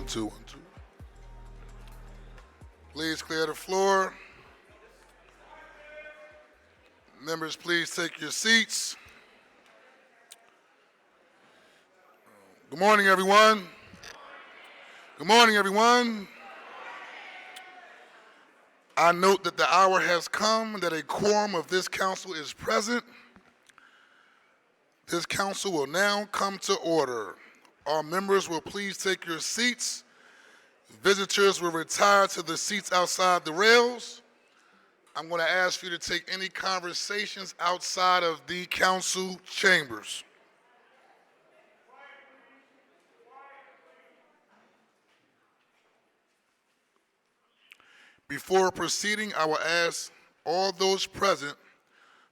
One, two, one, two. Please clear the floor. Members, please take your seats. Good morning, everyone. Good morning, everyone. I note that the hour has come that a quorum of this council is present. This council will now come to order. All members will please take your seats. Visitors will retire to the seats outside the rails. I'm going to ask you to take any conversations outside of the council chambers. Before proceeding, I will ask all those present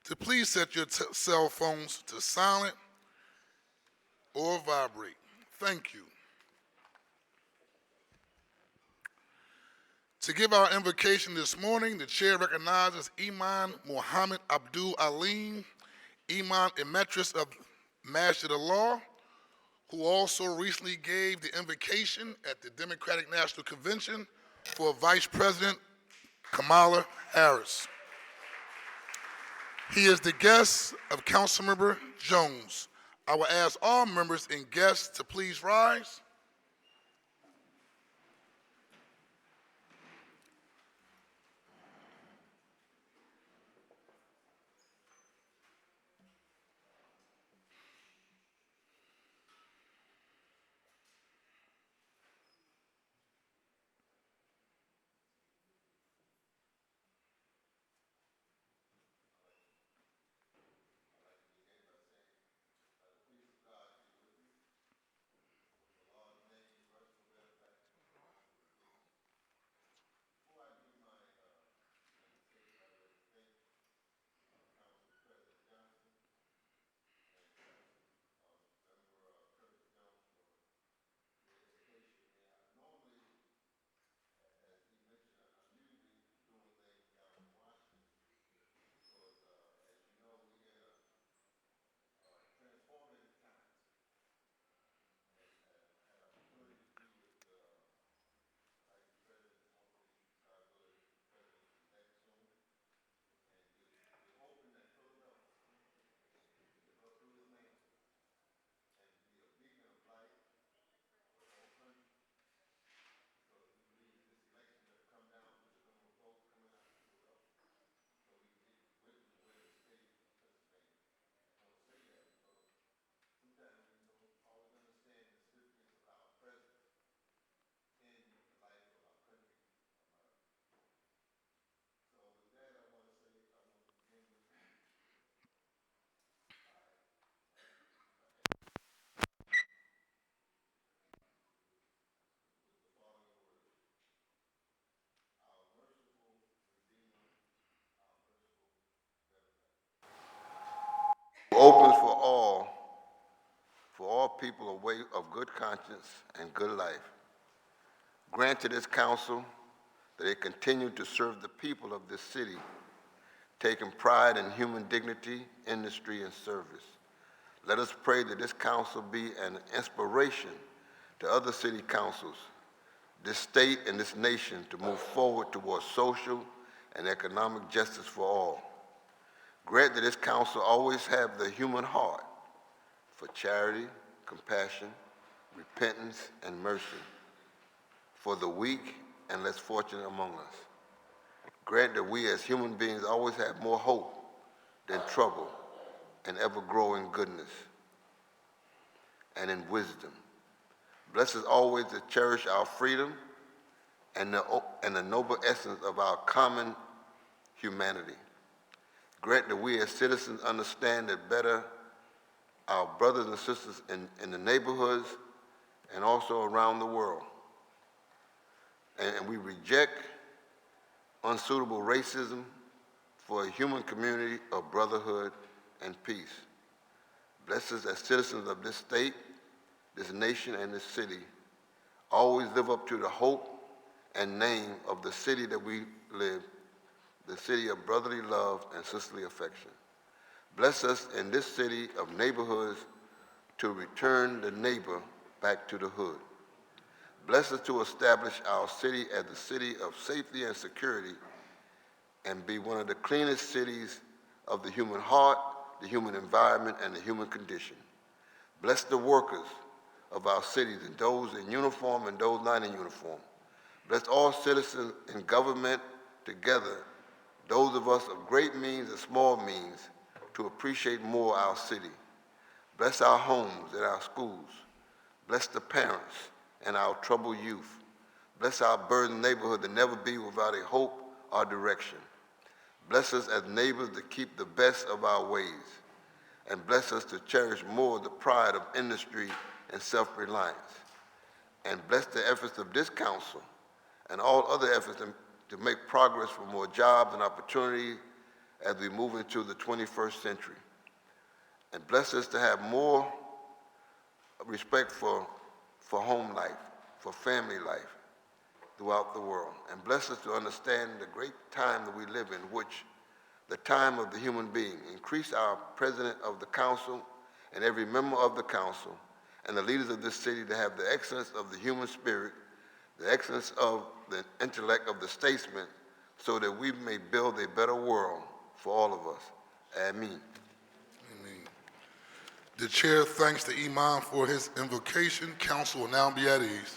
to please set your cell phones to silent or vibrate. Thank you. To give our invocation this morning, the chair recognizes Imam Muhammad Abdul Alim, Imam Emeritus of Masjid Allah, who also recently gave the invocation at the Democratic National Convention for Vice President Kamala Harris. He is the guest of Councilmember Jones. I will ask all members and guests to please rise. Opens for all people a way of good conscience and good life. Grant to this council that they continue to serve the people of this city, taking pride in human dignity, industry, and service. Let us pray that this council be an inspiration to other city councils, this state and this nation to move forward towards social and economic justice for all. Grant that this council always have the human heart for charity, compassion, repentance, and mercy for the weak and less fortunate among us. Grant that we as human beings always have more hope than trouble and ever-growing goodness and in wisdom. Bless us always to cherish our freedom and the noble essence of our common humanity. Grant that we as citizens understand that better our brothers and sisters in the neighborhoods and also around the world. And we reject unsuitable racism for a human community of brotherhood and peace. Bless us as citizens of this state, this nation, and this city. Always live up to the hope and name of the city that we live, the city of brotherly love and sisterly affection. Bless us in this city of neighborhoods to return the neighbor back to the hood. Bless us to establish our city as the city of safety and security and be one of the cleanest cities of the human heart, the human environment, and the human condition. Bless the workers of our cities, and those in uniform and those not in uniform. Bless all citizens in government together, those of us of great means and small means, to appreciate more our city. Bless our homes and our schools. Bless the parents and our troubled youth. Bless our burdened neighborhood to never be without a hope or direction. Bless us as neighbors to keep the best of our ways. And bless us to cherish more the pride of industry and self-reliance. And bless the efforts of this council and all other efforts to make progress for more jobs and opportunities as we move into the 21st century. And bless us to have more respect for home life, for family life throughout the world. And bless us to understand the great time that we live in, which the time of the human being. Increase our president of the council and every member of the council and the leaders of this city to have the excellence of the human spirit, the excellence of the intellect of the statesman, so that we may build a better world for all of us. Amen. Amen. The chair thanks the imam for his invocation. Council will now be at ease.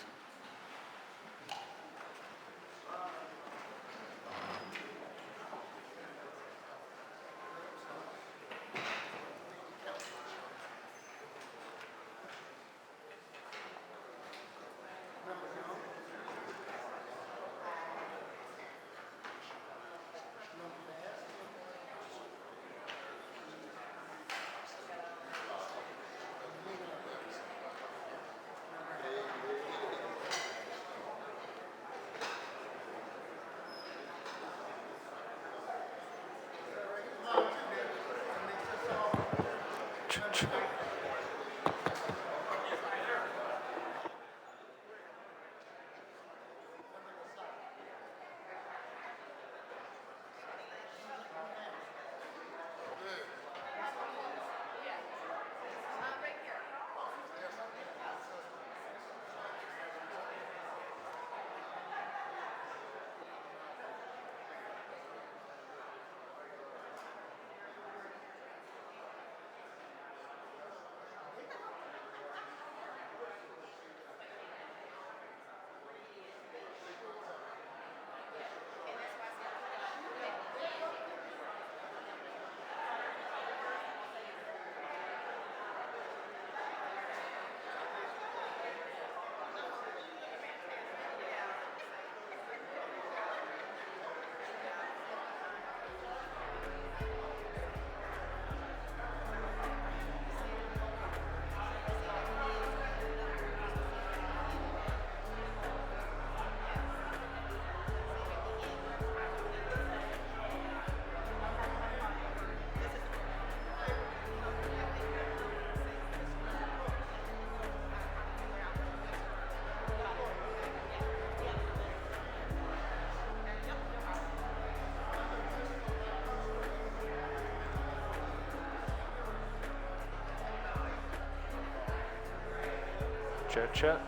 Check.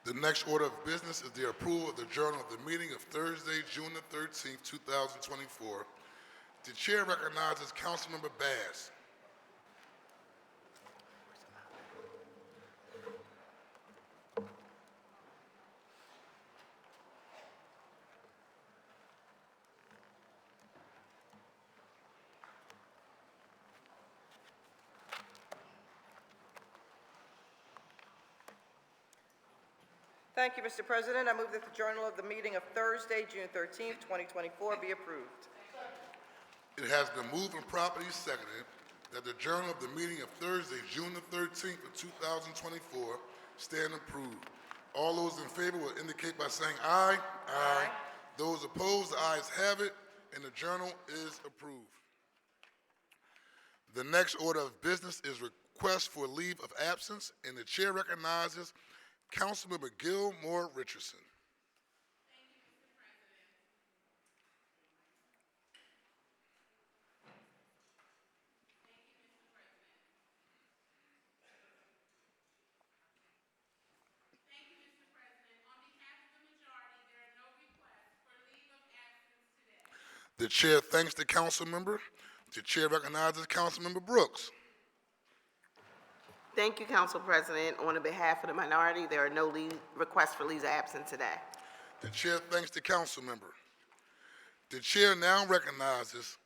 The next order of business is the approval of the journal of the meeting of Thursday, June the 13th, 2024. The chair recognizes Councilmember Bass. Thank you, Mr. President. I move that the journal of the meeting of Thursday, June 13th, 2024 be approved. It has been moved and properly seconded that the journal of the meeting of Thursday, June the 13th of 2024 stand approved. All those in favor will indicate by saying aye. Aye. Those opposed, the ayes have it, and the journal is approved. The next order of business is request for leave of absence, and the chair recognizes Councilmember Gilmore Richardson. The chair thanks the council member. The chair recognizes Councilmember Brooks. Thank you, Council President. On behalf of the minority, there are no requests for leaves of absence today. The chair thanks the council member. The chair now recognizes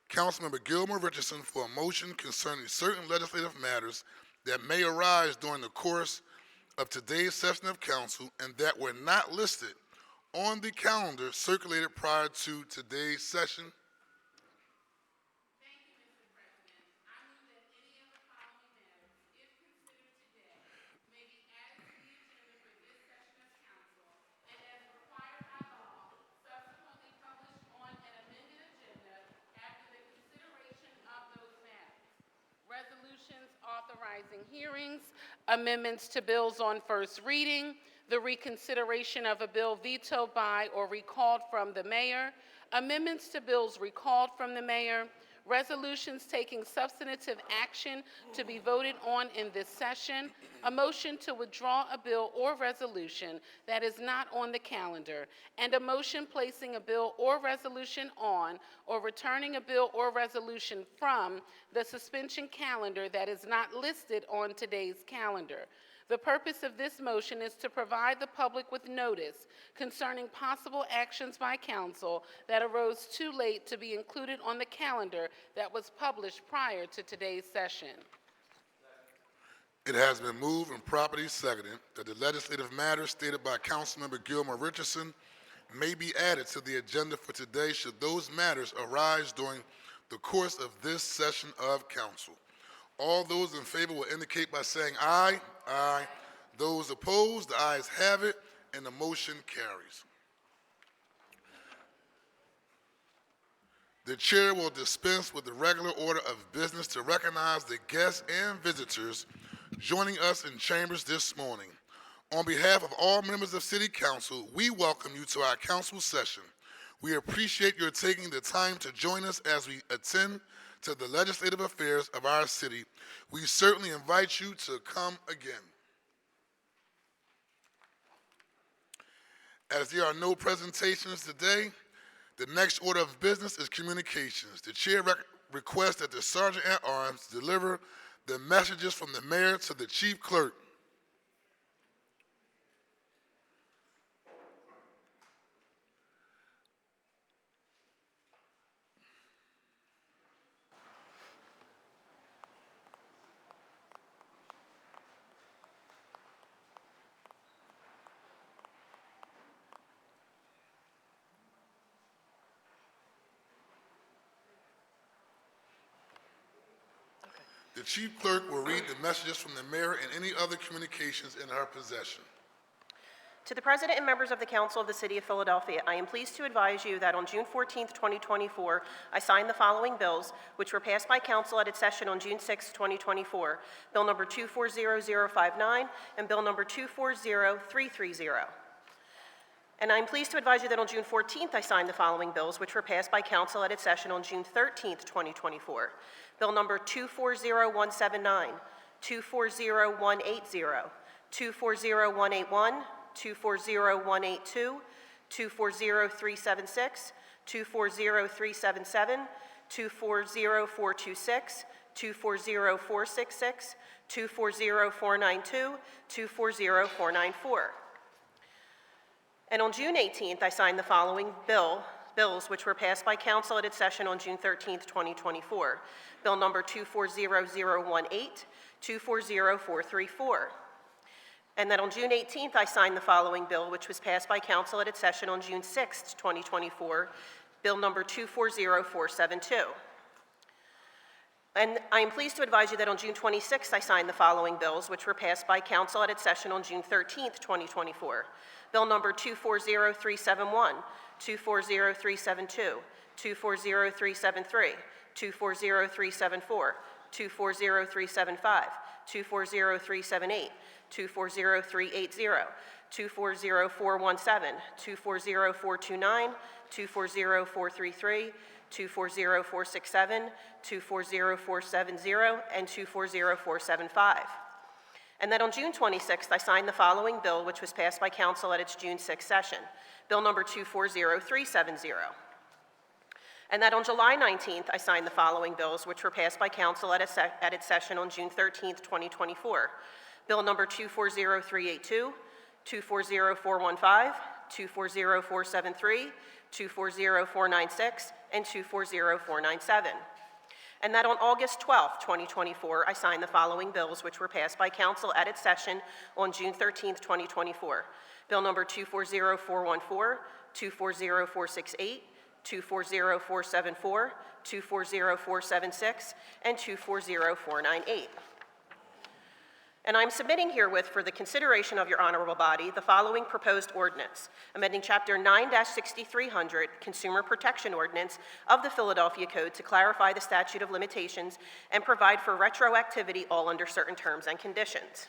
Councilmember Gilmore Richardson for a motion concerning certain legislative matters that may arise during the course of today's session of council and that were not listed on the calendar circulated prior to today's session. Resolutions authorizing hearings, amendments to bills on first reading, the reconsideration of a bill vetoed by or recalled from the mayor, amendments to bills recalled from the mayor, resolutions taking substantive action to be voted on in this session, a motion to withdraw a bill or resolution that is not on the calendar, and a motion placing a bill or resolution on or returning a bill or resolution from the suspension calendar that is not listed on today's calendar. The purpose of this motion is to provide the public with notice concerning possible actions by council that arose too late to be included on the calendar that was published prior to today's session. It has been moved and properly seconded that the legislative matters stated by Councilmember Gilmore Richardson may be added to the agenda for today should those matters arise during the course of this session of council. All those in favor will indicate by saying aye. Aye. Those opposed, the ayes have it, and the motion carries. The chair will dispense with the regular order of business to recognize the guests and visitors joining us in chambers this morning. On behalf of all members of City Council, we welcome you to our council session. We appreciate your taking the time to join us as we attend to the legislative affairs of our city. We certainly invite you to come again. As there are no presentations today, the next order of business is communications. The chair requests that the Sergeant at Arms deliver the messages from the mayor to the chief clerk. The chief clerk will read the messages from the mayor and any other communications in her possession. To the President and members of the Council of the City of Philadelphia, I am pleased to advise you that on June 14th, 2024, I signed the following bills, which were passed by Council at its session on June 6th, 2024. Bill number 240059 and Bill number 240330. And I'm pleased to advise you that on June 14th, I signed the following bills, which were passed by Council at its session on June 13th, 2024. Bill number 240179, 240180, 240181, 240182, 240376, 240377, 240426, 240466, 240492, 240494. And on June 18th, I signed the following bills which were passed by council at its session on June 13th, 2024. Bill number 240018, 240434. And that on June 18th, I signed the following bill, which was passed by council at its session on June 6th, 2024, Bill number 240472. And I am pleased to advise you that on June 26th, I signed the following bills, which were passed by council at its session on June 13th, 2024. Bill number 240371, 240372, 240373, 240374, 240375, 240378, 240380, 240417, 240429, 240433, 240467, 240470, and 240475. And that on June 26th, I signed the following bill, which was passed by council at its June 6th session, Bill number 240370. And that on July 19th, I signed the following bills, which were passed by council at its session on June 13th, 2024. Bill number 240382, 240415, 240473, 240496, and 240497. And that on August 12th, 2024, I signed the following bills, which were passed by council at its session on June 13th, 2024. Bill number 240414, 240468, 240474, 240476, and 240498. And I'm submitting herewith for the consideration of your honorable body the following proposed ordinance, amending Chapter 9-6300, Consumer Protection Ordinance of the Philadelphia Code to clarify the statute of limitations and provide for retroactivity all under certain terms and conditions.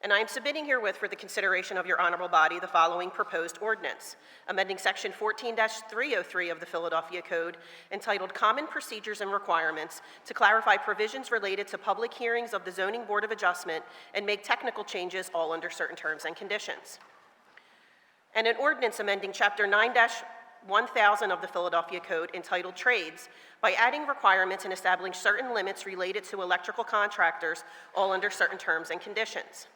And I am submitting herewith for the consideration of your honorable body the following proposed ordinance, amending Section 14-303 of the Philadelphia Code entitled Common Procedures and Requirements to clarify provisions related to public hearings of the Zoning Board of Adjustment and make technical changes all under certain terms and conditions. And an ordinance amending Chapter 9-1000 of the Philadelphia Code entitled Trades by adding requirements and establishing certain limits related to electrical contractors all under certain terms and conditions.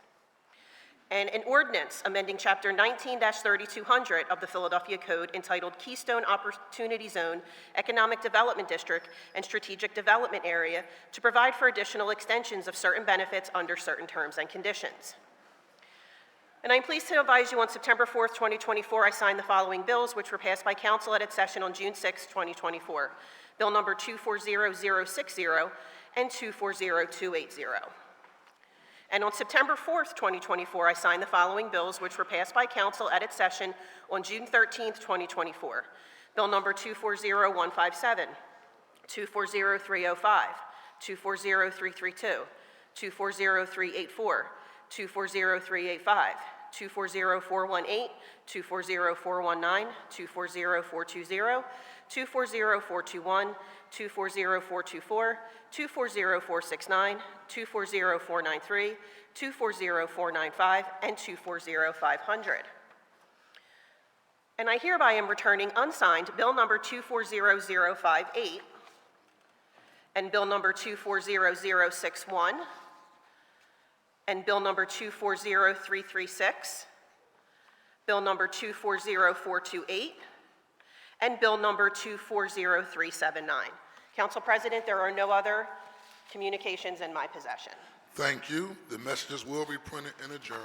And an ordinance amending Chapter 19-3200 of the Philadelphia Code entitled Keystone Opportunity Zone, Economic Development District, and Strategic Development Area to provide for additional extensions of certain benefits under certain terms and conditions. And I'm pleased to advise you on September 4th, 2024, I signed the following bills, which were passed by council at its session on June 6th, 2024. Bill number 240060 and 240280. And on September 4th, 2024, I signed the following bills, which were passed by council at its session on June 13th, 2024. Bill number 240157, 240305, 240332, 240384, 240385, 240418, 240419, 240420, 240421, 240424, 240469, 240493, 240495, and 240500. And I hereby am returning unsigned Bill number 240058 and Bill number 240061 and Bill number 240336, Bill number 240428, and Bill number 240379. Council President, there are no other communications in my possession. Thank you. The messages will be printed in a journal.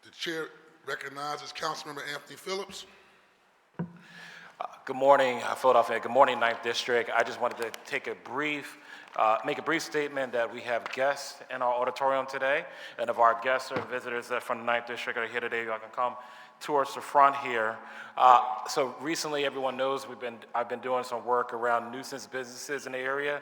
The chair recognizes Councilmember Anthony Phillips. Good morning, Philadelphia. Good morning, 9th District. I just wanted to take a make a brief statement that we have guests in our auditorium today, and if our guests or visitors that from the 9th District are here today, y'all can come towards the front here. So recently, everyone knows I've been doing some work around nuisance businesses in the area,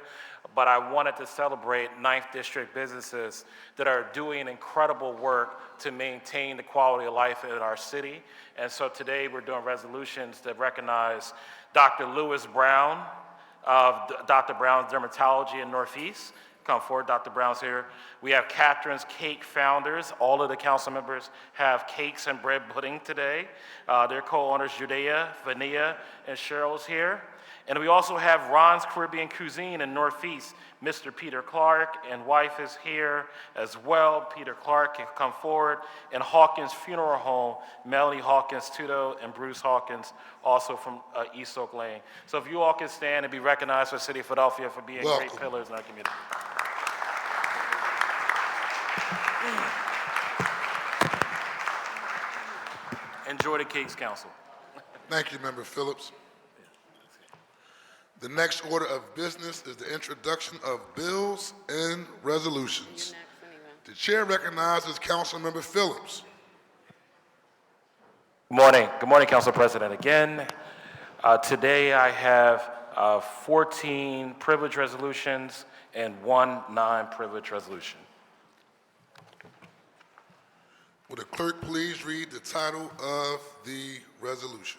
but I wanted to celebrate 9th District businesses that are doing incredible work to maintain the quality of life in our city. And so today we're doing resolutions that recognize Dr. Lewis Brown of Dr. Brown's Dermatology in Northeast, come forward. Dr. Brown's here. We have Catherine's Cake founders. All of the council members have cakes and bread pudding today. Their co-owners, Judea, Vania, and Cheryl's here. And we also have Ron's Caribbean Cuisine in Northeast. Mr. Peter Clark and wife is here as well. Peter Clark can come forward. And Hawkins Funeral Home, Melanie Hawkins Tudo and Bruce Hawkins, also from East Oak Lane. So if you all can stand and be recognized for the city of Philadelphia for being Welcome. great pillars in our community. Enjoy the cakes, council. Thank you, Member Phillips. The next order of business is the introduction of bills and resolutions. The chair recognizes Councilmember Phillips. Good morning. Good morning, Council President. Again, today I have 14 privilege resolutions and 1 non-privilege resolution. Will the clerk please read the title of the resolutions?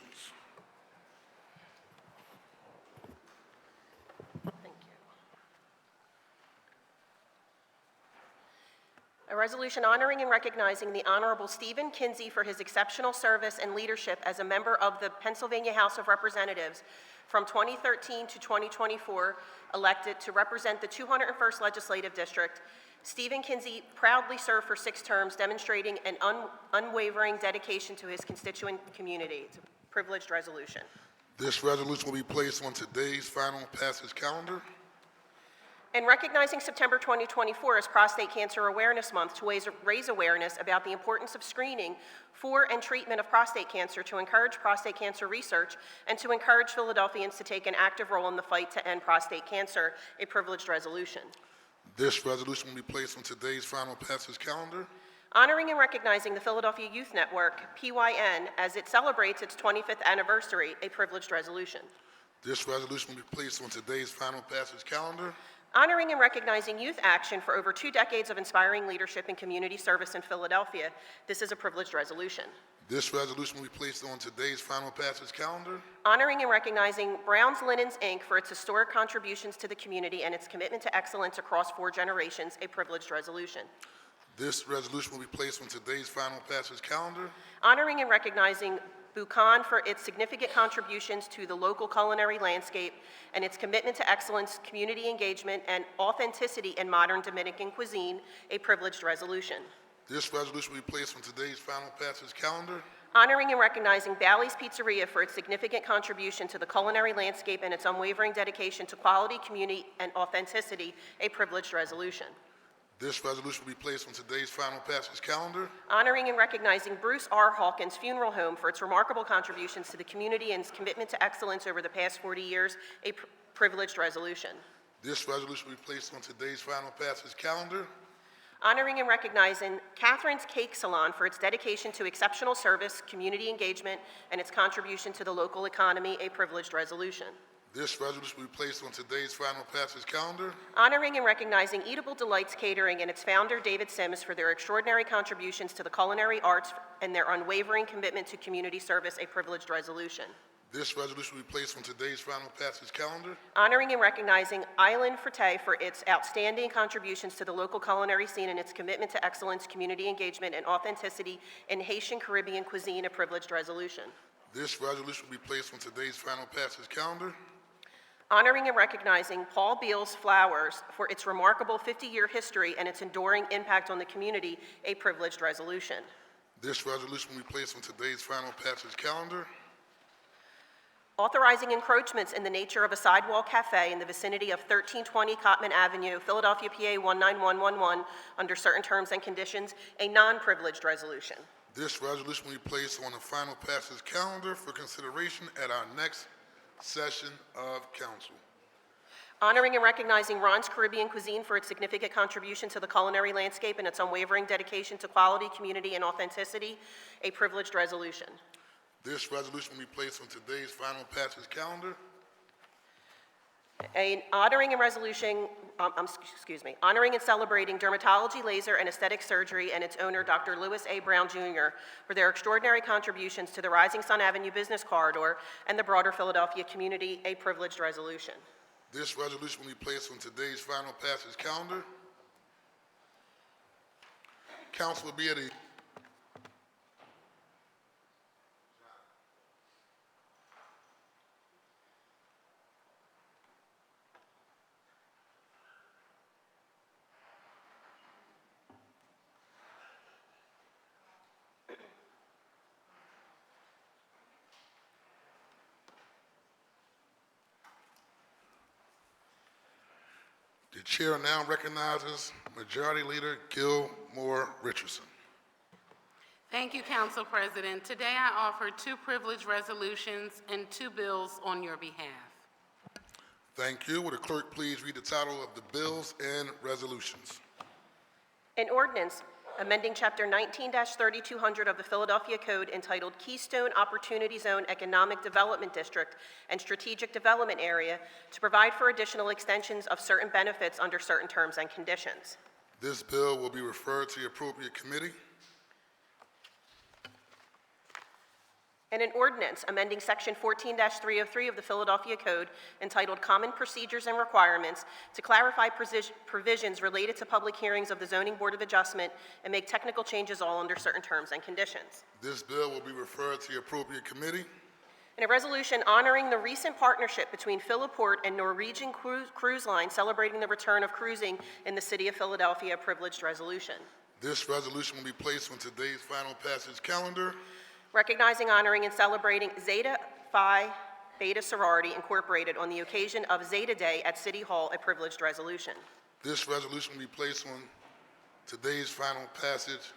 A resolution honoring and recognizing the Honorable Stephen Kinsey for his exceptional service and leadership as a member of the Pennsylvania House of Representatives from 2013 to 2024, elected to represent the 201st Legislative District. Stephen Kinsey proudly served for 6 terms, demonstrating an unwavering dedication to his constituent community. It's a privileged resolution. This resolution will be placed on today's final passage calendar. And recognizing September 2024 as Prostate Cancer Awareness Month to raise awareness about the importance of screening for and treatment of prostate cancer, to encourage prostate cancer research, and to encourage Philadelphians to take an active role in the fight to end prostate cancer, a privileged resolution. This resolution will be placed on today's final passage calendar. Honoring and recognizing the Philadelphia Youth Network, PYN, as it celebrates its 25th anniversary, a privileged resolution. This resolution will be placed on today's final passage calendar. Honoring and recognizing youth action for over 2 decades of inspiring leadership and community service in Philadelphia, this is a privileged resolution. This resolution will be placed on today's final passage calendar. Honoring and recognizing Brown's Linens, Inc. for its historic contributions to the community and its commitment to excellence across 4 generations, a privileged resolution. This resolution will be placed on today's final passage calendar. Honoring and recognizing Buchan for its significant contributions to the local culinary landscape and its commitment to excellence, community engagement, and authenticity in modern Dominican cuisine, a privileged resolution. This resolution will be placed on today's final passage calendar. Honoring and recognizing Bally's Pizzeria for its significant contribution to the culinary landscape and its unwavering dedication to quality, community, and authenticity, a privileged resolution. This resolution will be placed on today's final passage calendar. Honoring and recognizing Bruce R. Hawkins Funeral Home for its remarkable contributions to the community and its commitment to excellence over the past 40 years, a privileged resolution. This resolution will be placed on today's final passage calendar. Honoring and recognizing Catherine's Cake Salon for its dedication to exceptional service, community engagement, and its contribution to the local economy, a privileged resolution. This resolution will be placed on today's final passage calendar. Honoring and recognizing Eatable Delights Catering and its founder, David Sims, for their extraordinary contributions to the culinary arts and their unwavering commitment to community service, a privileged resolution. This resolution will be placed on today's final passage calendar. Honoring and recognizing Island Frite for its outstanding contributions to the local culinary scene and its commitment to excellence, community engagement, and authenticity in Haitian Caribbean cuisine, a privileged resolution. This resolution will be placed on today's final passage calendar. Honoring and recognizing Paul Beals Flowers for its remarkable 50-year history and its enduring impact on the community, a privileged resolution. This resolution will be placed on today's final passage calendar. Authorizing encroachments in the nature of a sidewalk cafe in the vicinity of 1320 Cotman Avenue, Philadelphia, PA 19111, under certain terms and conditions, a non-privileged resolution. This resolution will be placed on the final passage calendar for consideration at our next session of council. Honoring and recognizing Ron's Caribbean Cuisine for its significant contribution to the culinary landscape and its unwavering dedication to quality, community, and authenticity, a privileged resolution. This resolution will be placed on today's final passage calendar. Honoring and celebrating Dermatology, Laser, and Aesthetic Surgery and its owner, Dr. Louis A. Brown, Jr., for their extraordinary contributions to the Rising Sun Avenue Business Corridor and the broader Philadelphia community, a privileged resolution. This resolution will be placed on today's final passage calendar. Council will be at a The chair now recognizes Majority Leader Gilmore Richardson. Thank you, Council President. Today I offer 2 privilege resolutions and 2 bills on your behalf. Thank you. Would the clerk please read the title of the bills and resolutions? An ordinance amending Chapter 19-3200 of the Philadelphia Code entitled Keystone Opportunity Zone Economic Development District and Strategic Development Area to provide for additional extensions of certain benefits under certain terms and conditions. This bill will be referred to the appropriate committee. And an ordinance amending Section 14-303 of the Philadelphia Code entitled Common Procedures and Requirements to clarify provisions related to public hearings of the Zoning Board of Adjustment and make technical changes all under certain terms and conditions. This bill will be referred to the appropriate committee. And a resolution honoring the recent partnership between Philiport and Norwegian Cruise Line celebrating the return of cruising in the city of Philadelphia, a privileged resolution. This resolution will be placed on today's final passage calendar. Recognizing, honoring, and celebrating Zeta Phi Beta Sorority Incorporated on the occasion of Zeta Day at City Hall, a privileged resolution. This resolution will be placed on today's final passage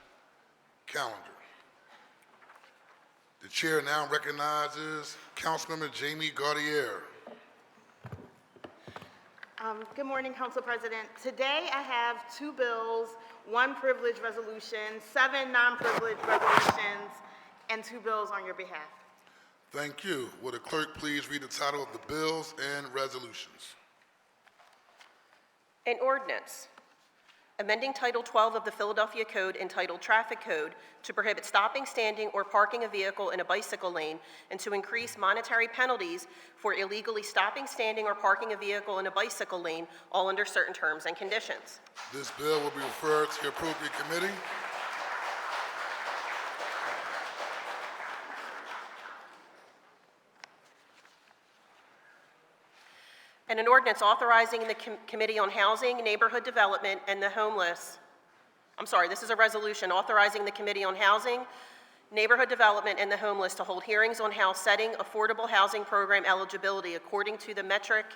calendar. The chair now recognizes Councilmember Jamie Gaudier. Good morning, Council President. Today I have 2 bills, 1 privilege resolution, 7 non-privileged resolutions, and 2 bills on your behalf. Thank you. Will the clerk please read the title of the bills and resolutions? An ordinance amending Title 12 of the Philadelphia Code entitled Traffic Code to prohibit stopping, standing, or parking a vehicle in a bicycle lane and to increase monetary penalties for illegally stopping, standing, or parking a vehicle in a bicycle lane, all under certain terms and conditions. This bill will be referred to the appropriate committee. And an ordinance authorizing the Committee on Housing, Neighborhood Development, and the Homeless, this is a resolution authorizing the Committee on Housing, Neighborhood Development, and the Homeless to hold hearings on how setting affordable housing program eligibility according to the metric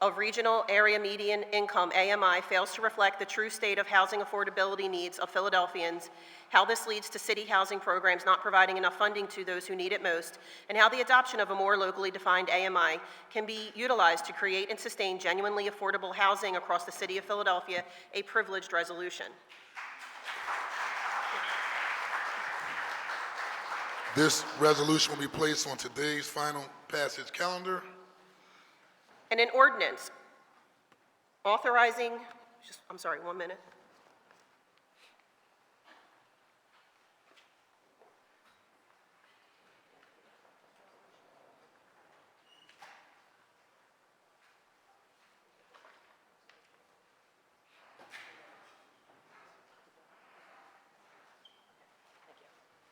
of regional area median income, AMI, fails to reflect the true state of housing affordability needs of Philadelphians, how this leads to city housing programs not providing enough funding to those who need it most, and how the adoption of a more locally defined AMI can be utilized to create and sustain genuinely affordable housing across the city of Philadelphia, a privileged resolution. This resolution will be placed on today's final passage calendar. And an ordinance authorizing, one minute.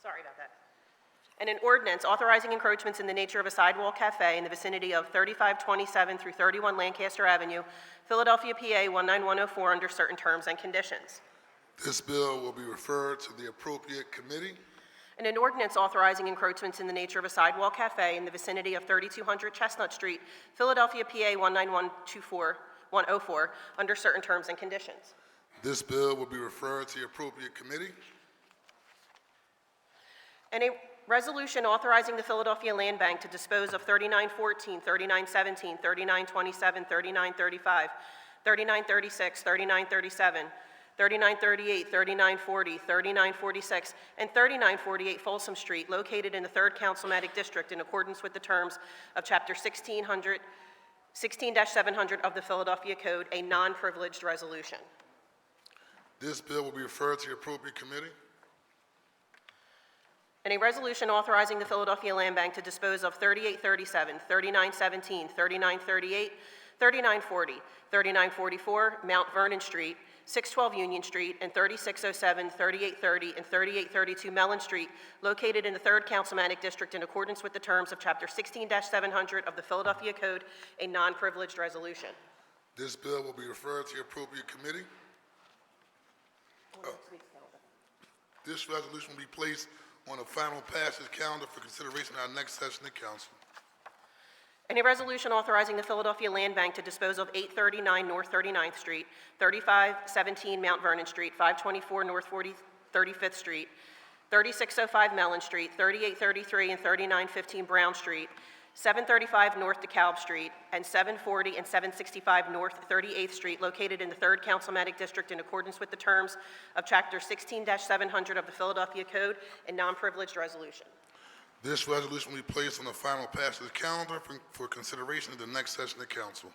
Sorry about that. And an ordinance authorizing encroachments in the nature of a sidewalk cafe in the vicinity of 3527 through 31 Lancaster Avenue, Philadelphia, PA 19104 under certain terms and conditions. This bill will be referred to the appropriate committee. And an ordinance authorizing encroachments in the nature of a sidewalk cafe in the vicinity of 3200 Chestnut Street, Philadelphia, PA 19104 under certain terms and conditions. This bill will be referred to the appropriate committee. And a resolution authorizing the Philadelphia Land Bank to dispose of 3914, 3917, 3927, 3935, 3936, 3937, 3938, 3940, 3946, and 3948 Folsom Street, located in the 3rd Councilmatic District in accordance with the terms of Chapter 16-700 of the Philadelphia Code, a non-privileged resolution. This bill will be referred to the appropriate committee. And a resolution authorizing the Philadelphia Land Bank to dispose of 3837, 3917, 3938, 3940, 3944 Mount Vernon Street, 612 Union Street, and 3607, 3830, and 3832 Mellon Street, located in the 3rd Councilmanic District in accordance with the terms of Chapter 16-700 of the Philadelphia Code, a non-privileged resolution. This bill will be referred to the appropriate committee. This resolution will be placed on the final passage calendar for consideration at our next session of council. And a resolution authorizing the Philadelphia Land Bank to dispose of 839 North 39th Street, 3517 Mount Vernon Street, 524 North 35th Street, 3605 Mellon Street, 3833 and 3915 Brown Street, 735 North DeKalb Street, and 740 and 765 North 38th Street, located in the 3rd Councilmanic District in accordance with the terms of Chapter 16-700 of the Philadelphia Code, a non-privileged resolution. This resolution will be placed on the final passage calendar for consideration at the next session of council.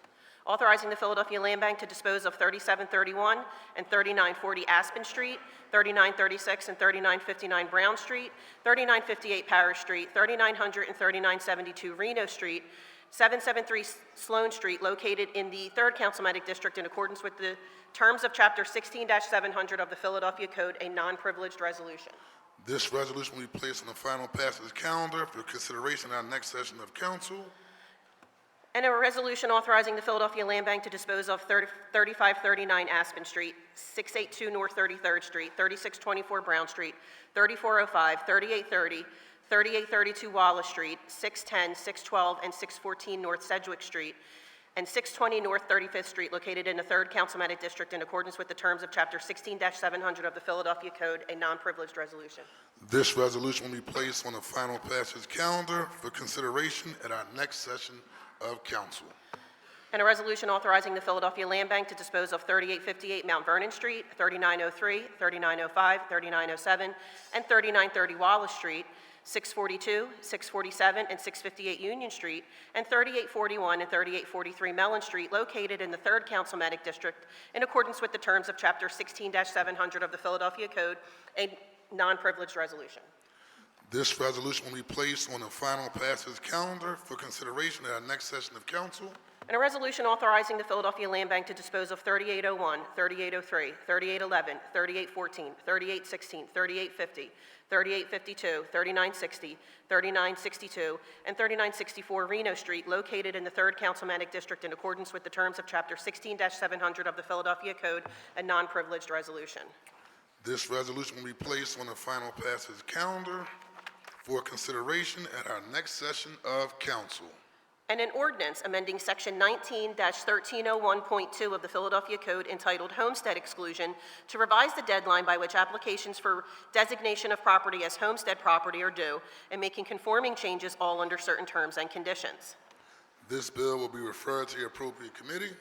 Authorizing the Philadelphia Land Bank to dispose of 3731 and 3940 Aspen Street, 3936 and 3959 Brown Street, 3958 Parish Street, 3900 and 3972 Reno Street, 773 Sloan Street, located in the 3rd Councilmanic District in accordance with the terms of Chapter 16-700 of the Philadelphia Code, a non-privileged resolution. This resolution will be placed on the final passage calendar for consideration at our next session of council. And a resolution authorizing the Philadelphia Land Bank to dispose of 3539 Aspen Street, 682 North 33rd Street, 3624 Brown Street, 3405, 3830, 3832 Wallace Street, 610, 612, and 614 North Sedgwick Street, and 620 North 35th Street, located in the 3rd Councilmanic District in accordance with the terms of Chapter 16-700 of the Philadelphia Code, a non-privileged resolution. This resolution will be placed on the final passage calendar for consideration at our next session of council. And a resolution authorizing the Philadelphia Land Bank to dispose of 3858 Mount Vernon Street, 3903, 3905, 3907, and 3930 Wallace Street, 642, 647, and 658 Union Street, and 3841 and 3843 Mellon Street, located in the 3rd Councilmanic District in accordance with the terms of Chapter 16-700 of the Philadelphia Code, a non-privileged resolution. This resolution will be placed on the final passage calendar for consideration at our next session of council. And a resolution authorizing the Philadelphia Land Bank to dispose of 3801, 3803, 3811, 3814, 3816, 3850, 3852, 3960, 3962, and 3964 Reno Street, located in the 3rd Councilmanic District in accordance with the terms of Chapter 16-700 of the Philadelphia Code, a non-privileged resolution. This resolution will be placed on the final passage calendar for consideration at our next session of council. And an ordinance amending Section 19-1301.2 of the Philadelphia Code entitled Homestead Exclusion to revise the deadline by which applications for designation of property as homestead property are due, and making conforming changes all under certain terms and conditions. This bill will be referred to the appropriate committee.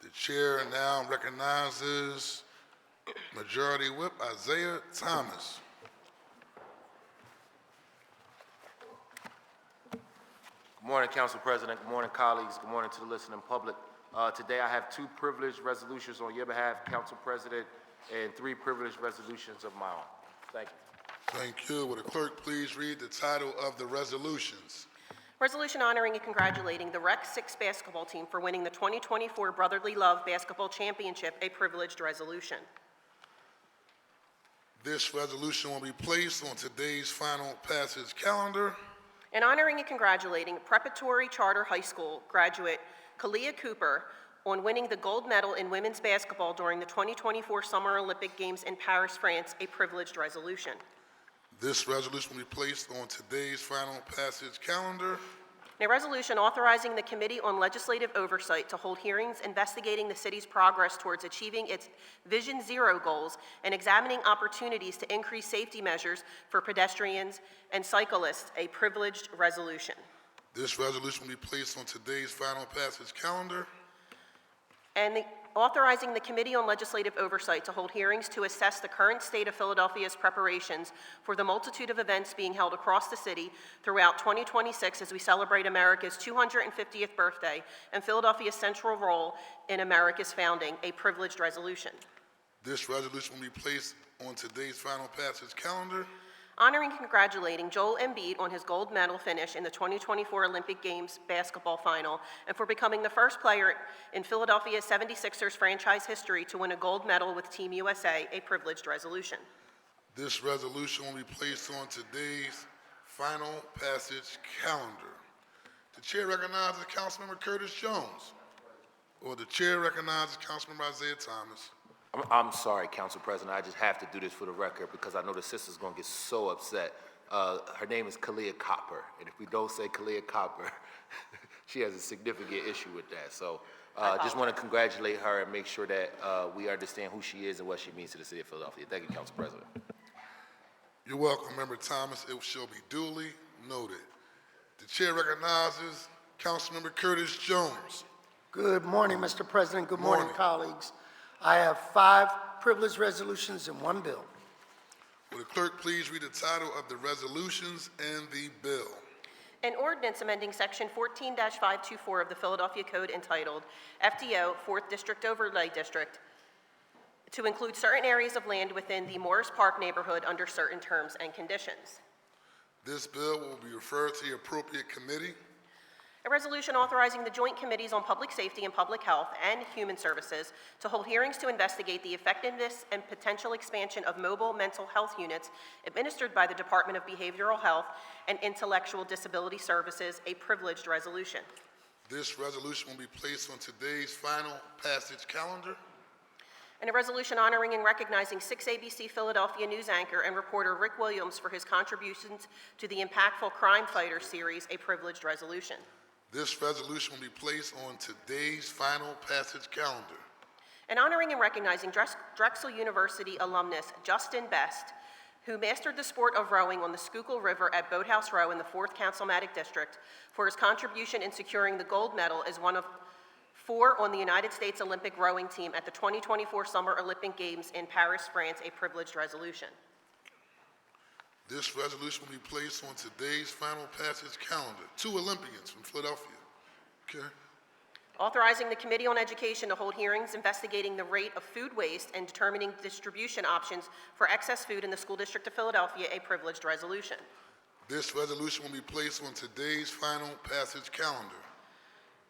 The chair now recognizes Majority Whip Isaiah Thomas. Good morning, Council President. Good morning, colleagues. Good morning to the listening public. Today I have 2 privileged resolutions on your behalf, Council President, and 3 privileged resolutions of my own. Thank you. Thank you. Will the clerk please read the title of the resolutions? Resolution honoring and congratulating the Rec 6 basketball team for winning the 2024 Brotherly Love Basketball Championship, a privileged resolution. This resolution will be placed on today's final passage calendar. And honoring and congratulating Preparatory Charter High School graduate Kalia Cooper on winning the gold medal in women's basketball during the 2024 Summer Olympic Games in Paris, France, a privileged resolution. This resolution will be placed on today's final passage calendar. And a resolution authorizing the Committee on Legislative Oversight to hold hearings investigating the city's progress towards achieving its Vision Zero goals and examining opportunities to increase safety measures for pedestrians and cyclists, a privileged resolution. This resolution will be placed on today's final passage calendar. And authorizing the Committee on Legislative Oversight to hold hearings to assess the current state of Philadelphia's preparations for the multitude of events being held across the city throughout 2026 as we celebrate America's 250th birthday and Philadelphia's central role in America's founding, a privileged resolution. This resolution will be placed on today's final passage calendar. honoring and congratulating Joel Embiid on his gold medal finish in the 2024 Olympic Games basketball final and for becoming the first player in Philadelphia 76ers franchise history to win a gold medal with Team USA, a privileged resolution. This resolution will be placed on today's final passage calendar. The chair recognizes Councilmember Curtis Jones. Or the chair recognizes Councilmember Isaiah Thomas. I'm sorry, Council President, I just have to do this for the record because I know the sister's gonna get so upset. Her name is Kalia Copper, and if we don't say Kalia Copper, she has a significant issue with that. So just want to congratulate her and make sure that we understand who she is and what she means to the city of Philadelphia. Thank you, Council President. You're welcome, Member Thomas. It shall be duly noted. The chair recognizes Councilmember Curtis Jones. Good morning, Mr. President. Good morning, Morning. colleagues. I have 5 privileged resolutions and 1 bill. Will the clerk please read the title of the resolutions and the bill? An ordinance amending Section 14-524 of the Philadelphia Code entitled FDO 4th District Overlay District to include certain areas of land within the Morris Park neighborhood under certain terms and conditions. This bill will be referred to the appropriate committee. A resolution authorizing the Joint Committees on Public Safety and Public Health and Human Services to hold hearings to investigate the effectiveness and potential expansion of mobile mental health units administered by the Department of Behavioral Health and Intellectual Disability Services, a privileged resolution. This resolution will be placed on today's final passage calendar. And a resolution honoring and recognizing 6 ABC Philadelphia news anchor and reporter Rick Williams for his contributions to the impactful Crime Fighter series, a privileged resolution. This resolution will be placed on today's final passage calendar. And honoring and recognizing Drexel University alumnus Justin Best, who mastered the sport of rowing on the Schuylkill River at Boathouse Row in the 4th Councilmatic District for his contribution in securing the gold medal as one of 4 on the United States Olympic rowing team at the 2024 Summer Olympic Games in Paris, France, a privileged resolution. This resolution will be placed on today's final passage calendar. 2 Olympians from Philadelphia. Okay. Authorizing the Committee on Education to hold hearings investigating the rate of food waste and determining distribution options for excess food in the School District of Philadelphia, a privileged resolution. This resolution will be placed on today's final passage calendar.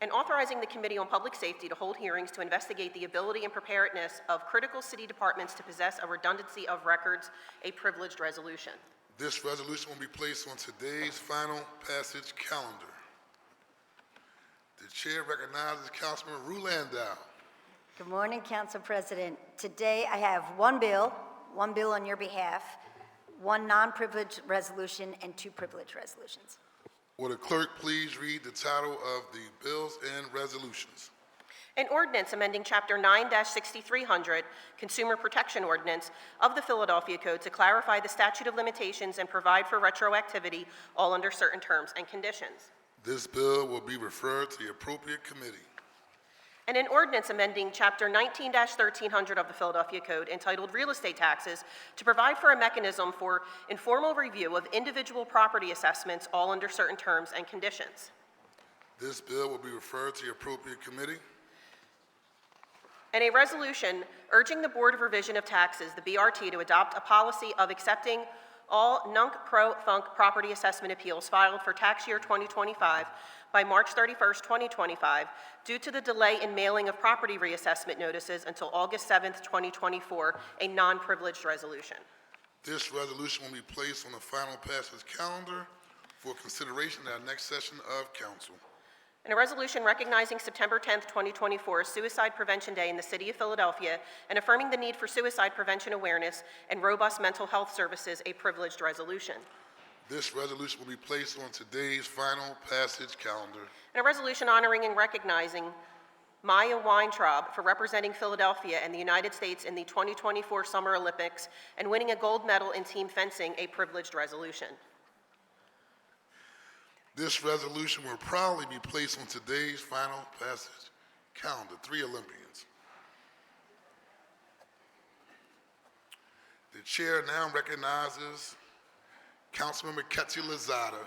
And authorizing the Committee on Public Safety to hold hearings to investigate the ability and preparedness of critical city departments to possess a redundancy of records, a privileged resolution. This resolution will be placed on today's final passage calendar. The chair recognizes Councilman Rue Landau. Good morning, Council President. Today I have one bill on your behalf, 1 non-privileged resolution, and 2 privileged resolutions. Will the clerk please read the title of the bills and resolutions? An ordinance amending Chapter 9-6300, Consumer Protection Ordinance of the Philadelphia Code to clarify the statute of limitations and provide for retroactivity, all under certain terms and conditions. This bill will be referred to the appropriate committee. And an ordinance amending Chapter 19-1300 of the Philadelphia Code entitled Real Estate Taxes to provide for a mechanism for informal review of individual property assessments, all under certain terms and conditions. This bill will be referred to the appropriate committee. And a resolution urging the Board of Revision of Taxes, the BRT, to adopt a policy of accepting all nunc-pro-func property assessment appeals filed for tax year 2025 by March 31st, 2025, due to the delay in mailing of property reassessment notices until August 7th, 2024, a non-privileged resolution. This resolution will be placed on the final passage calendar for consideration at our next session of council. And a resolution recognizing September 10th, 2024 as Suicide Prevention Day in the City of Philadelphia and affirming the need for suicide prevention awareness and robust mental health services, a privileged resolution. This resolution will be placed on today's final passage calendar. And a resolution honoring and recognizing Maya Weintraub for representing Philadelphia and the United States in the 2024 Summer Olympics and winning a gold medal in team fencing, a privileged resolution. This resolution will probably be placed on today's final passage calendar. 3 Olympians. The chair now recognizes Councilmember Ketty Lozada.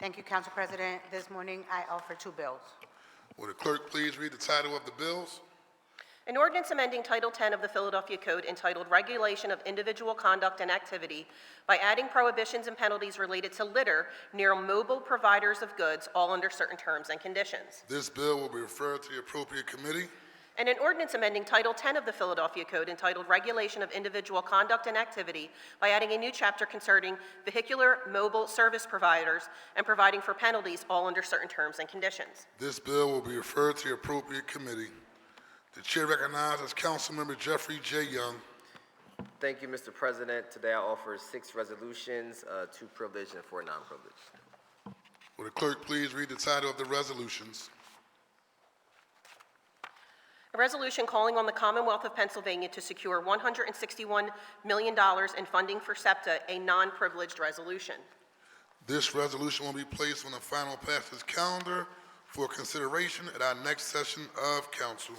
Thank you, Council President. This morning, I offer 2 bills. Will the clerk please read the title of the bills? An ordinance amending Title 10 of the Philadelphia Code entitled Regulation of Individual Conduct and Activity by adding prohibitions and penalties related to litter near mobile providers of goods, all under certain terms and conditions. This bill will be referred to the appropriate committee. And an ordinance amending Title 10 of the Philadelphia Code entitled Regulation of Individual Conduct and Activity by adding a new chapter concerning vehicular mobile service providers and providing for penalties, all under certain terms and conditions. This bill will be referred to the appropriate committee. The chair recognizes Councilmember Jeffrey J. Young. Thank you, Mr. President. Today I offer 6 resolutions, 2 privileged and 4 non-privileged. Will the clerk please read the title of the resolutions? A resolution calling on the Commonwealth of Pennsylvania to secure $161 million in funding for SEPTA, a non-privileged resolution. This resolution will be placed on the final passage calendar for consideration at our next session of council.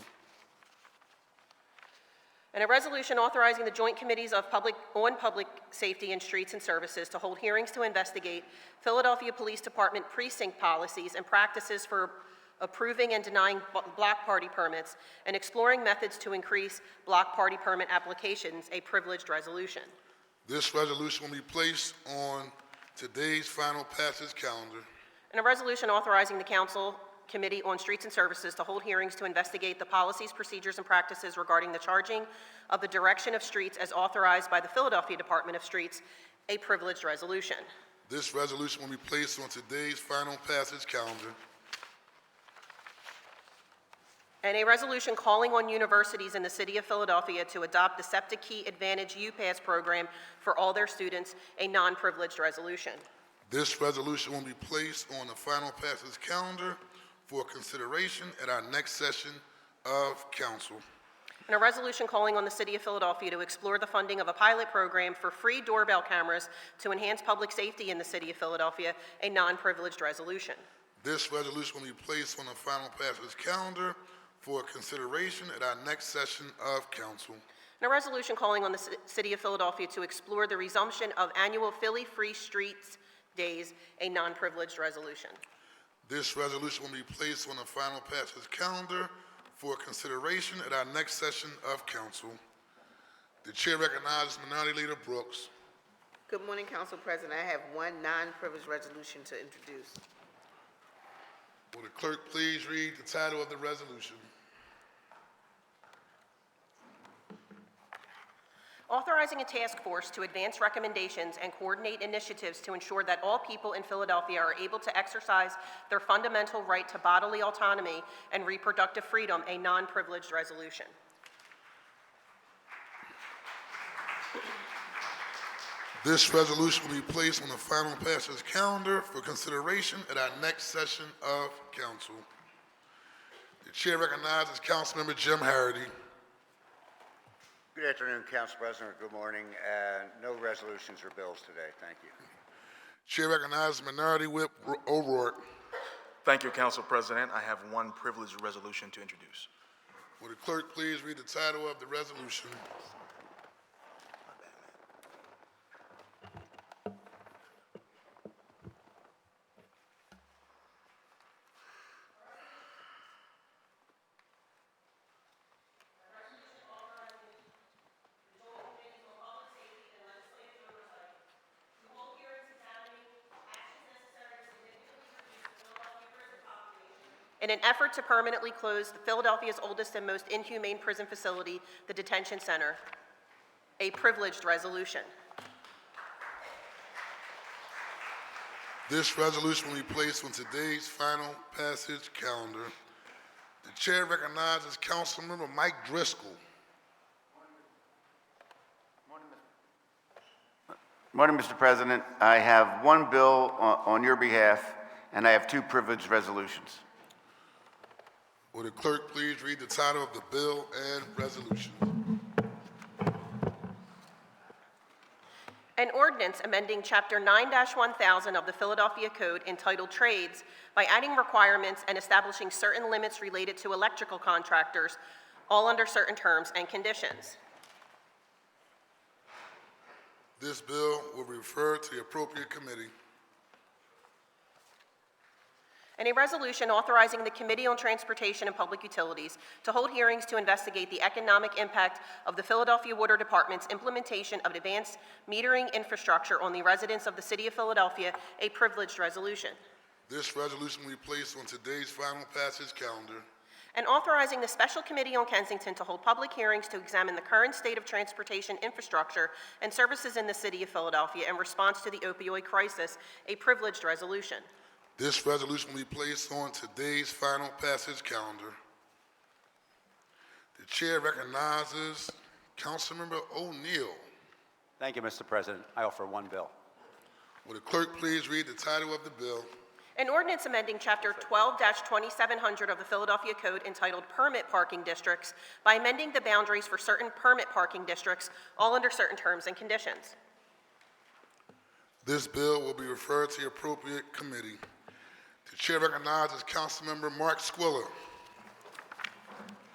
And a resolution authorizing the Joint Committees of Public Safety and Streets and Services to hold hearings to investigate Philadelphia Police Department precinct policies and practices for approving and denying block party permits and exploring methods to increase block party permit applications, a privileged resolution. This resolution will be placed on today's final passage calendar. And a resolution authorizing the Council Committee on Streets and Services to hold hearings to investigate the policies, procedures, and practices regarding the charging of the direction of streets as authorized by the Philadelphia Department of Streets, a privileged resolution. This resolution will be placed on today's final passage calendar. And a resolution calling on universities in the city of Philadelphia to adopt the SEPTA Key Advantage UPass program for all their students, a non-privileged resolution. This resolution will be placed on the final passage calendar for consideration at our next session of council. And a resolution calling on the city of Philadelphia to explore the funding of a pilot program for free doorbell cameras to enhance public safety in the city of Philadelphia, a non-privileged resolution. This resolution will be placed on the final passage calendar for consideration at our next session of council. And a resolution calling on the city of Philadelphia to explore the resumption of annual Philly Free Streets Days, a non-privileged resolution. This resolution will be placed on the final passage calendar for consideration at our next session of council. The chair recognizes Minority Leader Brooks. Good morning, Council President. I have 1 non-privileged resolution to introduce. Will the clerk please read the title of the resolution? Authorizing a task force to advance recommendations and coordinate initiatives to ensure that all people in Philadelphia are able to exercise their fundamental right to bodily autonomy and reproductive freedom, a non-privileged resolution. This resolution will be placed on the final passage calendar for consideration at our next session of council. The chair recognizes Councilmember Jim Harity. Good afternoon, Council President. Good morning. No resolutions or bills today. Thank you. Chair recognizes Minority Whip O'Rourke. Thank you, Council President. I have 1 privileged resolution to introduce. Will the clerk please read the title of the resolution? In an effort to permanently close Philadelphia's oldest and most inhumane prison facility, the detention center, a privileged resolution. This resolution will be placed on today's final passage calendar. The chair recognizes Councilmember Mike Driscoll. Morning, Mr. President. I have 1 bill on your behalf, and I have 2 privileged resolutions. Will the clerk please read the title of the bill and resolution? An ordinance amending Chapter 9-1000 of the Philadelphia Code entitled Trades by adding requirements and establishing certain limits related to electrical contractors, all under certain terms and conditions. This bill will be referred to the appropriate committee. and a resolution authorizing the Committee on Transportation and Public Utilities to hold hearings to investigate the economic impact of the Philadelphia Water Department's implementation of advanced metering infrastructure on the residents of the City of Philadelphia, a privileged resolution. This resolution will be placed on today's final passage calendar. And authorizing the Special Committee on Kensington to hold public hearings to examine the current state of transportation infrastructure and services in the City of Philadelphia in response to the opioid crisis, a privileged resolution. This resolution will be placed on today's final passage calendar. The chair recognizes Councilmember O'Neill. Thank you, Mr. President. I offer one bill. Will the clerk please read the title of the bill? An ordinance amending Chapter 12-2700 of the Philadelphia Code entitled Permit Parking Districts by amending the boundaries for certain permit parking districts, all under certain terms and conditions. This bill will be referred to the appropriate committee. The chair recognizes Councilmember Mark Squilla.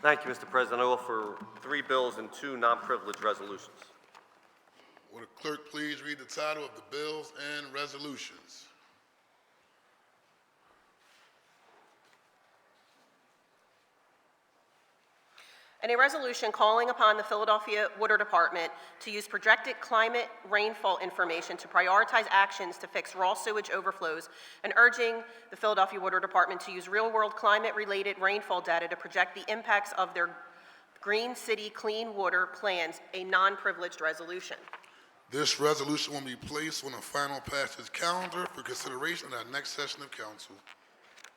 Thank you, Mr. President. I offer 3 bills and 2 non-privileged resolutions. Will the clerk please read the title of the bills and resolutions? And a resolution calling upon the Philadelphia Water Department to use projected climate rainfall information to prioritize actions to fix raw sewage overflows, and urging the Philadelphia Water Department to use real-world climate-related rainfall data to project the impacts of their Green City Clean Water plans, a non-privileged resolution. This resolution will be placed on the final passage calendar for consideration at our next session of council.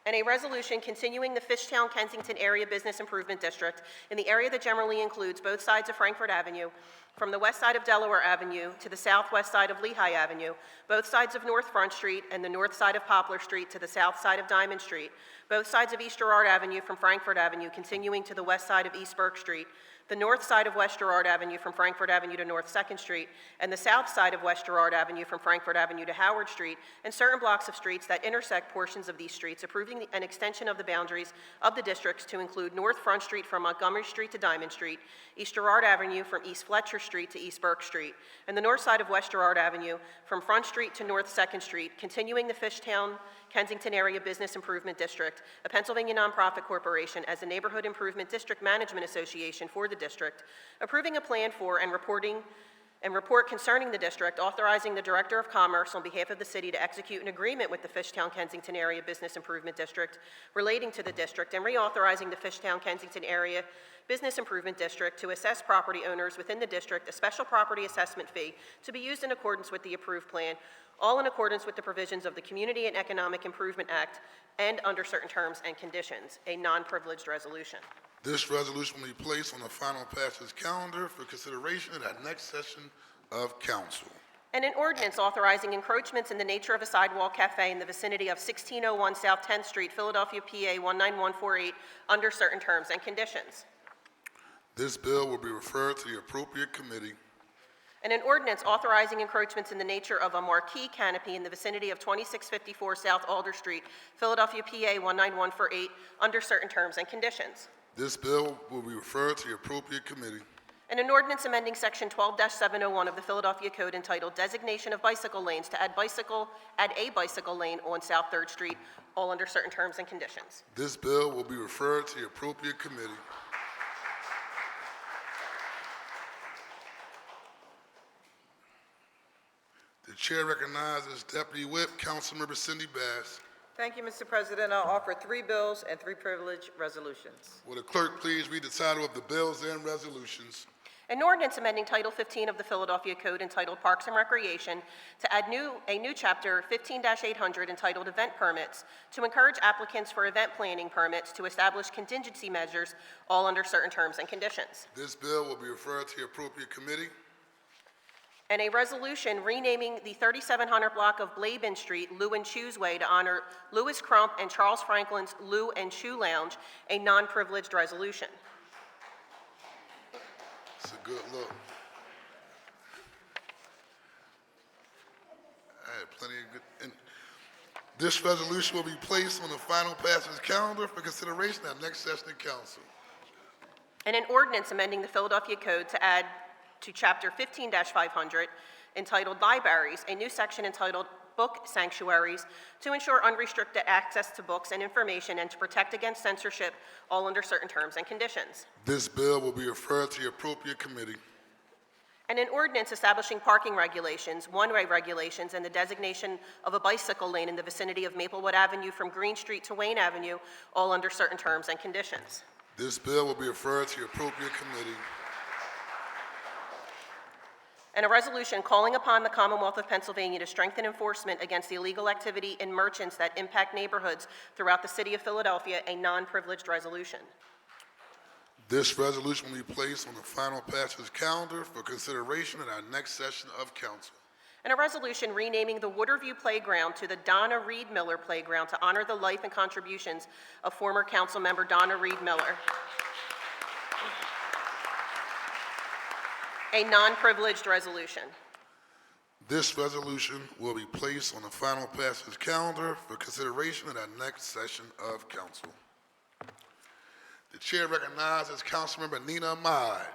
And a resolution continuing the Fishtown-Kensington Area Business Improvement District in the area that generally includes both sides of Frankfort Avenue, from the west side of Delaware Avenue to the southwest side of Lehigh Avenue, both sides of North Front Street and the north side of Poplar Street to the south side of Diamond Street, both sides of East Girard Avenue from Frankfort Avenue continuing to the west side of East Burke Street, the north side of West Girard Avenue from Frankfort Avenue to North 2nd Street, and the south side of West Girard Avenue from Frankfort Avenue to Howard Street, and certain blocks of streets that intersect portions of these streets, approving an extension of the boundaries of the districts to include North Front Street from Montgomery Street to Diamond Street, East Girard Avenue from East Fletcher Street to East Burke Street, and the north side of West Girard Avenue from Front Street to North 2nd Street, continuing the Fishtown-Kensington Area Business Improvement District, a Pennsylvania nonprofit corporation, as a Neighborhood Improvement District Management Association for the district, approving a plan for and report concerning the district, authorizing the Director of Commerce on behalf of the city to execute an agreement with the Fishtown-Kensington Area Business Improvement District relating to the district, and reauthorizing the Fishtown-Kensington Area Business Improvement District to assess property owners within the district a special property assessment fee to be used in accordance with the approved plan, all in accordance with the provisions of the Community and Economic Improvement Act and under certain terms and conditions, a non-privileged resolution. This resolution will be placed on the final passage calendar for consideration at our next session of council. And an ordinance authorizing encroachments in the nature of a sidewalk cafe in the vicinity of 1601 South 10th Street, Philadelphia, PA 19148, under certain terms and conditions. This bill will be referred to the appropriate committee. And an ordinance authorizing encroachments in the nature of a marquee canopy in the vicinity of 2654 South Alder Street, Philadelphia, PA 19148, under certain terms and conditions. This bill will be referred to the appropriate committee. And an ordinance amending Section 12-701 of the Philadelphia Code entitled Designation of Bicycle Lanes to add a bicycle lane on South 3rd Street, all under certain terms and conditions. This bill will be referred to the appropriate committee. The chair recognizes Deputy Whip, Councilmember Cindy Bass. Thank you, Mr. President. I'll offer 3 bills and 3 privileged resolutions. Will the clerk please read the title of the bills and resolutions? An ordinance amending Title 15 of the Philadelphia Code entitled Parks and Recreation to add a new chapter 15-800 entitled Event Permits to encourage applicants for event planning permits to establish contingency measures, all under certain terms and conditions. This bill will be referred to the appropriate committee. And a resolution renaming the 3700 block of Blaben Street Lou and Choose Way to honor Louis Crump and Charles Franklin's Lou and Chew Lounge, a non-privileged resolution. It's a good look. I had plenty of good. And this resolution will be placed on the final passage calendar for consideration at next session of council. And an ordinance amending the Philadelphia Code to add to Chapter 15-500 entitled Libraries, a new section entitled book sanctuaries to ensure unrestricted access to books and information and to protect against censorship, all under certain terms and conditions. This bill will be referred to the appropriate committee. And an ordinance establishing parking regulations, one-way regulations, and the designation of a bicycle lane in the vicinity of Maplewood Avenue from Green Street to Wayne Avenue, all under certain terms and conditions. This bill will be referred to the appropriate committee. And a resolution calling upon the Commonwealth of Pennsylvania to strengthen enforcement against the illegal activity in merchants that impact neighborhoods throughout the city of Philadelphia, a non-privileged resolution. This resolution will be placed on the final passage calendar for consideration at our next session of council. And a resolution renaming the Waterview Playground to the Donna Reed Miller Playground to honor the life and contributions of former council member Donna Reed Miller. A non-privileged resolution. This resolution will be placed on the final passage calendar for consideration at our next session of council. The chair recognizes Councilmember Nina Ahmad.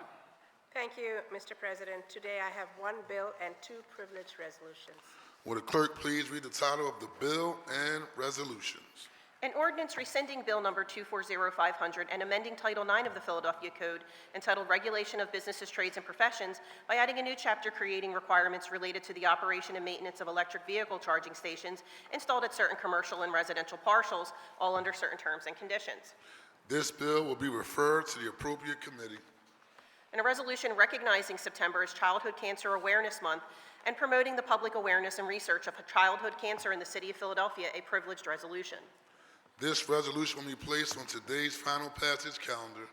Thank you, Mr. President. Today I have one bill and two privileged resolutions. Will the clerk please read the title of the bill and resolutions? An ordinance rescinding Bill Number 240500 and amending Title IX of the Philadelphia Code entitled Regulation of Businesses, Trades, and Professions by adding a new chapter creating requirements related to the operation and maintenance of electric vehicle charging stations installed at certain commercial and residential parcels, all under certain terms and conditions. This bill will be referred to the appropriate committee. And a resolution recognizing September as Childhood Cancer Awareness Month and promoting the public awareness and research of childhood cancer in the city of Philadelphia, a privileged resolution. This resolution will be placed on today's final passage calendar.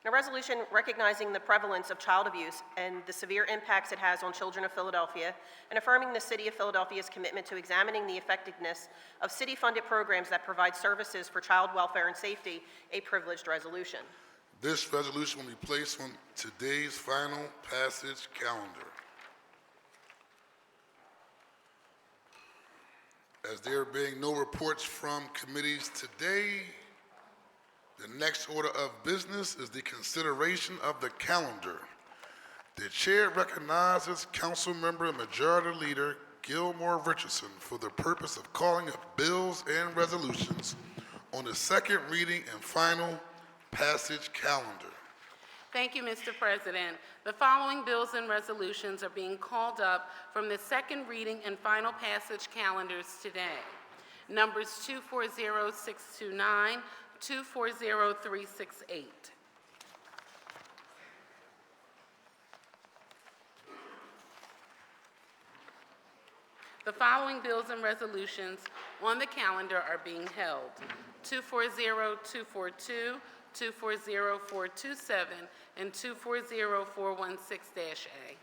And a resolution recognizing the prevalence of child abuse and the severe impacts it has on children of Philadelphia, and affirming the city of Philadelphia's commitment to examining the effectiveness of city-funded programs that provide services for child welfare and safety, a privileged resolution. This resolution will be placed on today's final passage calendar. As there being no reports from committees today, the next order of business is the consideration of the calendar. The chair recognizes Councilmember Majority Leader Gilmore Richardson for the purpose of calling up bills and resolutions on the second reading and final passage calendar. Thank you, Mr. President. The following bills and resolutions are being called up from the second reading and final passage calendars today. Numbers 240629, 240368. The following bills and resolutions on the calendar are being held. 240242, 240427, and 240416-A.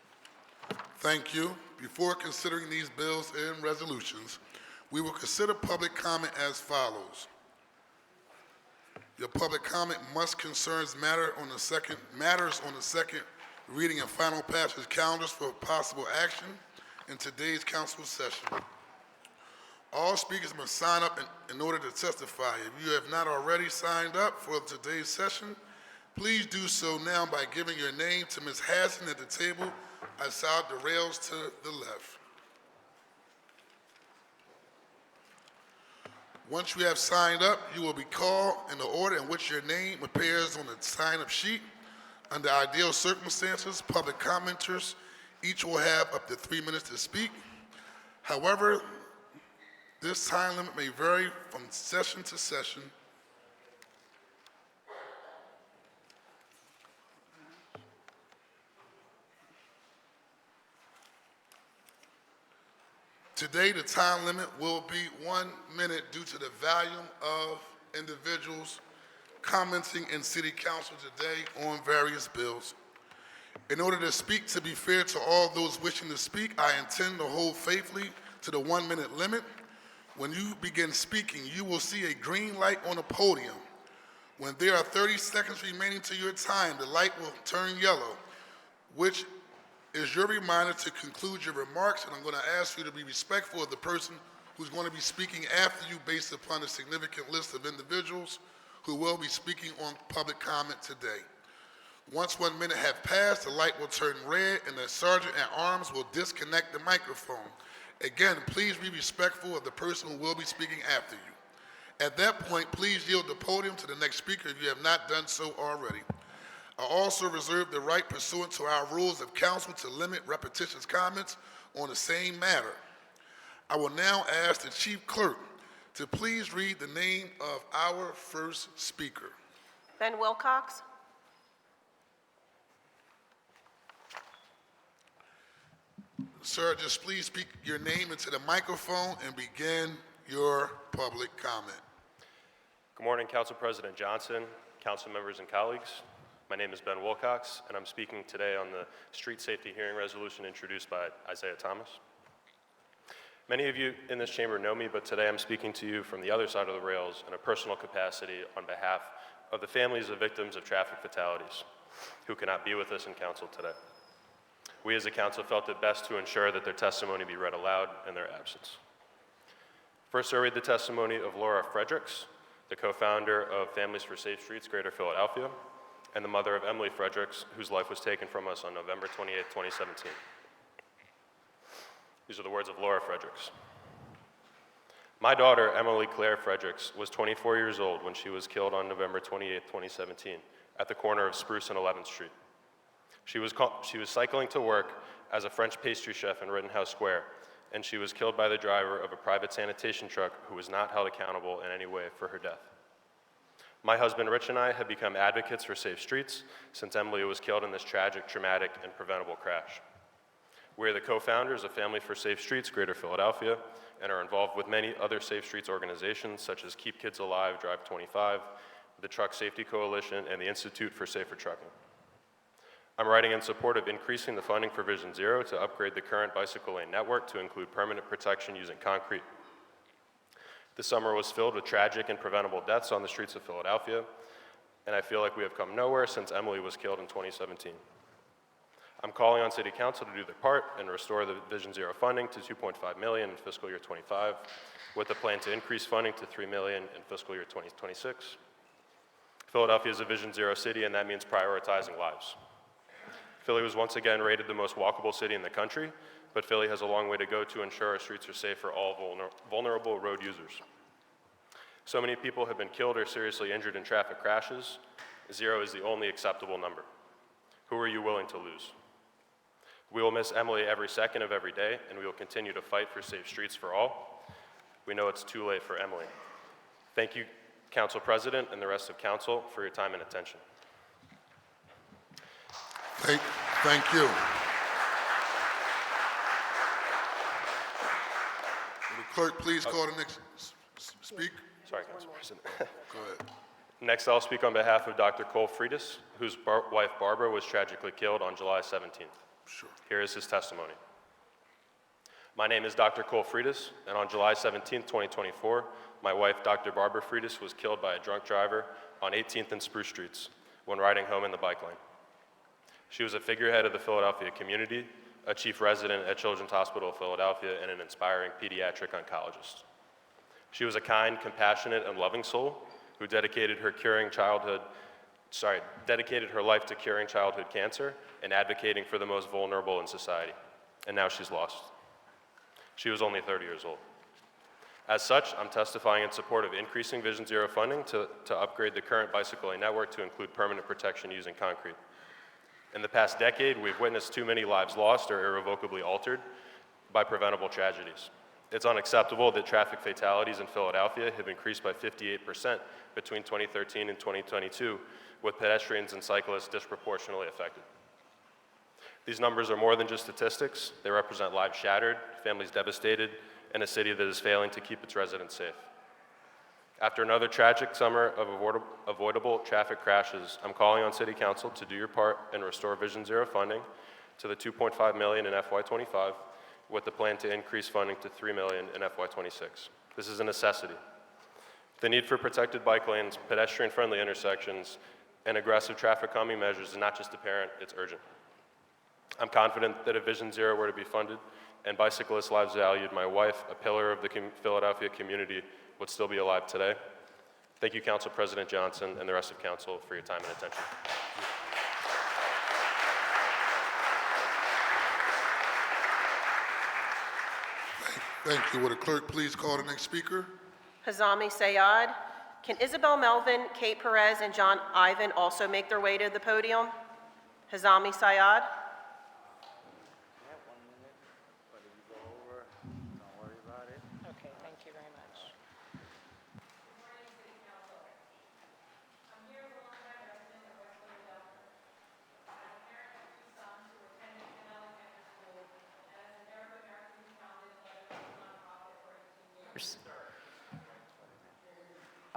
Thank you. Before considering these bills and resolutions, we will consider public comment as follows. Your public comment must concern matters on the second reading and final passage calendars for possible action in today's council session. All speakers must sign up in order to testify. If you have not already signed up for today's session, please do so now by giving your name to Ms. Hassan at the table outside the rails to the left. Once you have signed up, you will be called in the order in which your name appears on the sign-up sheet. Under ideal circumstances, public commenters each will have up to 3 minutes to speak. However, this time limit may vary from session to session. Today, the time limit will be 1 minute due to the volume of individuals commenting in City Council today on various bills. In order to speak to be fair to all those wishing to speak, I intend to hold faithfully to the 1 minute limit. When you begin speaking, you will see a green light on the podium. When there are 30 seconds remaining to your time, the light will turn yellow, which is your reminder to conclude your remarks, and I'm going to ask you to be respectful of the person who's going to be speaking after you based upon a significant list of individuals who will be speaking on public comment today. Once 1 minute has passed, the light will turn red and the sergeant at arms will disconnect the microphone. Again, please be respectful of the person who will be speaking after you. At that point, please yield the podium to the next speaker if you have not done so already. I also reserve the right pursuant to our rules of council to limit repetitious comments on the same matter. I will now ask the chief clerk to please read the name of our first speaker. Ben Wilcox. Sir, just please speak your name into the microphone and begin your public comment. Good morning, Council President Johnson, council members and colleagues. My name is Ben Wilcox, and I'm speaking today on the street safety hearing resolution introduced by Isaiah Thomas. Many of you in this chamber know me, but today I'm speaking to you from the other side of the rails in a personal capacity on behalf of the families of victims of traffic fatalities who cannot be with us in council today. We as a council felt it best to ensure that their testimony be read aloud in their absence. First, I read the testimony of Laura Fredericks, the co-founder of Families for Safe Streets Greater Philadelphia, and the mother of Emily Fredericks, whose life was taken from us on November 28, 2017. These are the words of Laura Fredericks. My daughter, Emily Claire Fredericks, was 24 years old when she was killed on November 28, 2017, at the corner of Spruce and 11th Street. She was cycling to work as a French pastry chef in Rittenhouse Square, and she was killed by the driver of a private sanitation truck who was not held accountable in any way for her death. My husband Rich and I have become advocates for safe streets since Emily was killed in this tragic, traumatic, and preventable crash. We are the co-founders of Family for Safe Streets Greater Philadelphia and are involved with many other safe streets organizations such as Keep Kids Alive, Drive 25, the Truck Safety Coalition, and the Institute for Safer Trucking. I'm writing in support of increasing the funding for Vision Zero to upgrade the current bicycle lane network to include permanent protection using concrete. The summer was filled with tragic and preventable deaths on the streets of Philadelphia, and I feel like we have come nowhere since Emily was killed in 2017. I'm calling on City Council to do their part and restore the Vision Zero funding to $2.5 million in fiscal year 25, with a plan to increase funding to $3 million in fiscal year 2026. Philadelphia is a Vision Zero city, and that means prioritizing lives. Philly was once again rated the most walkable city in the country, but Philly has a long way to go to ensure our streets are safe for all vulnerable road users. So many people have been killed or seriously injured in traffic crashes. Zero is the only acceptable number. Who are you willing to lose? We will miss Emily every second of every day, and we will continue to fight for safe streets for all. We know it's too late for Emily. Thank you, Council President and the rest of Council, for your time and attention. Thank you. Will the clerk please call the next speak? Sorry, Council President. Go ahead. Next, I'll speak on behalf of Dr. Cole Freitas, whose wife Barbara was tragically killed on July 17th. Sure. Here is his testimony. My name is Dr. Cole Freitas, and on July 17, 2024, my wife, Dr. Barbara Freitas, was killed by a drunk driver on 18th and Spruce Streets when riding home in the bike lane. She was a figurehead of the Philadelphia community, a chief resident at Children's Hospital of Philadelphia, and an inspiring pediatric oncologist. She was a kind, compassionate, and loving soul who dedicated her life to curing childhood cancer and advocating for the most vulnerable in society. And now she's lost. She was only 30 years old. As such, I'm testifying in support of increasing Vision Zero funding to upgrade the current bicycle lane network to include permanent protection using concrete. In the past decade, we've witnessed too many lives lost or irrevocably altered by preventable tragedies. It's unacceptable that traffic fatalities in Philadelphia have increased by 58% between 2013 and 2022, with pedestrians and cyclists disproportionately affected. These numbers are more than just statistics. They represent lives shattered, families devastated, and a city that is failing to keep its residents safe. After another tragic summer of avoidable traffic crashes, I'm calling on City Council to do your part and restore Vision Zero funding to the $2.5 million in FY25, with the plan to increase funding to $3 million in FY26. This is a necessity. The need for protected bike lanes, pedestrian-friendly intersections, and aggressive traffic calming measures is not just apparent, it's urgent. I'm confident that if Vision Zero were to be funded and bicyclist lives valued, my wife, a pillar of the Philadelphia community, would still be alive today. Thank you, Council President Johnson and the rest of Council for your time and attention. Thank you. Would the clerk please call the next speaker? Hazami Sayad. Can Isabel Melvin, Kate Perez, and John Ivan also make their way to the podium? Hazami Sayad. Okay, thank you very much.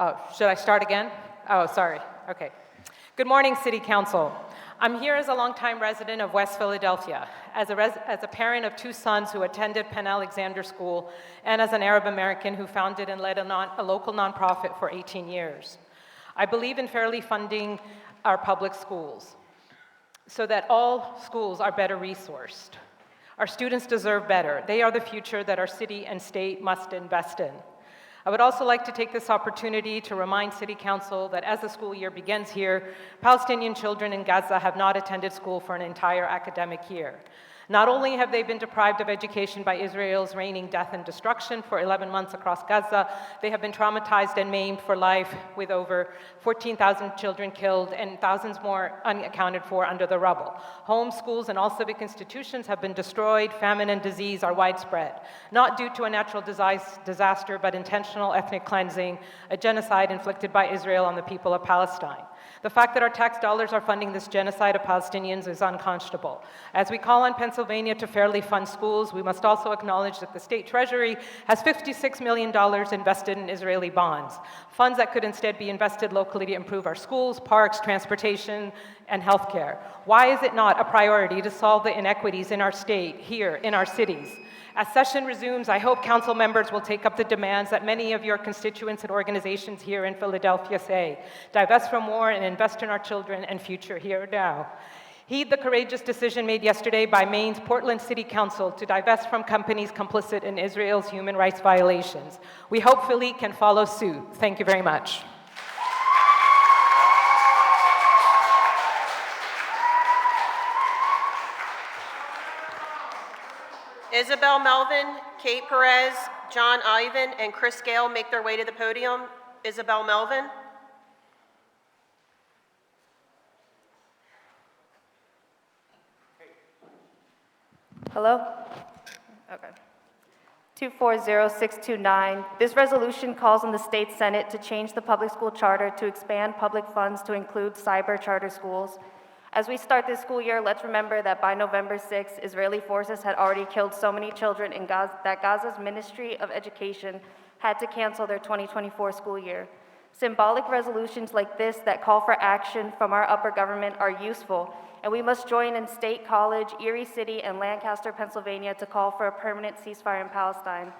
Oh, should I start again? Oh, sorry. Okay. Good morning, City Council. I'm here as a longtime resident of West Philadelphia, as a parent of two sons who attended Penn Alexander School, and as an Arab American who founded and led a local nonprofit for 18 years. I believe in fairly funding our public schools so that all schools are better resourced. Our students deserve better. They are the future that our city and state must invest in. I would also like to take this opportunity to remind City Council that as the school year begins here, Palestinian children in Gaza have not attended school for an entire academic year. Not only have they been deprived of education by Israel's raining death and destruction for 11 months across Gaza, they have been traumatized and maimed for life, with over 14,000 children killed and thousands more unaccounted for under the rubble. Homes, schools, and all civic institutions have been destroyed. Famine and disease are widespread, not due to a natural disaster, but intentional ethnic cleansing, a genocide inflicted by Israel on the people of Palestine. The fact that our tax dollars are funding this genocide of Palestinians is unconscionable. As we call on Pennsylvania to fairly fund schools, we must also acknowledge that the state treasury has $56 million invested in Israeli bonds, funds that could instead be invested locally to improve our schools, parks, transportation, and healthcare. Why is it not a priority to solve the inequities in our state, here, in our cities? As session resumes, I hope council members will take up the demands that many of your constituents and organizations here in Philadelphia say. Divest from war and invest in our children and future here now. Heed the courageous decision made yesterday by Maine's Portland City Council to divest from companies complicit in Israel's human rights violations. We hope Philly can follow suit. Thank you very much. Isabel Melvin, Kate Perez, John Ivan, and Chris Gale make their way to the podium. Isabel Melvin. Hello? Okay. 240629. This resolution calls on the state Senate to change the public school charter to expand public funds to include cyber charter schools. As we start this school year, let's remember that by November 6th, Israeli forces had already killed so many children in Gaza that Gaza's Ministry of Education had to cancel their 2024 school year. Symbolic resolutions like this that call for action from our upper government are useful, and we must join in State College, Erie City, and Lancaster, Pennsylvania to call for a permanent ceasefire in Palestine.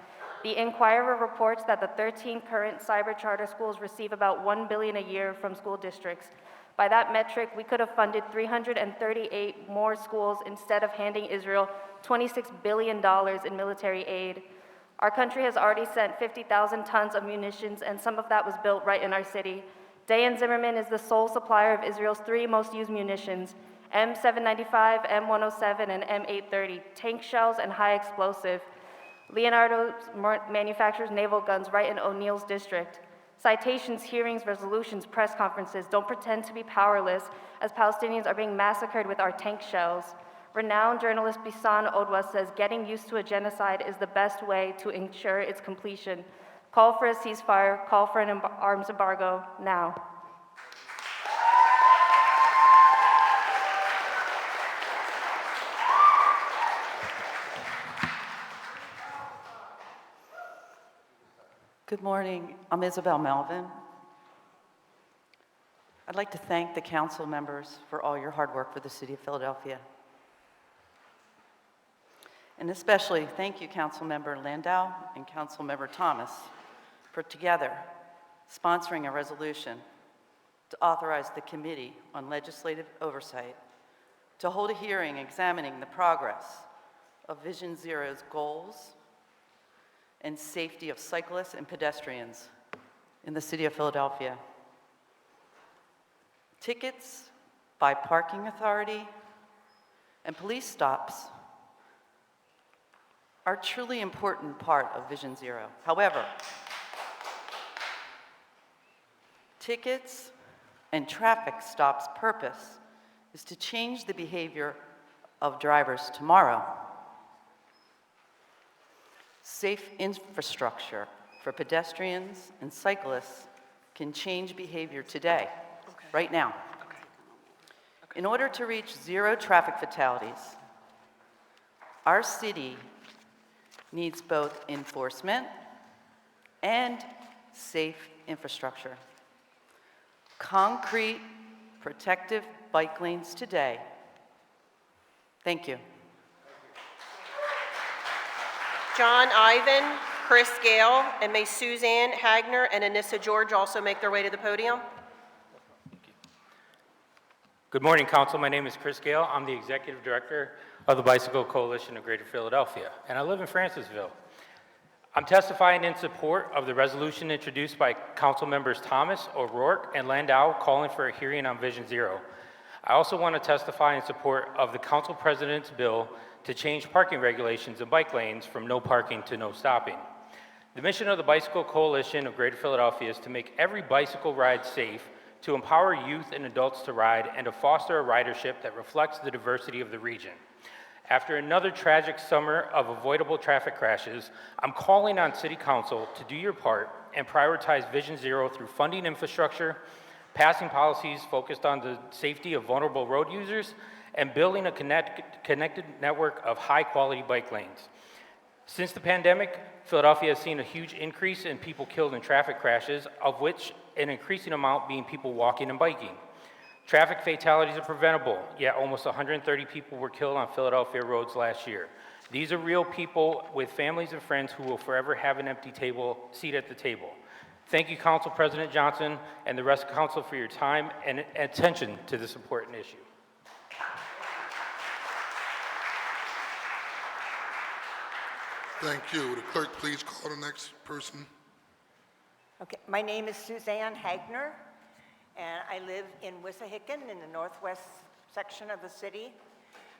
The Inquirer reports that the 13 current cyber charter schools receive about $1 billion a year from school districts. By that metric, we could have funded 338 more schools instead of handing Israel $26 billion in military aid. Our country has already sent 50,000 tons of munitions, and some of that was built right in our city. Dayan Zimmerman is the sole supplier of Israel's three most used munitions, M795, M107, and M830, tank shells and high explosive. Leonardo manufactures naval guns right in O'Neill's district. Citations, hearings, resolutions, press conferences don't pretend to be powerless as Palestinians are being massacred with our tank shells. Renowned journalist Bisan Odwa says getting used to a genocide is the best way to ensure its completion. Call for a ceasefire, call for an arms embargo now. Good morning. I'm Isabel Melvin. I'd like to thank the council members for all your hard work for the city of Philadelphia. And especially thank you, Councilmember Landau and Councilmember Thomas, for together sponsoring a resolution to authorize the Committee on Legislative Oversight to hold a hearing examining the progress of Vision Zero's goals and safety of cyclists and pedestrians in the city of Philadelphia. Tickets by parking authority and police stops are a truly important part of Vision Zero. However, tickets and traffic stops' purpose is to change the behavior of drivers tomorrow. Safe infrastructure for pedestrians and cyclists can change behavior today, right now. In order to reach zero traffic fatalities, our city needs both enforcement and safe infrastructure. Concrete, protective bike lanes today. Thank you. John Ivan, Chris Gale, and may Suzanne Hagner and Anissa George also make their way to the podium. Good morning, Council. My name is Chris Gale. I'm the Executive Director of the Bicycle Coalition of Greater Philadelphia, and I live in Francisville. I'm testifying in support of the resolution introduced by Council Members Thomas, O'Rourke, and Landau calling for a hearing on Vision Zero. I also want to testify in support of the Council President's bill to change parking regulations in bike lanes from no parking to no stopping. The mission of the Bicycle Coalition of Greater Philadelphia is to make every bicycle ride safe, to empower youth and adults to ride, and to foster a ridership that reflects the diversity of the region. After another tragic summer of avoidable traffic crashes, I'm calling on City Council to do your part and prioritize Vision Zero through funding infrastructure, passing policies focused on the safety of vulnerable road users, and building a connected network of high-quality bike lanes. Since the pandemic, Philadelphia has seen a huge increase in people killed in traffic crashes, of which an increasing amount being people walking and biking. Traffic fatalities are preventable, yet almost 130 people were killed on Philadelphia roads last year. These are real people with families and friends who will forever have an empty seat at the table. Thank you, Council President Johnson and the rest of Council for your time and attention to this important issue. Thank you. Would the clerk please call the next person? Okay, my name is Suzanne Hagner, and I live in Wissahickon in the northwest section of the city.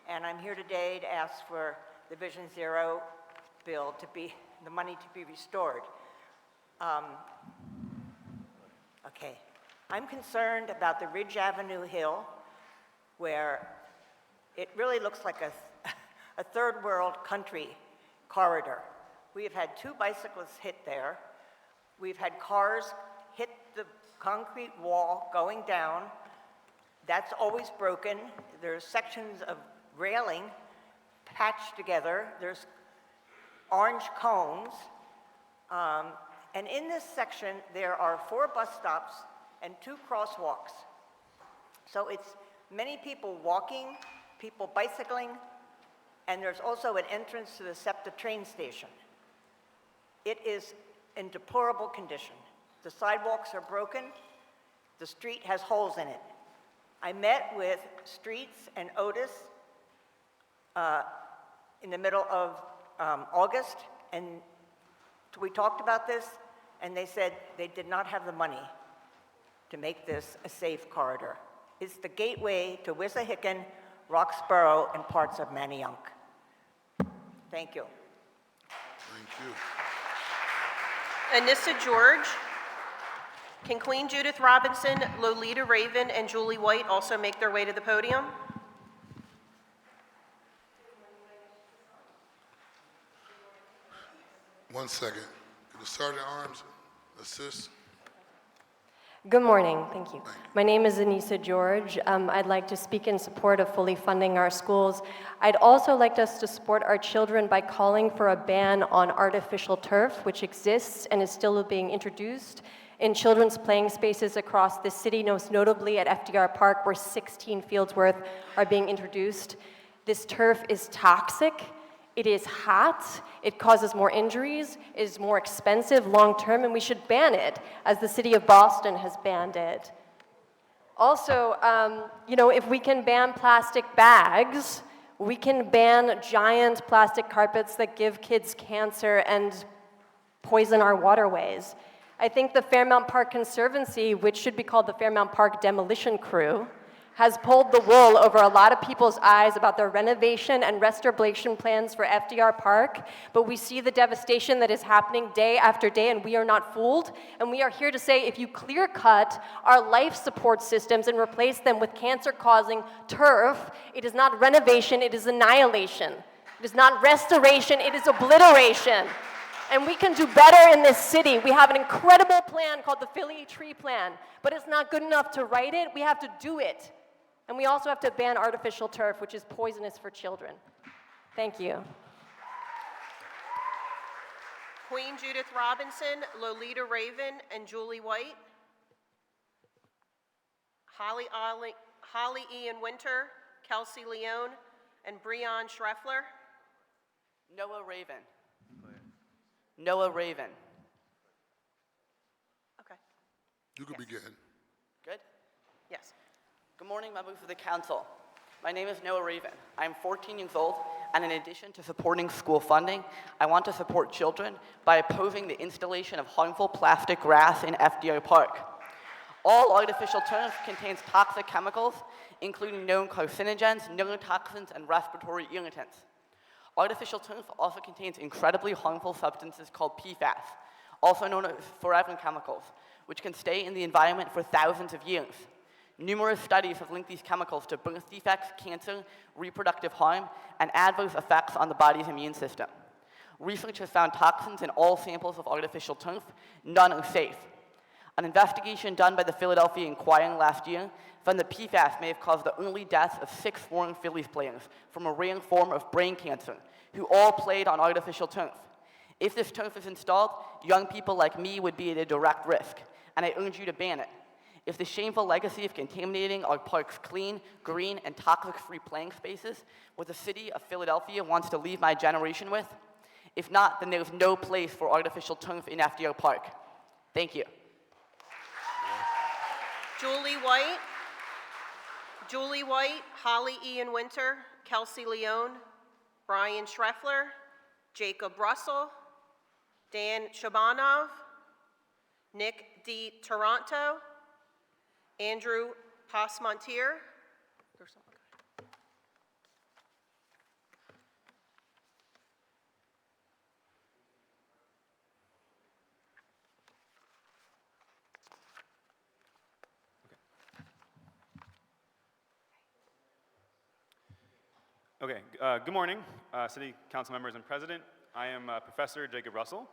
And I'm here today to ask for the Vision Zero bill the money to be restored. Okay, I'm concerned about the Ridge Avenue Hill, where it really looks like a third world country corridor. We have had 2 bicyclists hit there. We've had cars hit the concrete wall going down. That's always broken. There's sections of railing patched together. There's orange cones. And in this section, there are 4 bus stops and 2 crosswalks. So it's many people walking, people bicycling, and there's also an entrance to the SEPTA train station. It is in deplorable condition. The sidewalks are broken. The street has holes in it. I met with Streets and Otis in the middle of August, and we talked about this, and they said they did not have the money to make this a safe corridor. It's the gateway to Wissahickon, Roxborough, and parts of Manayunk. Thank you. Thank you. Anissa George. Can Queen Judith Robinson, Lolita Raven, and Julie White also make their way to the podium? One second. Can the Sergeant at Arms assist? Good morning, thank you. My name is Anissa George. I'd like to speak in support of fully funding our schools. I'd also like us to support our children by calling for a ban on artificial turf, which exists and is still being introduced in children's playing spaces across the city, most notably at FDR Park, where 16 fields worth are being introduced. This turf is toxic. It is hot, it causes more injuries, it is more expensive long-term, and we should ban it, as the city of Boston has banned it. Also, if we can ban plastic bags, we can ban giant plastic carpets that give kids cancer and poison our waterways. I think the Fairmount Park Conservancy, which should be called the Fairmount Park Demolition Crew, has pulled the wool over a lot of people's eyes about their renovation and restoration plans for FDR Park, but we see the devastation that is happening day after day, and we are not fooled. And we are here to say, if you clear cut our life support systems and replace them with cancer-causing turf, it is not renovation, it is annihilation. It is not restoration, it is obliteration. And we can do better in this city. We have an incredible plan called the Philly Tree Plan, but it's not good enough to write it, we have to do it. And we also have to ban artificial turf, which is poisonous for children. Thank you. Queen Judith Robinson, Lolita Raven, and Julie White. Holly Ian Winter, Kelsey Leone, and Breon Schreffler. Noah Raven. Noah Raven. Okay. You can begin. Good? Yes. Good morning, members of the council. My name is Noah Raven. I'm 14 years old, and in addition to supporting school funding, I want to support children by opposing the installation of harmful plastic grass in FDR Park. All artificial turf contains toxic chemicals, including known carcinogens, neurotoxins, and respiratory irritants. Artificial turf also contains incredibly harmful substances called PFAS, also known as forever chemicals, which can stay in the environment for thousands of years. Numerous studies have linked these chemicals to birth defects, cancer, reproductive harm, and adverse effects on the body's immune system. Research has found toxins in all samples of artificial turf. None are safe. An investigation done by the Philadelphia Inquirer last year found that PFAS may have caused the early deaths of 6 foreign Phillies players from a rare form of brain cancer, who all played on artificial turf. If this turf is installed, young people like me would be at a direct risk, and I urge you to ban it. If the shameful legacy of contaminating our park's clean, green, and toxic-free playing spaces what the city of Philadelphia wants to leave my generation with, if not, then there's no place for artificial turf in FDR Park. Thank you. Julie White. Julie White, Holly Ian Winter, Kelsey Leone, Brian Schreffler, Jacob Russell, Dan Shabanov, Nick D. Toronto, Andrew Pasmontier. Okay, good morning, City Council members and President. I am Professor Jacob Russell,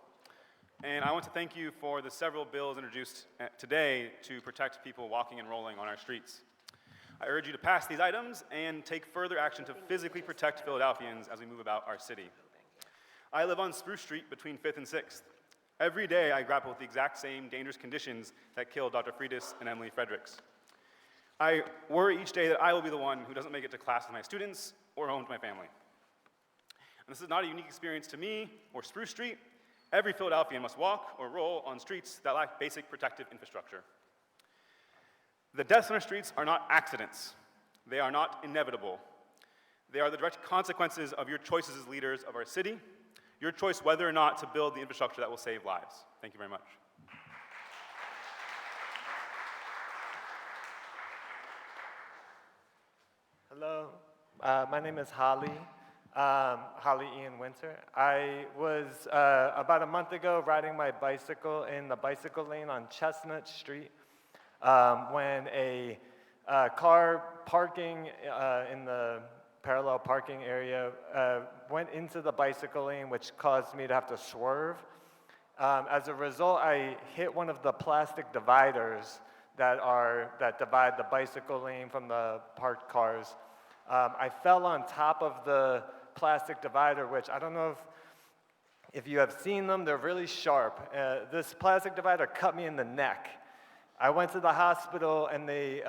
and I want to thank you for the several bills introduced today to protect people walking and rolling on our streets. I urge you to pass these items and take further action to physically protect Philadelphians as we move about our city. I live on Spruce Street between 5th and 6th. Every day I grapple with the exact same dangerous conditions that killed Dr. Friedis and Emily Fredericks. I worry each day that I will be the one who doesn't make it to class with my students or home to my family. And this is not a unique experience to me or Spruce Street. Every Philadelphian must walk or roll on streets that lack basic protective infrastructure. The deaths on our streets are not accidents. They are not inevitable. They are the direct consequences of your choices as leaders of our city, your choice whether or not to build the infrastructure that will save lives. Thank you very much. Hello, my name is Holly Ian Winter. I was about a month ago riding my bicycle in the bicycle lane on Chestnut Street when a car parking in the parallel parking area went into the bicycle lane, which caused me to have to swerve. As a result, I hit one of the plastic dividers that divide the bicycle lane from the parked cars. I fell on top of the plastic divider, which I don't know if you have seen them, they're really sharp. This plastic divider cut me in the neck. I went to the hospital and they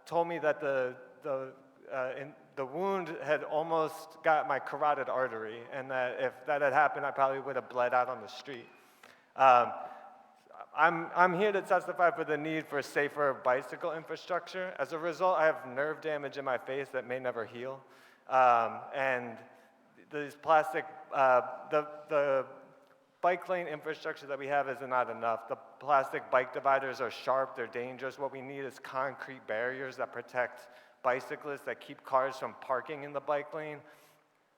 told me that the wound had almost got my carotid artery, and that if that had happened, I probably would have bled out on the street. I'm here to testify for the need for safer bicycle infrastructure. As a result, I have nerve damage in my face that may never heal. And these plastic, the bike lane infrastructure that we have is not enough. The plastic bike dividers are sharp, they're dangerous. What we need is concrete barriers that protect bicyclists, that keep cars from parking in the bike lane,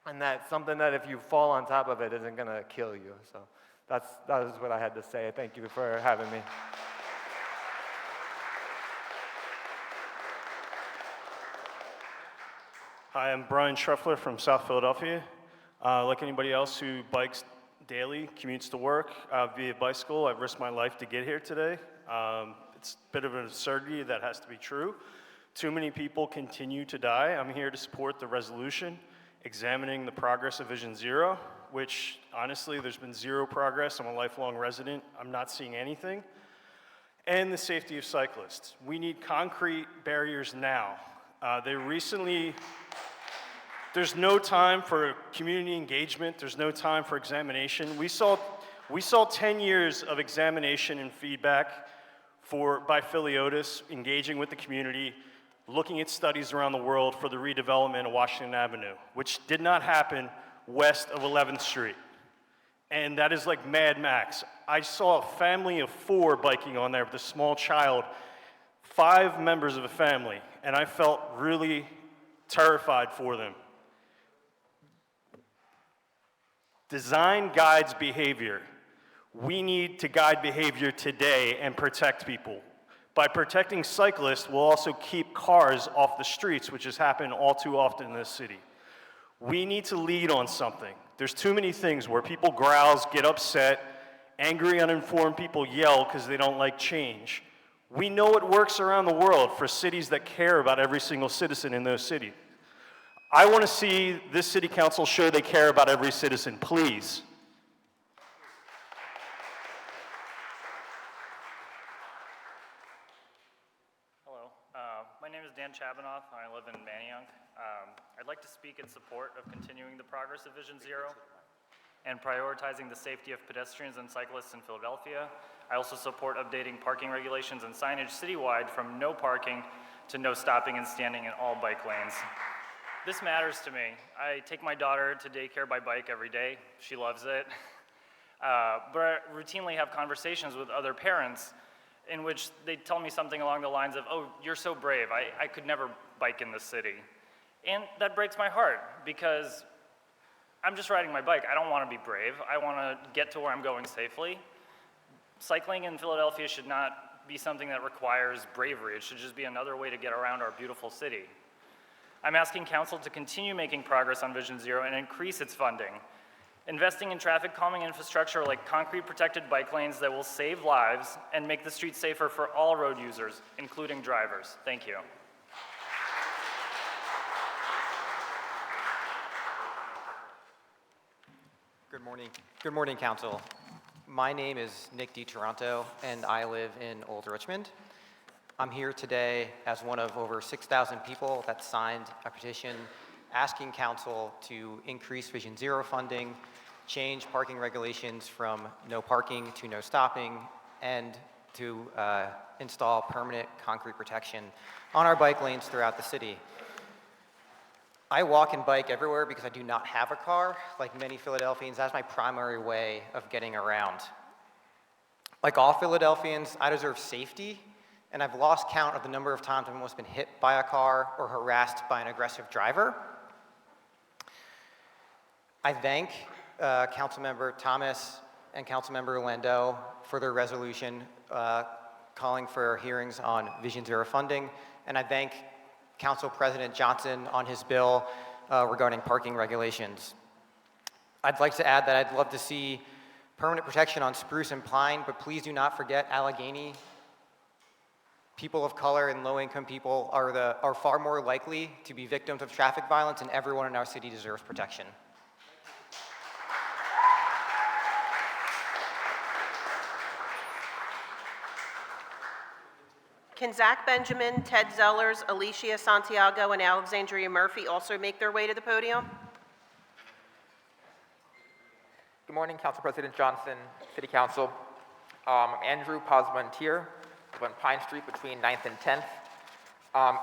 and that's something that if you fall on top of it isn't gonna kill you. So that is what I had to say. Thank you for having me. Hi, I'm Brian Schruffler from South Philadelphia. Like anybody else who bikes daily, commutes to work via bicycle, I've risked my life to get here today. It's a bit of an absurdity that has to be true. Too many people continue to die. I'm here to support the resolution examining the progress of Vision Zero, which honestly, there's been zero progress. I'm a lifelong resident. I'm not seeing anything. And the safety of cyclists. We need concrete barriers now. There's no time for community engagement. There's no time for examination. We saw 10 years of examination and feedback by Philiotis, engaging with the community, looking at studies around the world for the redevelopment of Washington Avenue, which did not happen west of 11th Street. And that is like Mad Max. I saw a family of 4 biking on there with a small child, 5 members of a family, and I felt really terrified for them. Design guides behavior. We need to guide behavior today and protect people. By protecting cyclists, we'll also keep cars off the streets, which has happened all too often in this city. We need to lead on something. There's too many things where people grouse, get upset, angry, uninformed people yell because they don't like change. We know it works around the world for cities that care about every single citizen in those cities. I want to see this city council show they care about every citizen, please. Hello, my name is Dan Chabanoff, and I live in Manayunk. I'd like to speak in support of continuing the progress of Vision Zero and prioritizing the safety of pedestrians and cyclists in Philadelphia. I also support updating parking regulations and signage citywide from no parking to no stopping and standing in all bike lanes. This matters to me. I take my daughter to daycare by bike every day. She loves it. But I routinely have conversations with other parents in which they tell me something along the lines of, oh, you're so brave. I could never bike in this city. And that breaks my heart because I'm just riding my bike. I don't want to be brave. I want to get to where I'm going safely. Cycling in Philadelphia should not be something that requires bravery. It should just be another way to get around our beautiful city. I'm asking council to continue making progress on Vision Zero and increase its funding. Investing in traffic calming infrastructure like concrete protected bike lanes that will save lives and make the streets safer for all road users, including drivers. Thank you. Good morning. Good morning, council. My name is Nick DiToronto, and I live in Old Richmond. I'm here today as one of over 6,000 people that signed a petition asking council to increase Vision Zero funding, change parking regulations from no parking to no stopping, and to install permanent concrete protection on our bike lanes throughout the city. I walk and bike everywhere because I do not have a car. Like many Philadelphians, that's my primary way of getting around. Like all Philadelphians, I deserve safety, and I've lost count of the number of times I've almost been hit by a car or harassed by an aggressive driver. I thank Councilmember Thomas and Councilmember Landau for their resolution calling for hearings on Vision Zero funding, and I thank Council President Johnson on his bill regarding parking regulations. I'd like to add that I'd love to see permanent protection on Spruce and Pine, but please do not forget Allegheny. People of color and low-income people are far more likely to be victims of traffic violence, and everyone in our city deserves protection. Can Zach Benjamin, Ted Zellers, Alicia Santiago, and Alexandria Murphy also make their way to the podium? Good morning, Council President Johnson, City Council. I'm Andrew Posmontier, on Pine Street between 9th and 10th.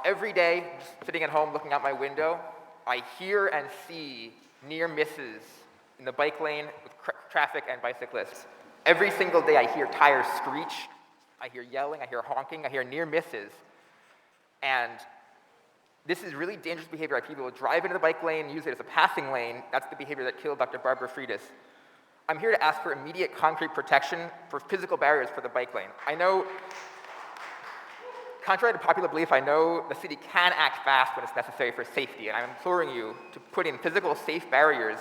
Every day, sitting at home looking out my window, I hear and see near misses in the bike lane with traffic and bicyclists. Every single day I hear tires screech, I hear yelling, I hear honking, I hear near misses. And this is really dangerous behavior. Like people will drive into the bike lane, use it as a passing lane. That's the behavior that killed Dr. Barbara Freitas. I'm here to ask for immediate concrete protection for physical barriers for the bike lane. I know, contrary to popular belief, I know the city can act fast when it's necessary for safety, and I'm imploring you to put in physical safe barriers,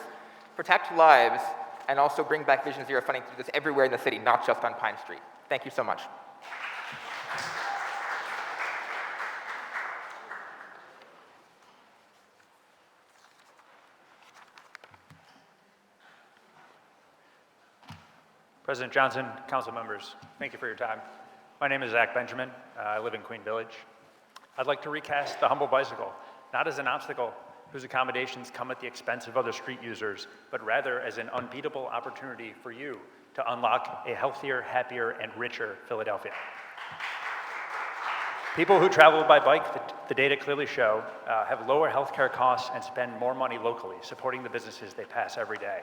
protect lives, and also bring back Vision Zero funding to do this everywhere in the city, not just on Pine Street. Thank you so much. President Johnson, council members, thank you for your time. My name is Zach Benjamin. I live in Queen Village. I'd like to recast the humble bicycle, not as an obstacle whose accommodations come at the expense of other street users, but rather as an unbeatable opportunity for you to unlock a healthier, happier, and richer Philadelphia. People who travel by bike, the data clearly show, have lower healthcare costs and spend more money locally, supporting the businesses they pass every day.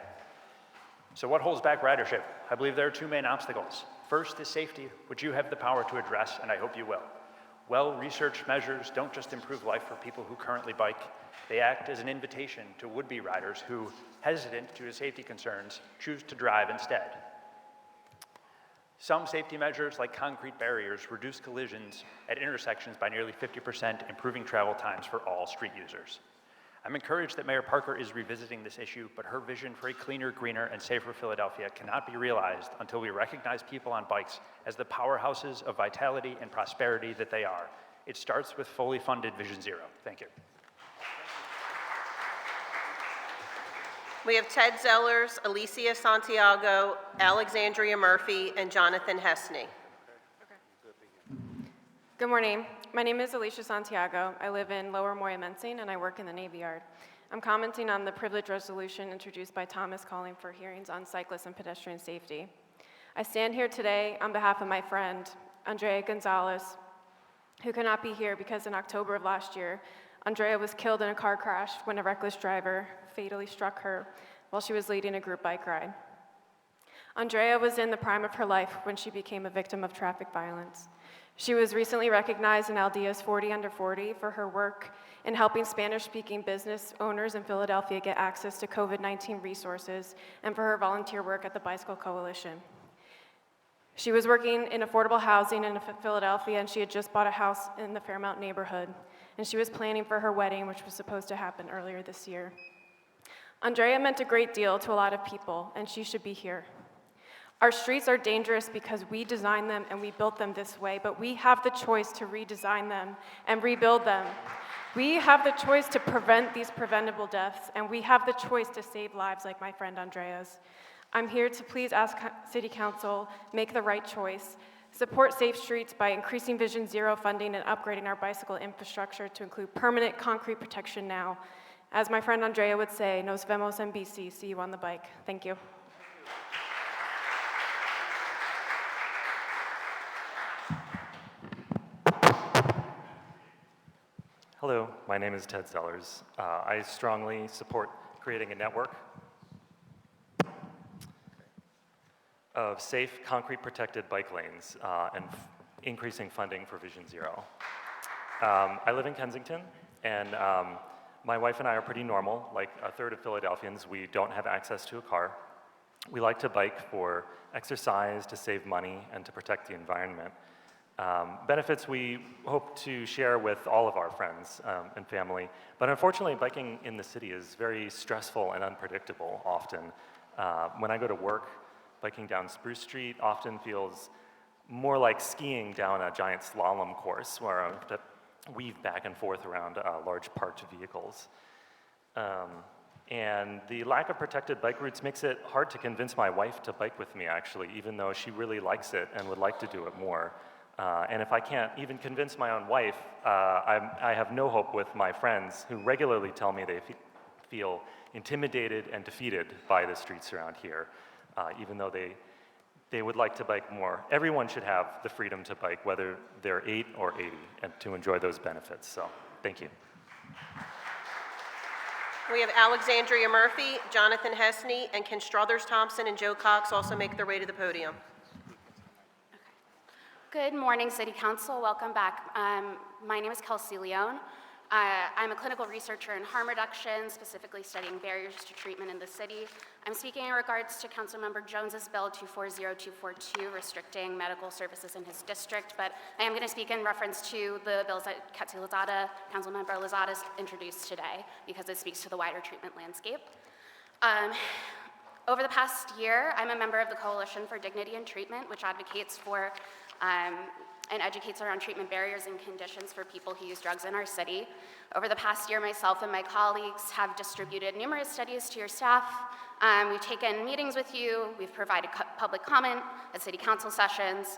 So what holds back ridership? I believe there are two main obstacles. First is safety, which you have the power to address, and I hope you will. Well-researched measures don't just improve life for people who currently bike, they act as an invitation to would-be riders who, hesitant due to safety concerns, choose to drive instead. Some safety measures, like concrete barriers, reduce collisions at intersections by nearly 50%, improving travel times for all street users. I'm encouraged that Mayor Parker is revisiting this issue, but her vision for a cleaner, greener, and safer Philadelphia cannot be realized until we recognize people on bikes as the powerhouses of vitality and prosperity that they are. It starts with fully funded Vision Zero. Thank you. We have Ted Zellers, Alicia Santiago, Alexandria Murphy, and Jonathan Hesney. Good morning. My name is Alicia Santiago. I live in Lower Moyamensing, and I work in the Navy Yard. I'm commenting on the privilege resolution introduced by Thomas calling for hearings on cyclist and pedestrian safety. I stand here today on behalf of my friend, Andrea Gonzalez, who could not be here because in October of last year, Andrea was killed in a car crash when a reckless driver fatally struck her while she was leading a group bike ride. Andrea was in the prime of her life when she became a victim of traffic violence. She was recently recognized in Aldea's 40 Under 40 for her work in helping Spanish-speaking business owners in Philadelphia get access to COVID-19 resources and for her volunteer work at the Bicycle Coalition. She was working in affordable housing in Philadelphia, and she had just bought a house in the Fairmount neighborhood, and she was planning for her wedding, which was supposed to happen earlier this year. Andrea meant a great deal to a lot of people, and she should be here. Our streets are dangerous because we designed them and we built them this way, but we have the choice to redesign them and rebuild them. We have the choice to prevent these preventable deaths, and we have the choice to save lives like my friend Andrea's. I'm here to please ask City Council, make the right choice, support safe streets by increasing Vision Zero funding and upgrading our bicycle infrastructure to include permanent concrete protection now. As my friend Andrea would say, nos vemos en bici, see you on the bike. Thank you. Hello, my name is Ted Zellers. I strongly support creating a network of safe, concrete-protected bike lanes and increasing funding for Vision Zero. I live in Kensington, and my wife and I are pretty normal. Like a third of Philadelphians, we don't have access to a car. We like to bike for exercise, to save money, and to protect the environment. Benefits we hope to share with all of our friends and family, but unfortunately biking in the city is very stressful and unpredictable often. When I go to work, biking down Spruce Street often feels more like skiing down a giant slalom course where I have to weave back and forth around large parked vehicles. And the lack of protected bike routes makes it hard to convince my wife to bike with me, actually, even though she really likes it and would like to do it more. And if I can't even convince my own wife, I have no hope with my friends who regularly tell me they feel intimidated and defeated by the streets around here, even though they would like to bike more. Everyone should have the freedom to bike, whether they're 8 or 80, and to enjoy those benefits. So, thank you. We have Alexandria Murphy, Jonathan Hesney, and Ken Struthers Thompson and Joe Cox also make their way to the podium. Good morning, City Council. Welcome back. My name is Kelsey Leone. I'm a clinical researcher in harm reduction, specifically studying barriers to treatment in the city. I'm speaking in regards to Councilmember Jones's Bill 240242, restricting medical services in his district, but I am going to speak in reference to the bills that Councilmember Lozada introduced today, because it speaks to the wider treatment landscape. Over the past year, I'm a member of the Coalition for Dignity and Treatment, which advocates for and educates around treatment barriers and conditions for people who use drugs in our city. Over the past year, myself and my colleagues have distributed numerous studies to your staff. We've taken meetings with you, we've provided public comment at city council sessions,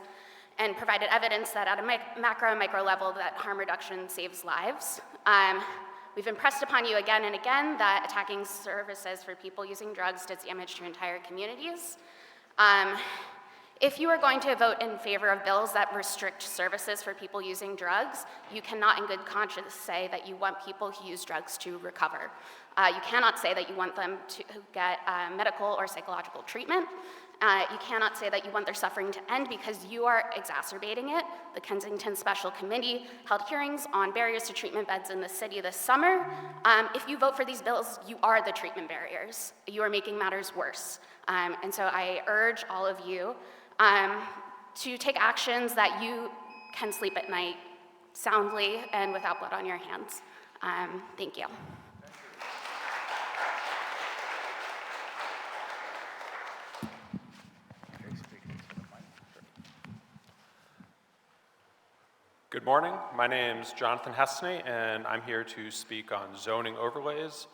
and provided evidence that at a macro and micro level that harm reduction saves lives. We've impressed upon you again and again that attacking services for people using drugs does damage to entire communities. If you are going to vote in favor of bills that restrict services for people using drugs, you cannot in good conscience say that you want people who use drugs to recover. You cannot say that you want them to get medical or psychological treatment. You cannot say that you want their suffering to end, because you are exacerbating it. The Kensington Special Committee held hearings on barriers to treatment beds in the city this summer. If you vote for these bills, you are the treatment barriers. You are making matters worse. And so I urge all of you to take actions that you can sleep at night soundly and without blood on your hands. Thank you. Good morning. My name's Jonathan Hesney, and I'm here to speak on zoning overlays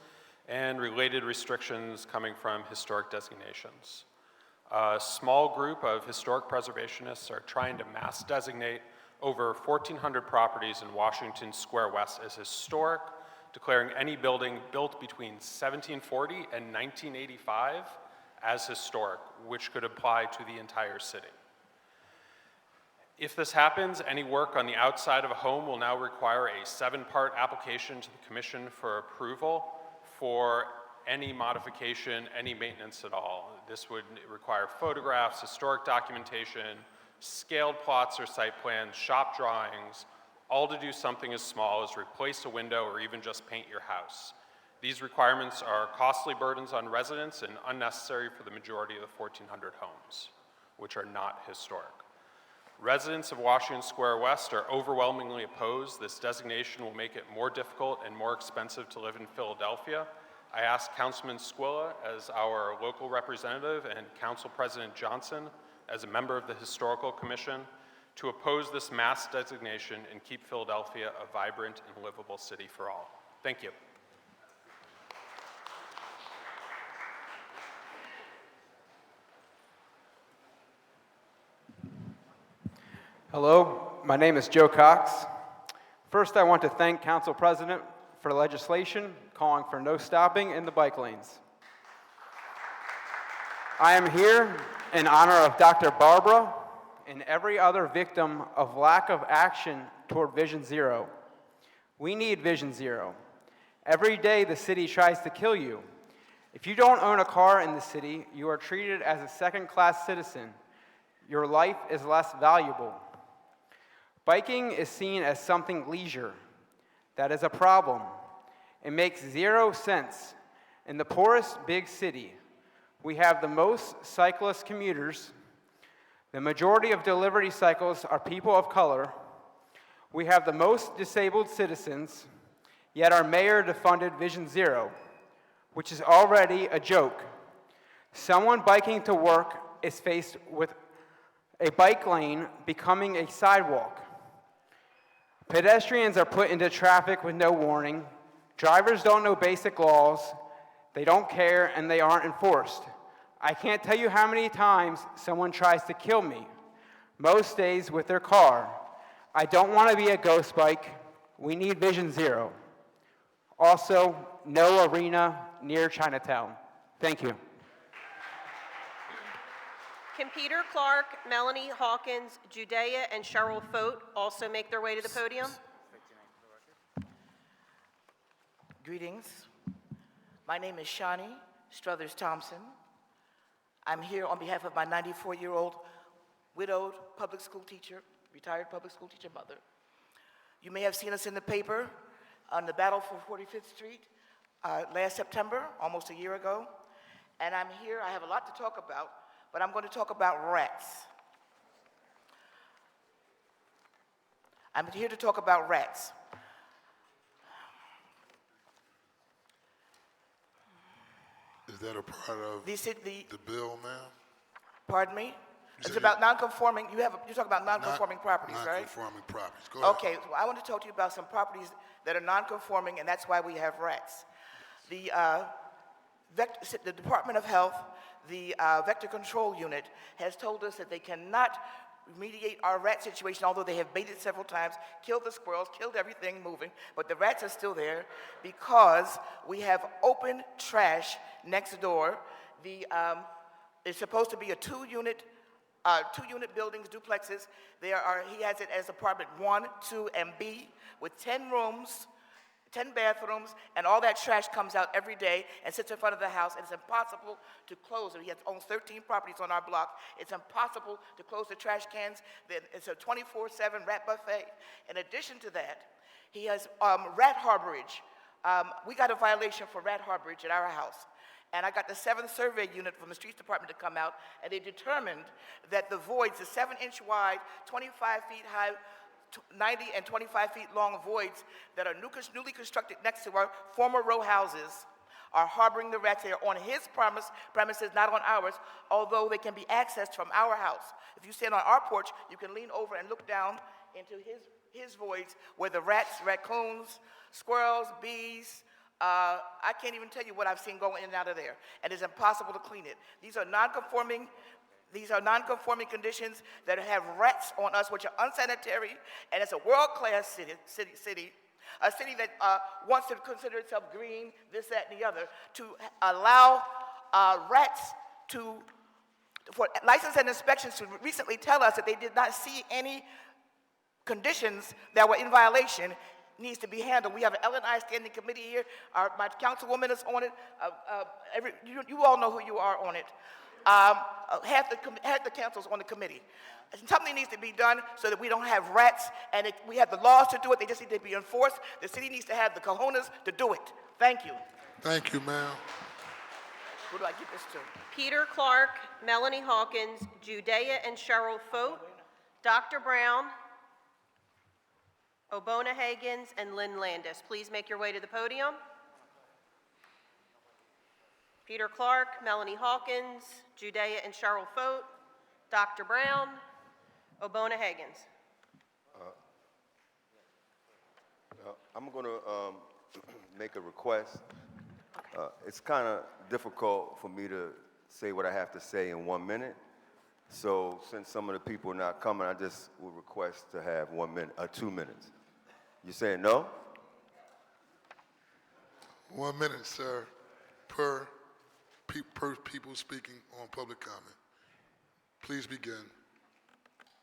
and related restrictions coming from historic designations. A small group of historic preservationists are trying to mass designate over 1,400 properties in Washington Square West as historic, declaring any building built between 1740 and 1985 as historic, which could apply to the entire city. If this happens, any work on the outside of a home will now require a 7-part application to the Commission for approval for any modification, any maintenance at all. This would require photographs, historic documentation, scaled plots or site plans, shop drawings, all to do something as small as replace a window or even just paint your house. These requirements are costly burdens on residents and unnecessary for the majority of the 1,400 homes, which are not historic. Residents of Washington Square West are overwhelmingly opposed. This designation will make it more difficult and more expensive to live in Philadelphia. I ask Councilman Squilla as our local representative and Council President Johnson as a member of the Historical Commission to oppose this mass designation and keep Philadelphia a vibrant and livable city for all. Thank you. Hello, my name is Joe Cox. First, I want to thank Council President for legislation calling for no stopping in the bike lanes. I am here in honor of Dr. Barbara and every other victim of lack of action toward Vision Zero. We need Vision Zero. Every day the city tries to kill you. If you don't own a car in the city, you are treated as a second-class citizen. Your life is less valuable. Biking is seen as something leisure. That is a problem. It makes zero sense. In the poorest big city, we have the most cyclist commuters. The majority of delivery cyclists are people of color. We have the most disabled citizens, yet our mayor defunded Vision Zero, which is already a joke. Someone biking to work is faced with a bike lane becoming a sidewalk. Pedestrians are put into traffic with no warning. Drivers don't know basic laws. They don't care, and they aren't enforced. I can't tell you how many times someone tries to kill me, most days with their car. I don't want to be a ghost bike. We need Vision Zero. Also, no arena near Chinatown. Thank you. Can Peter Clark, Melanie Hawkins, Judea, and Cheryl Fote also make their way to the podium? Greetings. My name is Shawnee Struthers Thompson. I'm here on behalf of my 94-year-old widowed public school teacher, retired public school teacher mother. You may have seen us in the paper on the battle for 45th Street last September, almost a year ago. And I'm here, I have a lot to talk about, but I'm going to talk about rats. I'm here to talk about rats. Is that a part of the bill, ma'am? Pardon me? It's about non-conforming, you're talking about non-conforming properties, right? Non-conforming properties. Go ahead. Okay, so I want to talk to you about some properties that are non-conforming, and that's why we have rats. The Department of Health, the Vector Control Unit, has told us that they cannot remediate our rat situation, although they have baited several times, killed the squirrels, killed everything moving, but the rats are still there because we have open trash next door. It's supposed to be a two-unit buildings, duplexes. He has it as apartment 1, 2, and B with 10 rooms, 10 bathrooms, and all that trash comes out every day and sits in front of the house, and it's impossible to close it. He owns 13 properties on our block. It's impossible to close the trash cans. It's a 24/7 rat buffet. In addition to that, he has rat harborage. We got a violation for rat harborage at our house. And I got the 7th survey unit from the streets department to come out, and they determined that the voids, the 7-inch wide, 25 feet high, 90 and 25 feet long voids that are newly constructed next to our former row houses are harboring the rats. They are on his premises, not on ours, although they can be accessed from our house. If you stand on our porch, you can lean over and look down into his voids where the rats, raccoons, squirrels, bees, I can't even tell you what I've seen going in and out of there, and it's impossible to clean it. These are non-conforming conditions that have rats on us, which are unsanitary, and it's a world-class city, a city that wants to consider itself green, this, that, and the other, to allow rats for license and inspections to recently tell us that they did not see any conditions that were in violation. Needs to be handled. We have an L&I standing committee here. My councilwoman is on it. You all know who you are on it. Half the council's on the committee. Something needs to be done so that we don't have rats, and we have the laws to do it. They just need to be enforced. The city needs to have the cojones to do it. Thank you. Thank you, ma'am. Who do I give this to? Peter Clark, Melanie Hawkins, Judea and Cheryl Fote, Dr. Brown, Obona Hagins, and Lynn Landis. Please make your way to the podium. Peter Clark, Melanie Hawkins, Judea and Cheryl Fote, Dr. Brown, Obona Hagins. I'm going to make a request. It's kind of difficult for me to say what I have to say in 1 minute. So since some of the people are not coming, I just would request to have 1 minute, 2 minutes. You saying no? 1 minute, sir, per people speaking on public comment. Please begin.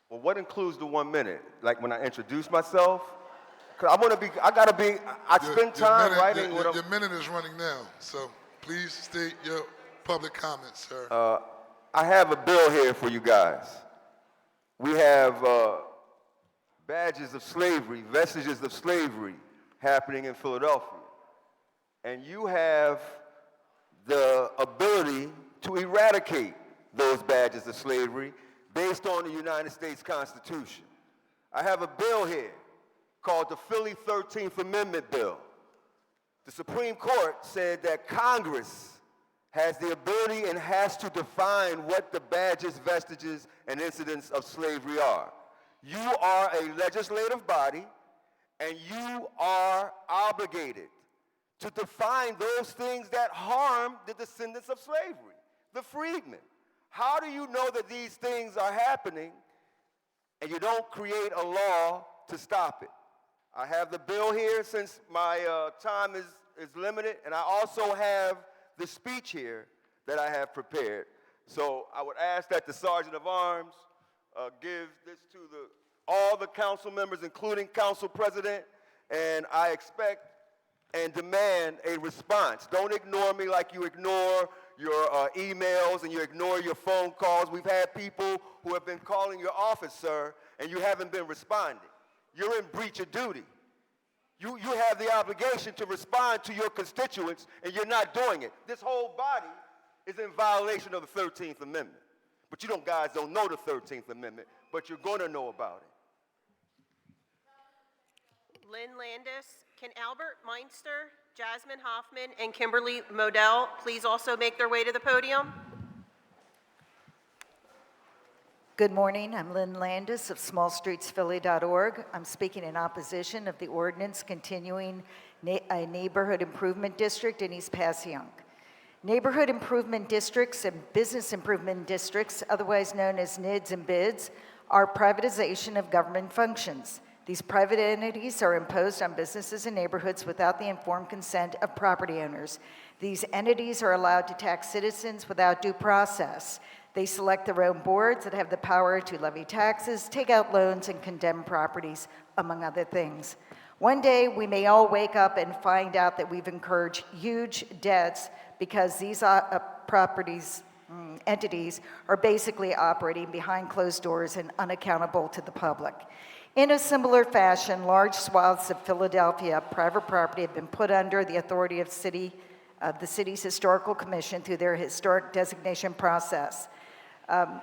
Well, what includes the 1 minute? Like when I introduce myself? Cause I spend time writing with them. Your minute is running now, so please state your public comments, sir. I have a bill here for you guys. We have badges of slavery, vestiges of slavery happening in Philadelphia. And you have the ability to eradicate those badges of slavery based on the United States Constitution. I have a bill here called the Philly 13th Amendment Bill. The Supreme Court said that Congress has the ability and has to define what the badges, vestiges, and incidents of slavery are. You are a legislative body, and you are obligated to define those things that harm the descendants of slavery, the freedmen. How do you know that these things are happening and you don't create a law to stop it? I have the bill here since my time is limited, and I also have the speech here that I have prepared. So I would ask that the Sergeant of Arms give this to all the council members, including Council President, and I expect and demand a response. Don't ignore me like you ignore your emails and you ignore your phone calls. We've had people who have been calling your office, sir, and you haven't been responding. You're in breach of duty. You have the obligation to respond to your constituents, and you're not doing it. This whole body is in violation of the 13th Amendment. But you guys don't know the 13th Amendment, but you're going to know about it. Lynn Landis, can Albert Meinster, Jasmine Hoffman, and Kimberly Modell please also make their way to the podium? Good morning. I'm Lynn Landis of smallstreetsphilly.org. I'm speaking in opposition of the ordinance continuing a neighborhood improvement district in East Passyunk. Neighborhood improvement districts and business improvement districts, otherwise known as NIDs and BIDs, are privatization of government functions. These private entities are imposed on businesses and neighborhoods without the informed consent of property owners. These entities are allowed to tax citizens without due process. They select their own boards that have the power to levy taxes, take out loans, and condemn properties, among other things. One day, we may all wake up and find out that we've incurred huge debts because these entities are basically operating behind closed doors and unaccountable to the public. In a similar fashion, large swaths of Philadelphia private property have been put under the authority of the city's historical commission through their historic designation process.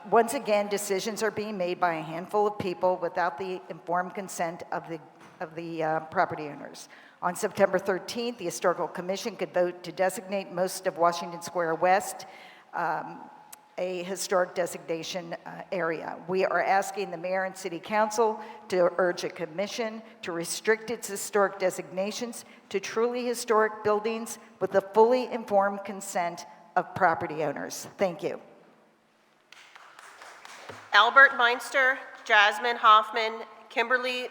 Once again, decisions are being made by a handful of people without the informed consent of the property owners. On September 13th, the Historical Commission could vote to designate most of Washington Square West a historic designation area. We are asking the mayor and city council to urge a commission to restrict its historic designations to truly historic buildings with the fully informed consent of property owners. Thank you. Albert Meinster, Jasmine Hoffman, Kimberly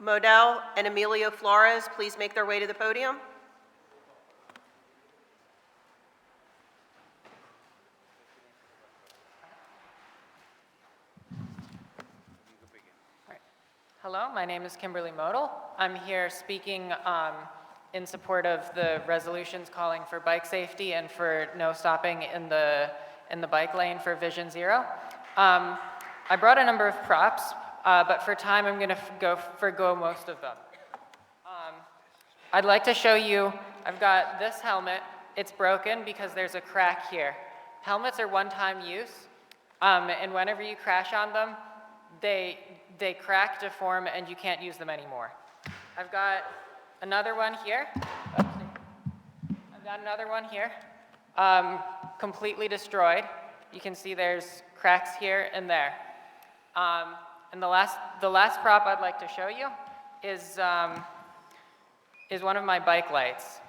Modell, and Emilio Flores, please make their way to the podium. Hello, my name is Kimberly Modell. I'm here speaking in support of the resolutions calling for bike safety and for no stopping in the bike lane for Vision Zero. I brought a number of props, but for time I'm going to forgo most of them. I'd like to show you, I've got this helmet. It's broken because there's a crack here. Helmets are one-time use, and whenever you crash on them, they crack, deform, and you can't use them anymore. I've got another one here. Completely destroyed. You can see there's cracks here and there. And the last prop I'd like to show you is one of my bike lights.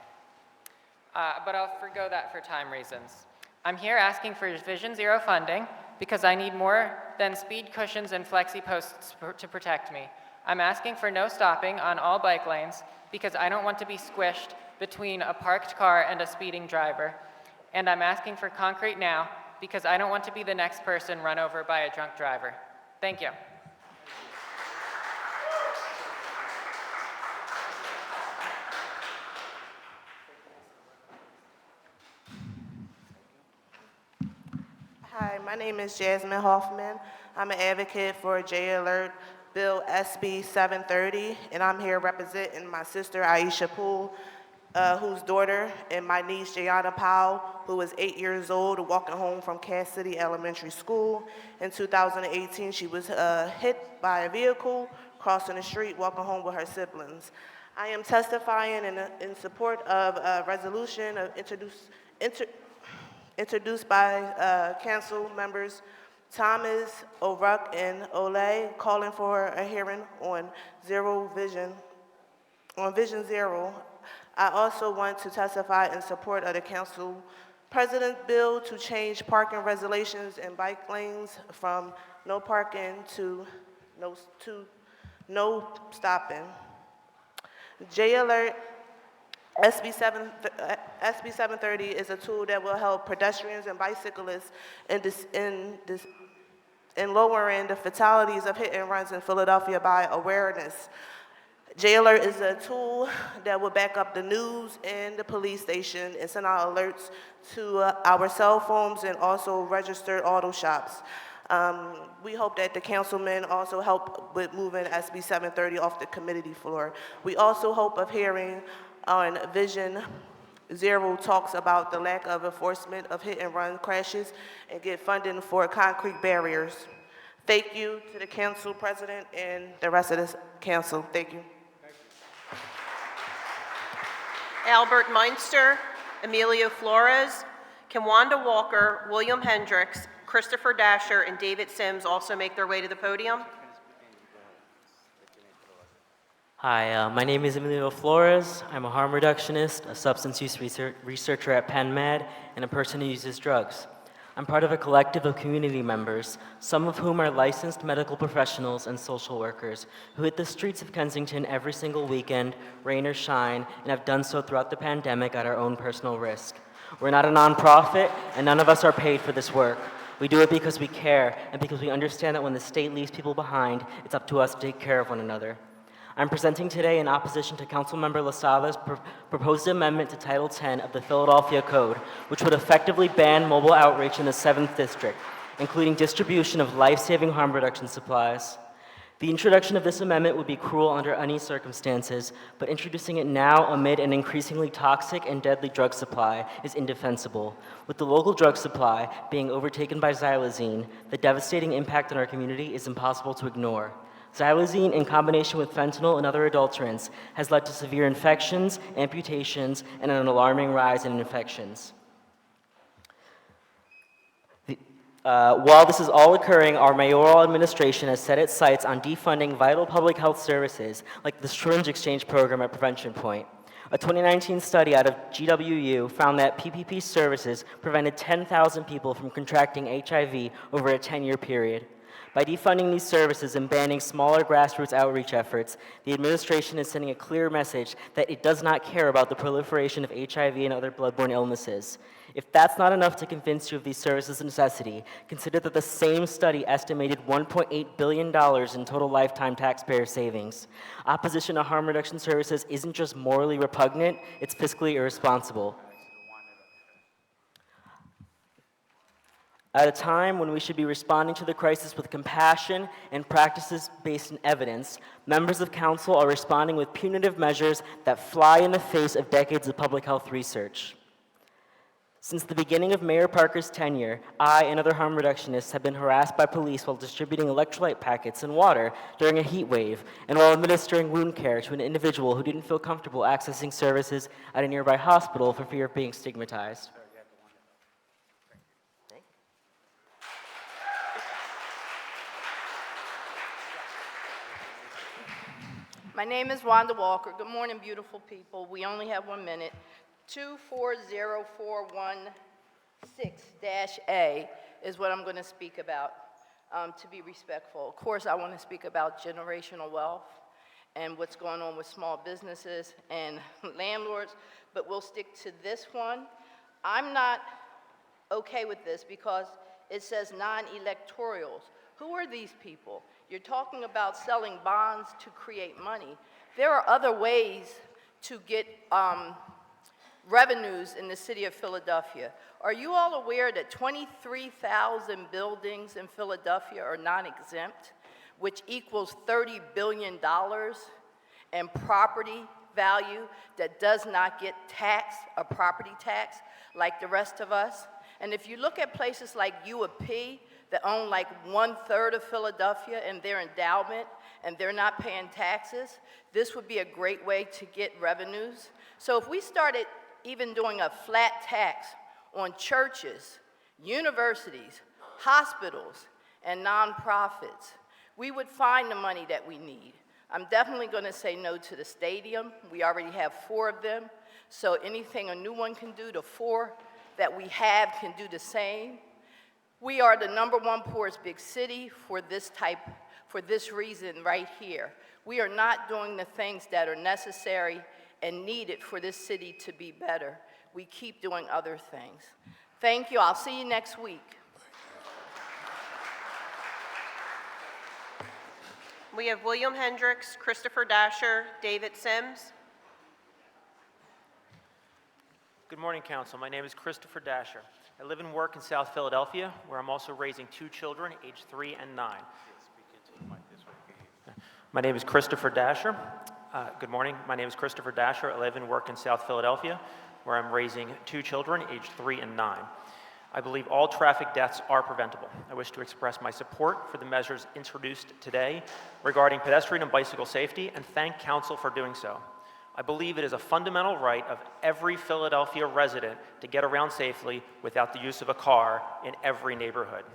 But I'll forgo that for time reasons. I'm here asking for Vision Zero funding because I need more than speed cushions and flexi posts to protect me. I'm asking for no stopping on all bike lanes because I don't want to be squished between a parked car and a speeding driver. And I'm asking for concrete now because I don't want to be the next person run over by a drunk driver. Thank you. Hi, my name is Jasmine Hoffman. I'm an advocate for J Alert Bill SB 730, and I'm here representing my sister Aisha Poole, whose daughter, and my niece Jayana Powell, who was 8 years old, walking home from Cass City Elementary School. In 2018, she was hit by a vehicle crossing the street, walking home with her siblings. I am testifying in support of a resolution introduced by council members Thomas, O'Rourke, and Olay, calling for a hearing on Vision Zero. I also want to testify in support of the council president's bill to change parking regulations in bike lanes from no parking to no stopping. J Alert SB 730 is a tool that will help pedestrians and bicyclists in lowering the fatalities of hit and runs in Philadelphia by awareness. J-Alert is a tool that will back up the news and the police station and send out alerts to our cell phones and also registered auto shops. We hope that the councilmen also help with moving SB 730 off the committee floor. We also hope of hearing on Vision Zero talks about the lack of enforcement of hit-and-run crashes and get funding for concrete barriers. Thank you to the council president and the rest of the council. Thank you. Albert Meinster, Emilio Flores, Kimwanda Walker, William Hendricks, Christopher Dasher, and David Sims also make their way to the podium. Hi, my name is Emilio Flores. I'm a harm reductionist, a substance use researcher at PenMed, and a person who uses drugs. I'm part of a collective of community members, some of whom are licensed medical professionals and social workers, who hit the streets of Kensington every single weekend, rain or shine, and have done so throughout the pandemic at our own personal risk. We're not a nonprofit, and none of us are paid for this work. We do it because we care, and because we understand that when the state leaves people behind, it's up to us to take care of one another. I'm presenting today in opposition to Councilmember Losada's proposed amendment to Title 10 of the Philadelphia Code, which would effectively ban mobile outreach in the 7th District, including distribution of life-saving harm reduction supplies. The introduction of this amendment would be cruel under any circumstances, but introducing it now amid an increasingly toxic and deadly drug supply is indefensible. With the local drug supply being overtaken by xylazine, the devastating impact on our community is impossible to ignore. Xylazine, in combination with fentanyl and other adulterants, has led to severe infections, amputations, and an alarming rise in infections. While this is all occurring, our mayoral administration has set its sights on defunding vital public health services like the syringe exchange program at Prevention Point. A 2019 study out of GWU found that PPP services prevented 10,000 people from contracting HIV over a 10-year period. By defunding these services and banning smaller grassroots outreach efforts, the administration is sending a clear message that it does not care about the proliferation of HIV and other bloodborne illnesses. If that's not enough to convince you of these services' necessity, consider that the same study estimated $1.8 billion in total lifetime taxpayer savings. Opposition to harm reduction services isn't just morally repugnant, it's fiscally irresponsible. At a time when we should be responding to the crisis with compassion and practices based in evidence, members of council are responding with punitive measures that fly in the face of decades of public health research. Since the beginning of Mayor Parker's tenure, I and other harm reductionists have been harassed by police while distributing electrolyte packets and water during a heat wave and while administering wound care to an individual who didn't feel comfortable accessing services at a nearby hospital for fear of being stigmatized. My name is Wanda Walker. Good morning, beautiful people. We only have 1 minute. 240416-A is what I'm going to speak about, to be respectful. Of course, I want to speak about generational wealth and what's going on with small businesses and landlords, but we'll stick to this one. I'm not okay with this because it says non-electorals. Who are these people? You're talking about selling bonds to create money. There are other ways to get revenues in the city of Philadelphia. Are you all aware that 23,000 buildings in Philadelphia are non-exempt, which equals $30 billion in property value that does not get taxed, a property tax, like the rest of us? And if you look at places like U of P, that own like 1/3 of Philadelphia and their endowment, and they're not paying taxes, this would be a great way to get revenues. So if we started even doing a flat tax on churches, universities, hospitals, and nonprofits, we would find the money that we need. I'm definitely going to say no to the stadium. We already have 4 of them, so anything a new one can do, the 4 that we have can do the same. We are the #1 poorest big city for this reason right here. We are not doing the things that are necessary and needed for this city to be better. We keep doing other things. Thank you. I'll see you next week. We have William Hendricks, Christopher Dasher, David Sims. Good morning, Council. My name is Christopher Dasher. I live and work in South Philadelphia, where I'm also raising 2 children, aged 3 and 9. My name is Christopher Dasher. Good morning. My name is Christopher Dasher. I live and work in South Philadelphia, where I'm raising 2 children, aged 3 and 9. I believe all traffic deaths are preventable. I wish to express my support for the measures introduced today regarding pedestrian and bicycle safety and thank Council for doing so. I believe it is a fundamental right of every Philadelphia resident to get around safely without the use of a car in every neighborhood.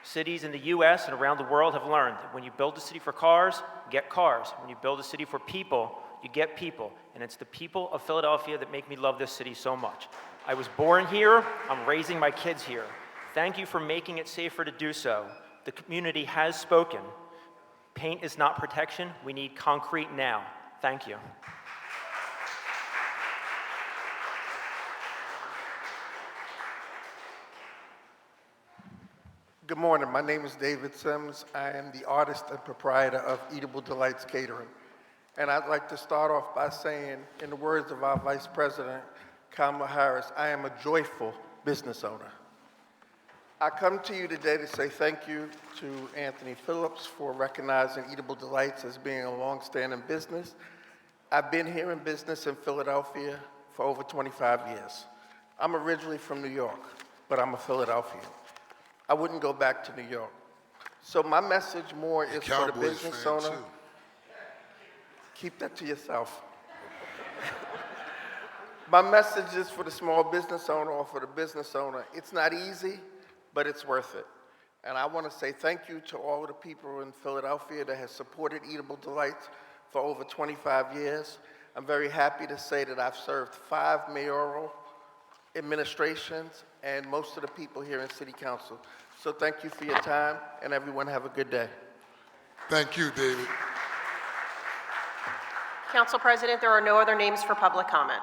Cities in the US and around the world have learned that when you build a city for cars, get cars. When you build a city for people, you get people. And it's the people of Philadelphia that make me love this city so much. I was born here, I'm raising my kids here. Thank you for making it safer to do so. The community has spoken. Paint is not protection, we need concrete now. Thank you. Good morning. My name is David Sims. I am the artist and proprietor of Eatable Delights Catering. And I'd like to start off by saying, in the words of our Vice President, Kamala Harris, I am a joyful business owner. I come to you today to say thank you to Anthony Phillips for recognizing Eatable Delights as being a long-standing business. I've been here in business in Philadelphia for over 25 years. I'm originally from New York, but I'm a Philadelphian. I wouldn't go back to New York. So my message more is for the business owner. Too. Keep that to yourself. My message is for the small business owner or for the business owner. It's not easy, but it's worth it. And I want to say thank you to all of the people in Philadelphia that has supported Eatable Delights for over 25 years. I'm very happy to say that I've served 5 mayoral administrations and most of the people here in City Council. So thank you for your time, and everyone have a good day. Thank you, David. Council President, there are no other names for public comment.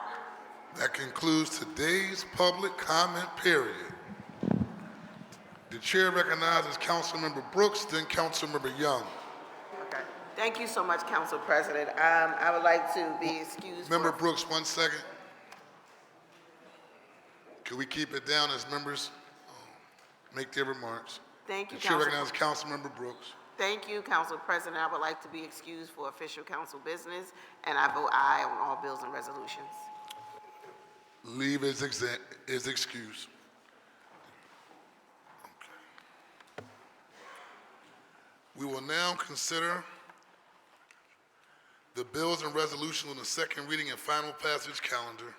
That concludes today's public comment period. The chair recognizes Councilmember Brooks, then Councilmember Young. Okay. Thank you so much, Council President. I would like to be excused. Member Brooks, 1 second. Can we keep it down as members make their remarks? Thank you, The chair Council. recognizes Councilmember Brooks. Thank you, Council President. I would like to be excused for official council business, and I vote aye on all bills and resolutions. Leave is excused. Okay. We will now consider the bills and resolutions on the second reading and final passage calendar.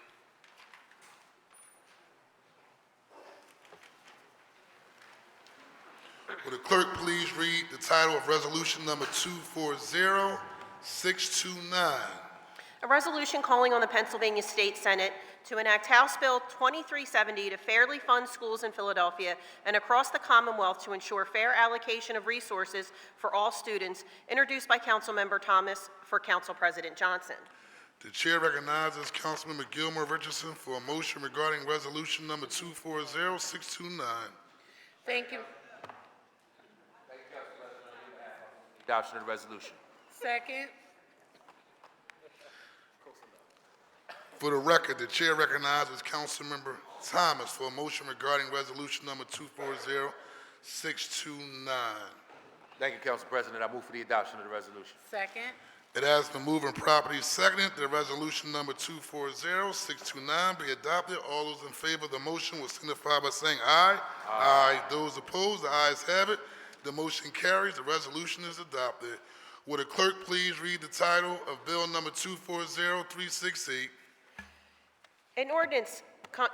Will the clerk please read the title of resolution number 240629? A resolution calling on the Pennsylvania State Senate to enact House Bill 2370 to fairly fund schools in Philadelphia and across the Commonwealth to ensure fair allocation of resources for all students, introduced by Councilmember Thomas for Council President Johnson. The chair recognizes Councilmember Gilmore Richardson for a motion regarding resolution number 240629. Thank you. Adoption of the resolution. Second. For the record, the chair recognizes Councilmember Thomas for a motion regarding resolution number 240629. Thank you, Council President. I move for the adoption of the resolution. Second. It has been moved and properly seconded that resolution number 240629 be adopted. All those in favor of the motion will signify by saying aye. Aye. Those opposed, the ayes have it. The motion carries. The resolution is adopted. Will the clerk please read the title of bill number 240368? An ordinance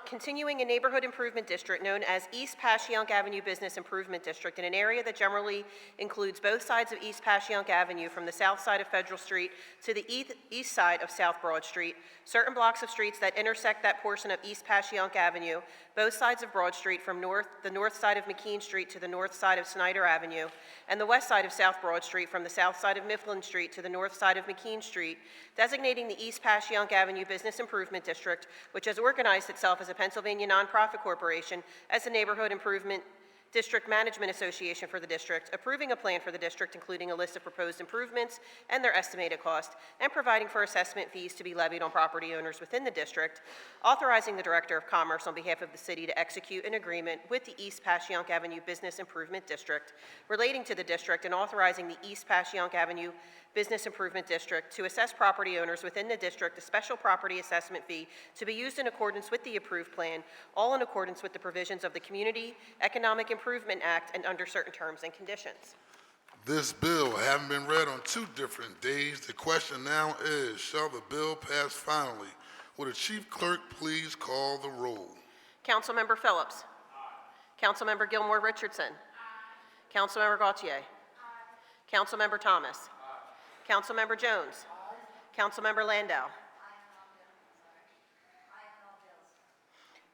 continuing a neighborhood improvement district known as East Passyunk Avenue Business Improvement District in an area that generally includes both sides of East Passyunk Avenue from the south side of Federal Street to the east side of South Broad Street, certain blocks of streets that intersect that portion of East Passyunk Avenue, both sides of Broad Street from the north side of McKean Street to the north side of Snyder Avenue, and the west side of South Broad Street from the south side of Mifflin Street to the north side of McKean Street, designating the East Passyunk Avenue Business Improvement District, which has organized itself as a Pennsylvania nonprofit corporation, as a neighborhood improvement District Management Association for the district, approving a plan for the district including a list of proposed improvements and their estimated cost, and providing for assessment fees to be levied on property owners within the district, authorizing the Director of Commerce on behalf of the city to execute an agreement with the East Passyunk Avenue Business Improvement District relating to the district, and authorizing the East Passyunk Avenue Business Improvement District to assess property owners within the district a special property assessment fee to be used in accordance with the approved plan, all in accordance with the provisions of the Community Economic Improvement Act and under certain terms and conditions. This bill having been read on 2 different days, the question now is, shall the bill pass finally? Will the chief clerk please call the roll? Councilmember Phillips. Councilmember Gilmore Richardson. Councilmember Gautier. Councilmember Thomas. Councilmember Jones. Councilmember Landau.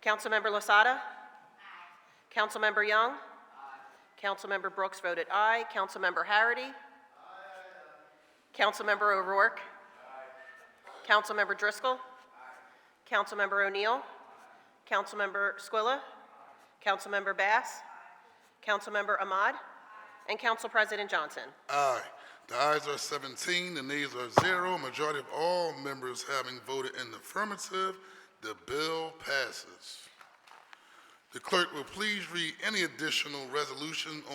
Councilmember Losada. Councilmember Young. Councilmember Brooks voted aye. Councilmember Harity. Councilmember O'Rourke. Councilmember Driscoll. Councilmember O'Neill. Councilmember Squilla. Councilmember Bass. Councilmember Ahmad. And Council President Johnson. Aye. The ayes are 17, the nays are 0. Majority of all members having voted in the affirmative, the bill passes. The clerk will please read any additional resolutions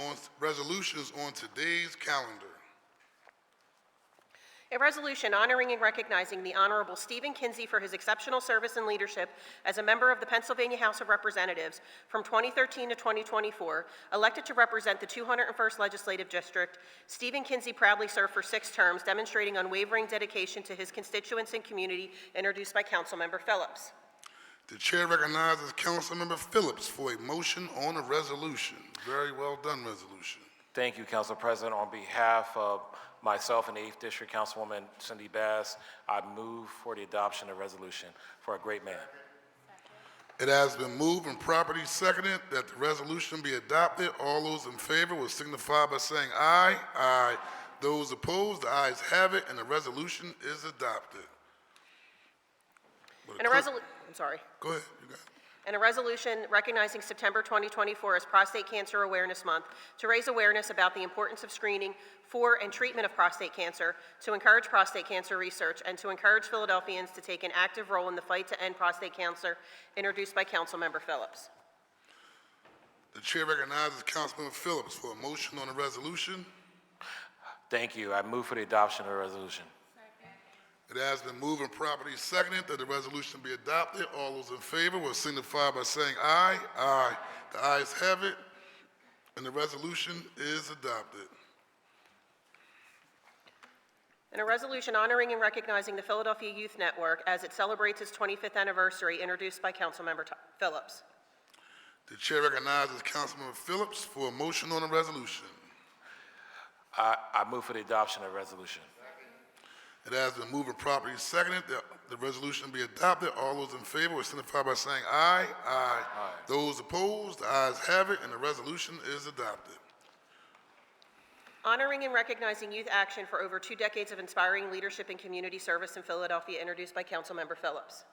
on today's calendar. A resolution honoring and recognizing the Honorable Stephen Kinsey for his exceptional service and leadership as a member of the Pennsylvania House of Representatives from 2013 to 2024, elected to represent the 201st Legislative District. Stephen Kinsey proudly served for 6 terms, demonstrating unwavering dedication to his constituents and community, introduced by Councilmember Phillips. The chair recognizes Councilmember Phillips for a motion on a resolution. Very well done, resolution. Thank you, Council President. On behalf of myself and the 8th District Councilwoman Cindy Bass, I move for the adoption of the resolution for a great man. It has been moved and properly seconded that the resolution be adopted. All those in favor will signify by saying aye. Aye. Those opposed, the ayes have it, and the resolution is adopted. And I'm sorry. Go ahead. You got it. And a resolution recognizing September 2024 as Prostate Cancer Awareness Month to raise awareness about the importance of screening for and treatment of prostate cancer, to encourage prostate cancer research, and to encourage Philadelphians to take an active role in the fight to end prostate cancer, introduced by Councilmember Phillips. The chair recognizes Councilmember Phillips for a motion on the resolution. Thank you. I move for the adoption of the resolution. It has been moved and properly seconded that the resolution be adopted. All those in favor will signify by saying aye. Aye. The ayes have it, and the resolution is adopted. And a resolution honoring and recognizing the Philadelphia Youth Network as it celebrates its 25th anniversary, introduced by Councilmember Phillips. The chair recognizes Councilmember Phillips for a motion on the resolution. I move for the adoption of the resolution. It has been moved and properly seconded that the resolution be adopted. All those in favor will signify by saying aye. Aye. Aye. Those opposed, the ayes have it, and the resolution is adopted. Honoring and recognizing youth action for over 2 decades of inspiring leadership and community service in Philadelphia, introduced by Councilmember Phillips.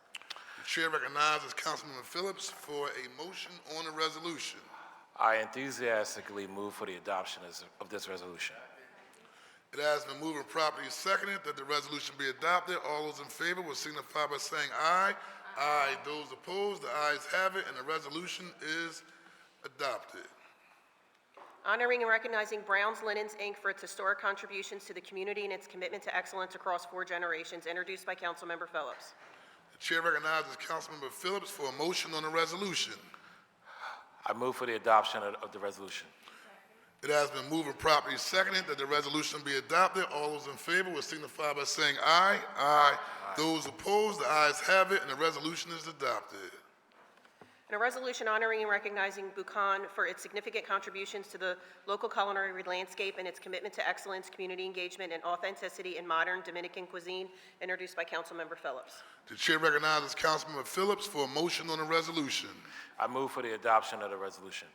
The chair recognizes Councilmember Phillips for a motion on the resolution. I enthusiastically move for the adoption of this resolution. It has been moved and properly seconded that the resolution be adopted. All those in favor will signify by saying aye. Aye. Those opposed, the ayes have it, and the resolution is adopted. Honoring and recognizing Brown's Linens, Inc. for its historic contributions to the community and its commitment to excellence across 4 generations, introduced by Councilmember Phillips. The chair recognizes Councilmember Phillips for a motion on the resolution. I move for the adoption of the resolution. It has been moved and properly seconded that the resolution be adopted. All those in favor will signify by saying aye. Aye. Those opposed, the ayes have it, and the resolution is adopted. And a resolution honoring and recognizing Buchan for its significant contributions to the local culinary landscape and its commitment to excellence, community engagement, and authenticity in modern Dominican cuisine, introduced by Councilmember Phillips. The chair recognizes Councilmember Phillips for a motion on the resolution. I move for the adoption of the resolution.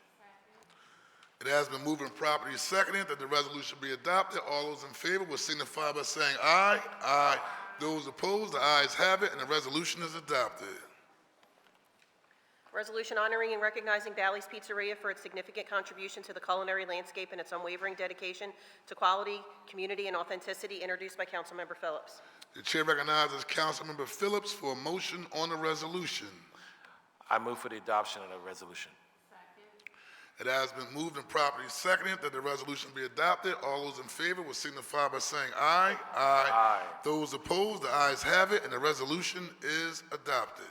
It has been moved and properly seconded that the resolution be adopted. All those in favor will signify by saying aye. Aye. Those opposed, the ayes have it, and the resolution is adopted. Resolution honoring and recognizing Bally's Pizzeria for its significant contribution to the culinary landscape and its unwavering dedication to quality, community, and authenticity, introduced by Councilmember Phillips. The chair recognizes Councilmember Phillips for a motion on the resolution. I move for the adoption of the resolution. It has been moved and properly seconded that the resolution be adopted. All those in favor will signify by saying aye. Aye. Those opposed, the ayes have it, and the resolution is adopted.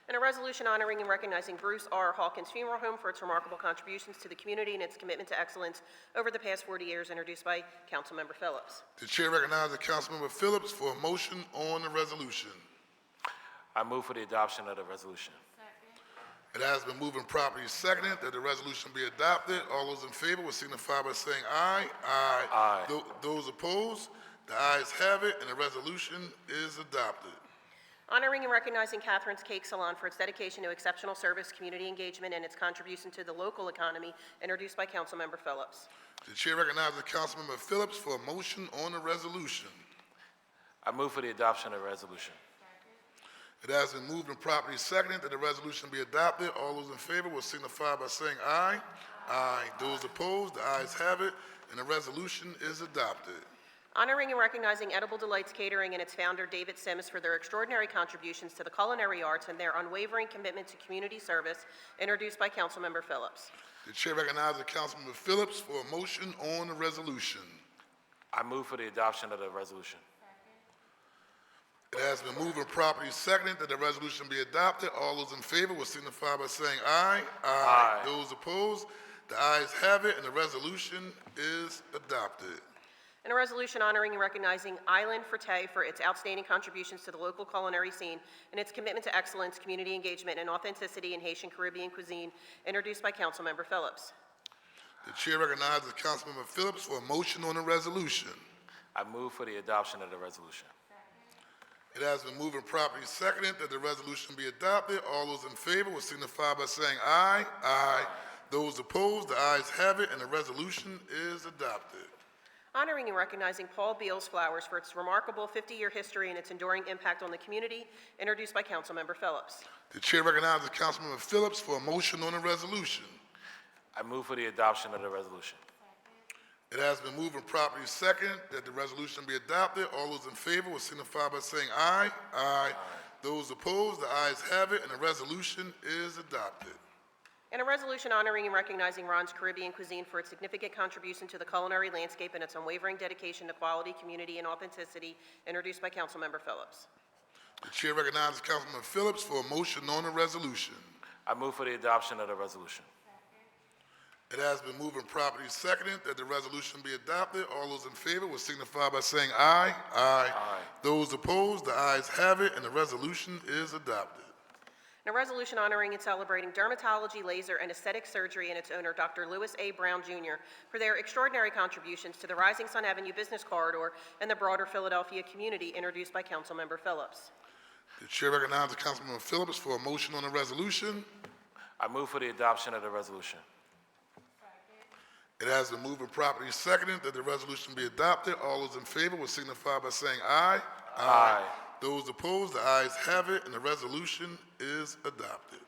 And a resolution honoring and recognizing Bruce R. Hawkins Funeral Home for its remarkable contributions to the community and its commitment to excellence over the past 40 years, introduced by Councilmember Phillips. The chair recognizes Councilmember Phillips for a motion on the resolution. I move for the adoption of the resolution. It has been moved and properly seconded that the resolution be adopted. All those in favor will signify by saying aye. Aye. Those opposed, the ayes have it, and the resolution is adopted. Honoring and recognizing Catherine's Cake Salon for its dedication to exceptional service, community engagement, and its contribution to the local economy, introduced by Councilmember Phillips. The chair recognizes Councilmember Phillips for a motion on the resolution. I move for the adoption of the resolution. It has been moved and properly seconded that the resolution be adopted. All those in favor will signify by saying aye. Aye. Those opposed, the ayes have it, and the resolution is adopted. Honoring and recognizing Edible Delights Catering and its founder, David Sims, for their extraordinary contributions to the culinary arts and their unwavering commitment to community service, introduced by Councilmember Phillips. The chair recognizes Councilmember Phillips for a motion on the resolution. I move for the adoption of the resolution. It has been moved and properly seconded that the resolution be adopted. All those in favor will signify by saying aye. Aye. Those opposed, the ayes have it, and the resolution is adopted. And a resolution honoring and recognizing Island Frite for its outstanding contributions to the local culinary scene and its commitment to excellence, community engagement, and authenticity in Haitian Caribbean cuisine, introduced by Councilmember Phillips. The chair recognizes Councilmember Phillips for a motion on the resolution. I move for the adoption of the resolution. It has been moved and properly seconded that the resolution be adopted. All those in favor will signify by saying aye. Aye. Those opposed, the ayes have it, and the resolution is adopted. Honoring and recognizing Paul Beals Flowers for its remarkable 50-year history and its enduring impact on the community, introduced by Councilmember Phillips. The chair recognizes Councilmember Phillips for a motion on the resolution. I move for the adoption of the resolution. It has been moved and properly seconded that the resolution be adopted. All those in favor will signify by saying aye. Aye. Those opposed, the ayes have it, and the resolution is adopted. And a resolution honoring and recognizing Ron's Caribbean Cuisine for its significant contribution to the culinary landscape and its unwavering dedication to quality, community, and authenticity, introduced by Councilmember Phillips. The chair recognizes Councilmember Phillips for a motion on the resolution. I move for the adoption of the resolution. It has been moved and properly seconded that the resolution be adopted. All those in favor will signify by saying aye. Aye. Those opposed, the ayes have it, and the resolution is adopted. And a resolution honoring and celebrating dermatology, laser, and aesthetic surgery and its owner, Dr. Lewis A. Brown, Jr., for their extraordinary contributions to the Rising Sun Avenue Business Corridor and the broader Philadelphia community, introduced by Councilmember Phillips. The chair recognizes Councilmember Phillips for a motion on the resolution. I move for the adoption of the resolution. It has been moved and properly seconded that the resolution be adopted. All those in favor will signify by saying aye. Aye. Those opposed, the ayes have it, and the resolution is adopted.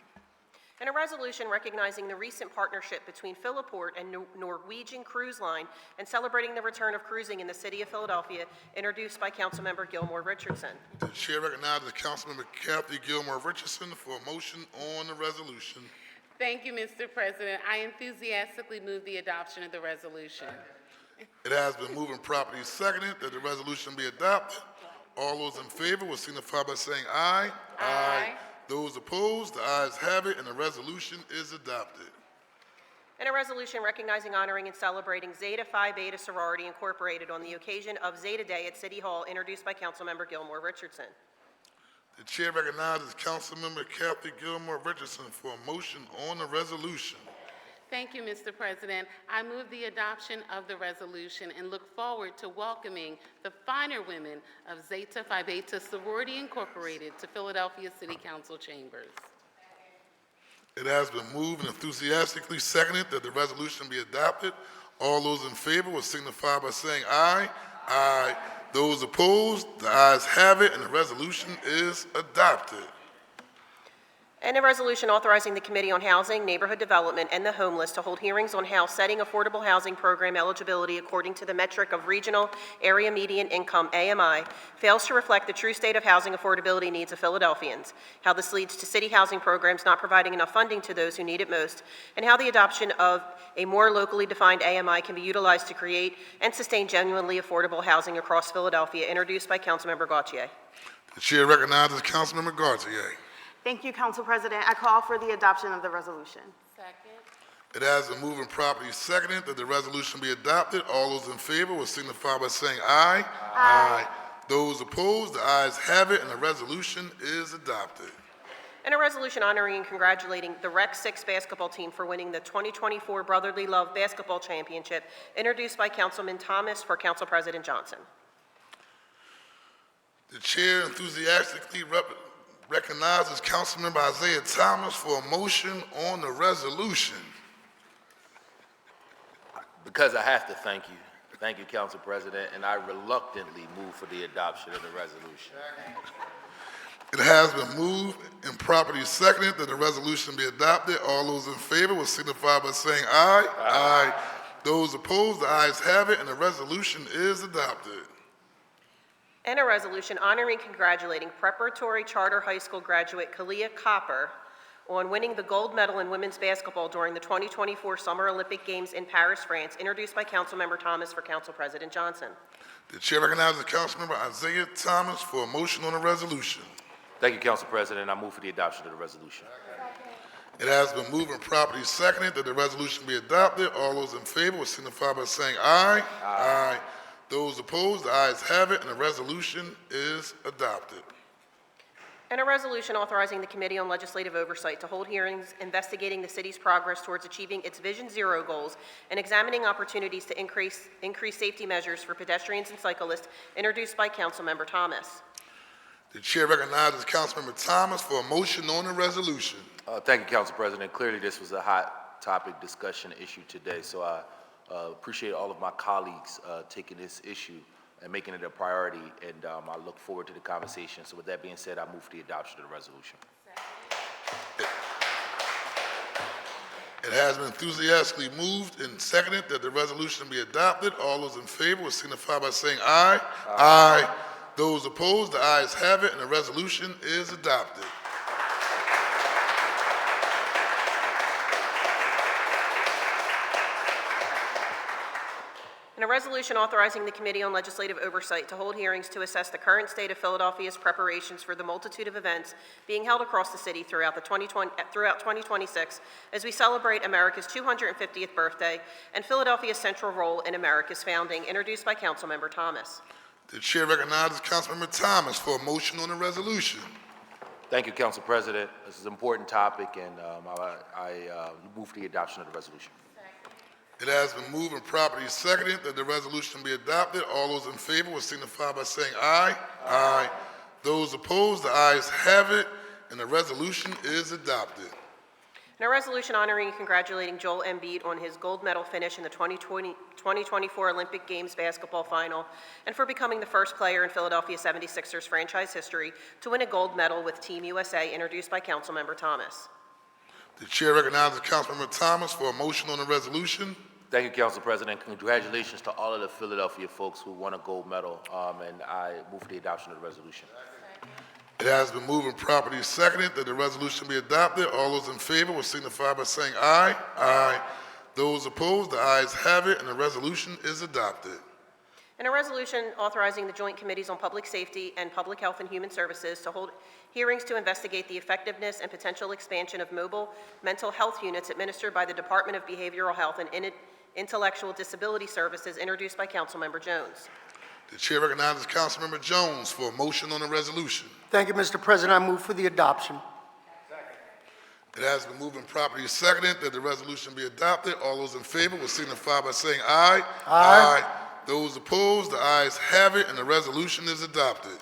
And a resolution recognizing the recent partnership between Philiport and Norwegian Cruise Line and celebrating the return of cruising in the city of Philadelphia, introduced by Councilmember Gilmore Richardson. The chair recognizes Councilmember Kathy Gilmore Richardson for a motion on the resolution. Thank you, Mr. President. I enthusiastically move the adoption of the resolution. It has been moved and properly seconded that the resolution be adopted. All those in favor will signify by saying aye. Aye. Those opposed, the ayes have it, and the resolution is adopted. And a resolution recognizing, honoring, and celebrating Zeta Phi Beta Sorority Incorporated on the occasion of Zeta Day at City Hall, introduced by Councilmember Gilmore Richardson. The chair recognizes Councilmember Kathy Gilmore Richardson for a motion on the resolution. Thank you, Mr. President. I move the adoption of the resolution and look forward to welcoming the finer women of Zeta Phi Beta Sorority Incorporated to Philadelphia City Council chambers. It has been moved and enthusiastically seconded that the resolution be adopted. All those in favor will signify by saying aye. Aye. Those opposed, the ayes have it, and the resolution is adopted. And a resolution authorizing the Committee on Housing, Neighborhood Development, and the Homeless to hold hearings on how setting affordable housing program eligibility according to the metric of Regional Area Median Income, AMI, fails to reflect the true state of housing affordability needs of Philadelphians, how this leads to city housing programs not providing enough funding to those who need it most, and how the adoption of a more locally defined AMI can be utilized to create and sustain genuinely affordable housing across Philadelphia, introduced by Councilmember Gautier. The chair recognizes Councilmember Gautier. Thank you, Council President. I call for the adoption of the resolution. Second. It has been moved and properly seconded that the resolution be adopted. All those in favor will signify by saying aye. Aye. Those opposed, the ayes have it, and the resolution is adopted. And a resolution honoring and congratulating the Rec 6 basketball team for winning the 2024 Brotherly Love Basketball Championship, introduced by Councilman Thomas for Council President Johnson. The chair enthusiastically recognizes Councilmember Isaiah Thomas for a motion on the resolution. Because I have to thank you. Thank you, Council President, and I reluctantly move for the adoption of the resolution. It has been moved and properly seconded that the resolution be adopted. All those in favor will signify by saying aye. Aye. Those opposed, the ayes have it, and the resolution is adopted. And a resolution honoring and congratulating preparatory charter high school graduate Kalia Copper on winning the gold medal in women's basketball during the 2024 Summer Olympic Games in Paris, France, introduced by Councilmember Thomas for Council President Johnson. The chair recognizes Councilmember Isaiah Thomas for a motion on the resolution. Thank you, Council President. I move for the adoption of the resolution. It has been moved and properly seconded that the resolution be adopted. All those in favor will signify by saying aye. Aye. Those opposed, the ayes have it, and the resolution is adopted. And a resolution authorizing the Committee on Legislative Oversight to hold hearings investigating the city's progress towards achieving its Vision Zero goals and examining opportunities to increase safety measures for pedestrians and cyclists, introduced by Councilmember Thomas. The chair recognizes Councilmember Thomas for a motion on the resolution. Thank you, Council President. Clearly, this was a hot topic discussion issue today, so I appreciate all of my colleagues taking this issue and making it a priority, and I look forward to the conversation. So with that being said, I move for the adoption of the resolution. It has been enthusiastically moved and seconded that the resolution be adopted. All those in favor will signify by saying aye. Aye. Those opposed, the ayes have it, and the resolution is adopted. And a resolution authorizing the Committee on Legislative Oversight to hold hearings to assess the current state of Philadelphia's preparations for the multitude of events being held across the city throughout 2026 as we celebrate America's 250th birthday and Philadelphia's central role in America's founding, introduced by Councilmember Thomas. The chair recognizes Councilmember Thomas for a motion on the resolution. Thank you, Council President. This is an important topic, and I move for the adoption of the resolution. It has been moved and properly seconded that the resolution be adopted. All those in favor will signify by saying aye. Aye. Those opposed, the ayes have it, and the resolution is adopted. And a resolution honoring and congratulating Joel Embiid on his gold medal finish in the 2024 Olympic Games basketball final and for becoming the first player in Philadelphia 76ers franchise history to win a gold medal with Team USA, introduced by Councilmember Thomas. The chair recognizes Councilmember Thomas for a motion on the resolution. Thank you, Council President. Congratulations to all of the Philadelphia folks who won a gold medal, and I move for the adoption of the resolution. It has been moved and properly seconded that the resolution be adopted. All those in favor will signify by saying aye. Aye. Those opposed, the ayes have it, and the resolution is adopted. And a resolution authorizing the Joint Committees on Public Safety and Public Health and Human Services to hold hearings to investigate the effectiveness and potential expansion of mobile mental health units administered by the Department of Behavioral Health and Intellectual Disability Services, introduced by Councilmember Jones. The chair recognizes Councilmember Jones for a motion on the resolution. Thank you, Mr. President. I move for the adoption. It has been moved and properly seconded that the resolution be adopted. All those in favor will signify by saying aye. Aye. Those opposed, the ayes have it, and the resolution is adopted.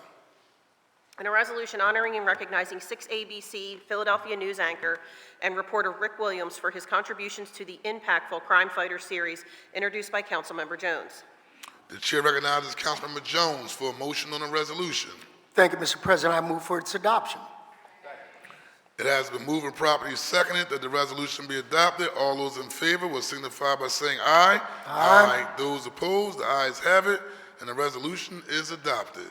And a resolution honoring and recognizing 6 ABC Philadelphia News anchor and reporter Rick Williams for his contributions to the impactful Crime Fighter series, introduced by Councilmember Jones. The chair recognizes Councilmember Jones for a motion on the resolution. Thank you, Mr. President. I move for its adoption. It has been moved and properly seconded that the resolution be adopted. All those in favor will signify by saying aye. Aye. Those opposed, the ayes have it, and the resolution is adopted.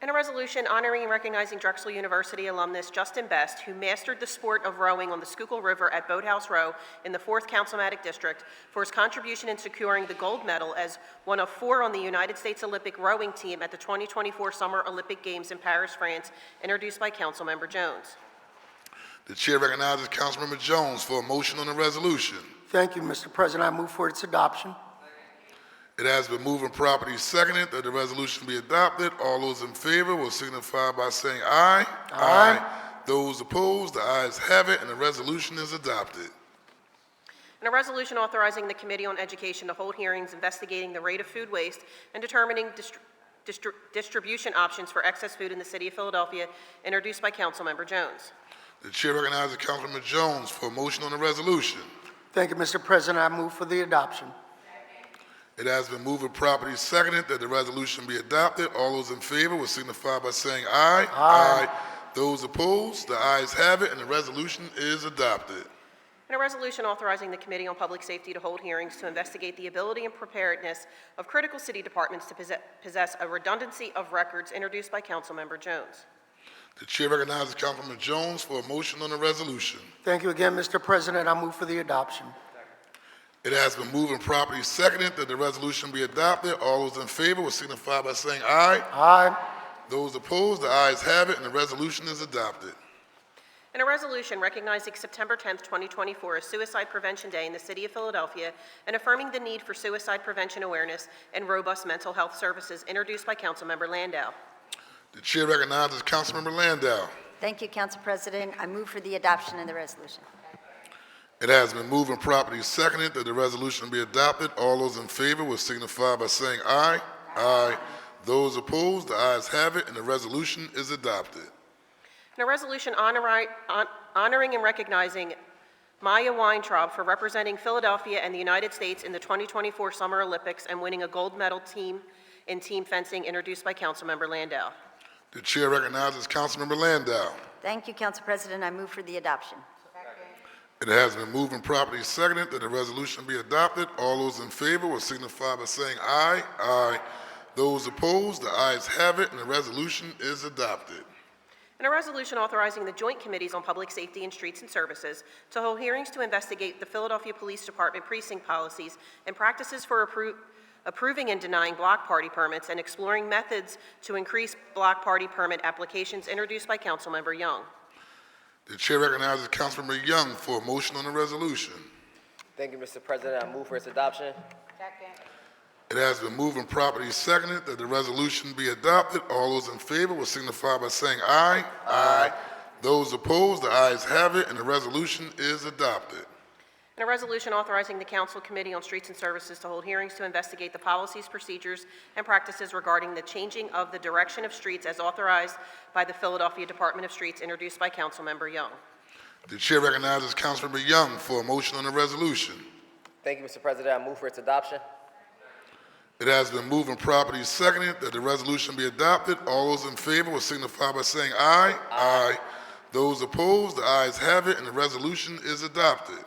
And a resolution honoring and recognizing Drexel University alumnus Justin Best, who mastered the sport of rowing on the Schuylkill River at Boathouse Row in the 4th Councilmatic District for his contribution in securing the gold medal as one of 4 on the United States Olympic rowing team at the 2024 Summer Olympic Games in Paris, France, introduced by Councilmember Jones. The chair recognizes Councilmember Jones for a motion on the resolution. Thank you, Mr. President. I move for its adoption. It has been moved and properly seconded that the resolution be adopted. All those in favor will signify by saying aye. Aye. Those opposed, the ayes have it, and the resolution is adopted. And a resolution authorizing the Committee on Education to hold hearings investigating the rate of food waste and determining distribution options for excess food in the city of Philadelphia, introduced by Councilmember Jones. The chair recognizes Councilmember Jones for a motion on the resolution. Thank you, Mr. President. I move for the adoption. It has been moved and properly seconded that the resolution be adopted. All those in favor will signify by saying aye. Aye. Those opposed, the ayes have it, and the resolution is adopted. And a resolution authorizing the Committee on Public Safety to hold hearings to investigate the ability and preparedness of critical city departments to possess a redundancy of records, introduced by Councilmember Jones. The chair recognizes Councilmember Jones for a motion on the resolution. Thank you again, Mr. President. I move for the adoption. It has been moved and properly seconded that the resolution be adopted. All those in favor will signify by saying aye. Aye. Those opposed, the ayes have it, and the resolution is adopted. And a resolution recognizing September 10th, 2024 as Suicide Prevention Day in the city of Philadelphia and affirming the need for suicide prevention awareness and robust mental health services, introduced by Councilmember Landau. The chair recognizes Councilmember Landau. Thank you, Council President. I move for the adoption of the resolution. It has been moved and properly seconded that the resolution be adopted. All those in favor will signify by saying aye. Aye. Those opposed, the ayes have it, and the resolution is adopted. And a resolution honoring and recognizing Maya Weintraub for representing Philadelphia and the United States in the 2024 Summer Olympics and winning a gold medal team in team fencing, introduced by Councilmember Landau. The chair recognizes Councilmember Landau. Thank you, Council President. I move for the adoption. It has been moved and properly seconded that the resolution be adopted. All those in favor will signify by saying aye. Aye. Those opposed, the ayes have it, and the resolution is adopted. And a resolution authorizing the Joint Committees on Public Safety and Streets and Services to hold hearings to investigate the Philadelphia Police Department precinct policies and practices for approving and denying block party permits and exploring methods to increase block party permit applications, introduced by Councilmember Young. The chair recognizes Councilmember Young for a motion on the resolution. Thank you, Mr. President. I move for its adoption. It has been moved and properly seconded that the resolution be adopted. All those in favor will signify by saying aye. Aye. Those opposed, the ayes have it, and the resolution is adopted. And a resolution authorizing the Council Committee on Streets and Services to hold hearings to investigate the policies, procedures, and practices regarding the changing of the direction of streets as authorized by the Philadelphia Department of Streets, introduced by Councilmember Young. The chair recognizes Councilmember Young for a motion on the resolution. Thank you, Mr. President. I move for its adoption. It has been moved and properly seconded that the resolution be adopted. All those in favor will signify by saying aye. Aye. Those opposed, the ayes have it, and the resolution is adopted.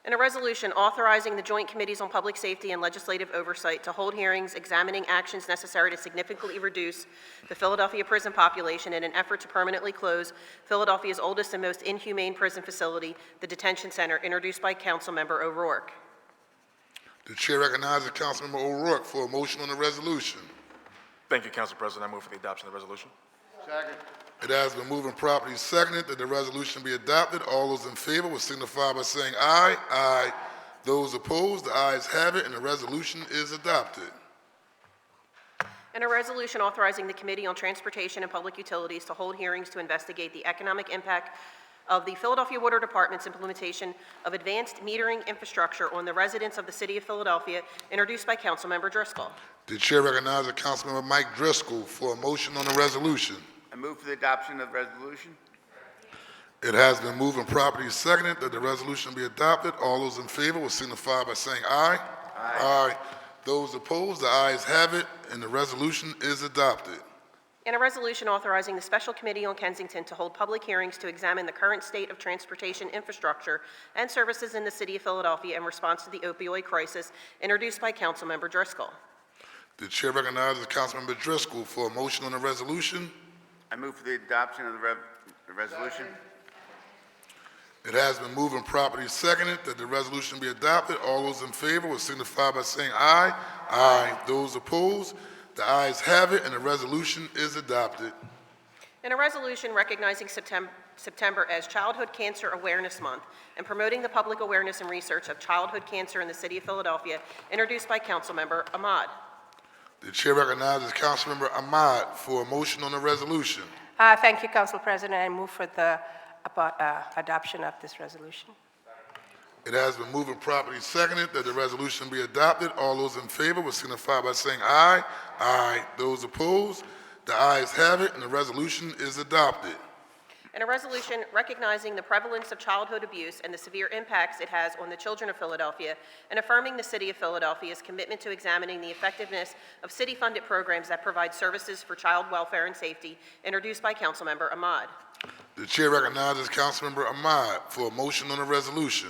And a resolution authorizing the Joint Committees on Public Safety and Legislative Oversight to hold hearings examining actions necessary to significantly reduce the Philadelphia prison population in an effort to permanently close Philadelphia's oldest and most inhumane prison facility, the detention center, introduced by Councilmember O'Rourke. The chair recognizes Councilmember O'Rourke for a motion on the resolution. Thank you, Council President. I move for the adoption of the resolution. Second. It has been moved and properly seconded that the resolution be adopted. All those in favor will signify by saying aye. Aye. Those opposed, the ayes have it, and the resolution is adopted. And a resolution authorizing the Committee on Transportation and Public Utilities to hold hearings to investigate the economic impact of the Philadelphia Water Department's implementation of advanced metering infrastructure on the residents of the city of Philadelphia, introduced by Councilmember Driscoll. The chair recognizes Councilmember Mike Driscoll for a motion on the resolution. I move for the adoption of the resolution. It has been moved and properly seconded that the resolution be adopted. All those in favor will signify by saying aye. Aye. Those opposed, the ayes have it, and the resolution is adopted. And a resolution authorizing the Special Committee on Kensington to hold public hearings to examine the current state of transportation infrastructure and services in the City of Philadelphia in response to the opioid crisis, introduced by Councilmember Driscoll. The chair recognizes Councilmember Driscoll for a motion on the resolution. I move for the adoption of the resolution. It has been moved and properly seconded that the resolution be adopted. All those in favor will signify by saying aye. Aye. Those opposed, the ayes have it, and the resolution is adopted. And a resolution recognizing September as Childhood Cancer Awareness Month and promoting the public awareness and research of childhood cancer in the City of Philadelphia, introduced by Councilmember Ahmad. The chair recognizes Councilmember Ahmad for a motion on the resolution. Thank you, Council President. I move for the adoption of this resolution. It has been moved and properly seconded that the resolution be adopted. All those in favor will signify by saying aye. Aye. Those opposed, the ayes have it, and the resolution is adopted. And a resolution recognizing the prevalence of childhood abuse and the severe impacts it has on the children of Philadelphia, and affirming the City of Philadelphia's commitment to examining the effectiveness of city-funded programs that provide services for child welfare and safety, introduced by Councilmember Ahmad. The chair recognizes Councilmember Ahmad for a motion on the resolution.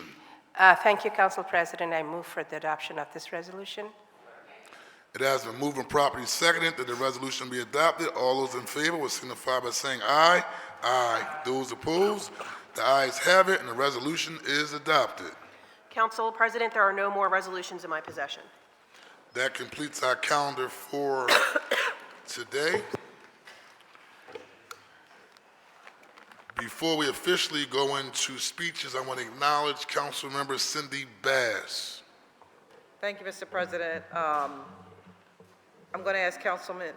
Thank you, Council President. I move for the adoption of this resolution. It has been moved and properly seconded that the resolution be adopted. All those in favor will signify by saying aye. Aye. Those opposed, the ayes have it, and the resolution is adopted. Council President, there are no more resolutions in my possession. That completes our calendar for today. Before we officially go into speeches, I want to acknowledge Councilmember Cindy Bass. Thank you, Mr. President. I'm going to ask Councilman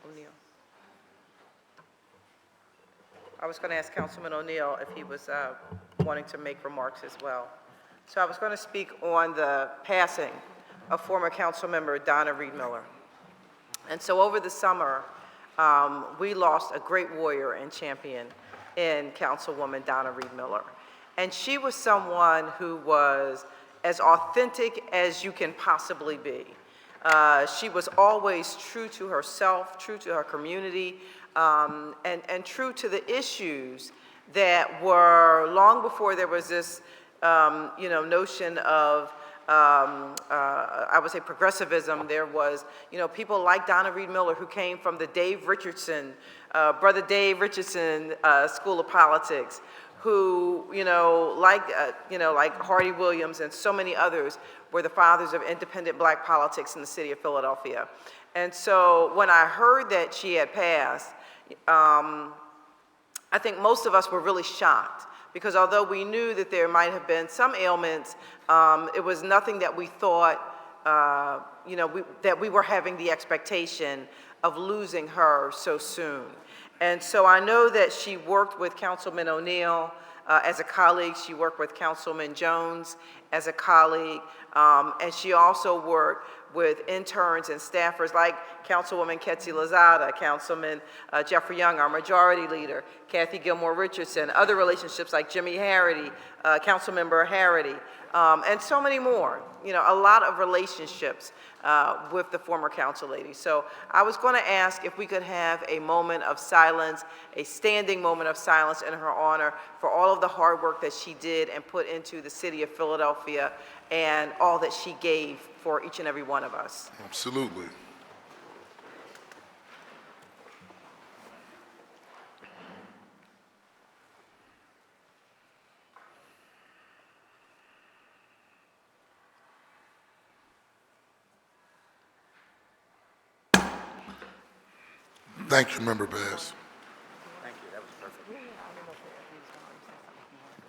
O'Neill. I was going to ask Councilman O'Neill if he was wanting to make remarks as well. So I was going to speak on the passing of former Councilmember Donna Reed Miller. And so over the summer, we lost a great warrior and champion in Councilwoman Donna Reed Miller. And she was someone who was as authentic as you can possibly be. She was always true to herself, true to her community, and true to the issues that were long before there was this, notion of I would say progressivism. There was, people like Donna Reed Miller who came from the Dave Richardson, Brother Dave Richardson School of Politics, who, like Hardy Williams and so many others, were the fathers of independent black politics in the city of Philadelphia. And so when I heard that she had passed, I think most of us were really shocked, because although we knew that there might have been some ailments, it was nothing that we thought, that we were having the expectation of losing her so soon. And so I know that she worked with Councilman O'Neill as a colleague. She worked with Councilman Jones as a colleague. And she also worked with interns and staffers like Councilwoman Ketsi Lozada, Councilman Jeffrey Young, our majority leader, Kathy Gilmore Richardson, other relationships like Jimmy Harity, Councilmember Harity, and so many more. A lot of relationships with the former council lady. So I was going to ask if we could have a moment of silence, a standing moment of silence in her honor for all of the hard work that she did and put into the city of Philadelphia and all that she gave for each and every one of us. Absolutely. Thank you, Member Bass. Thank you, that was perfect.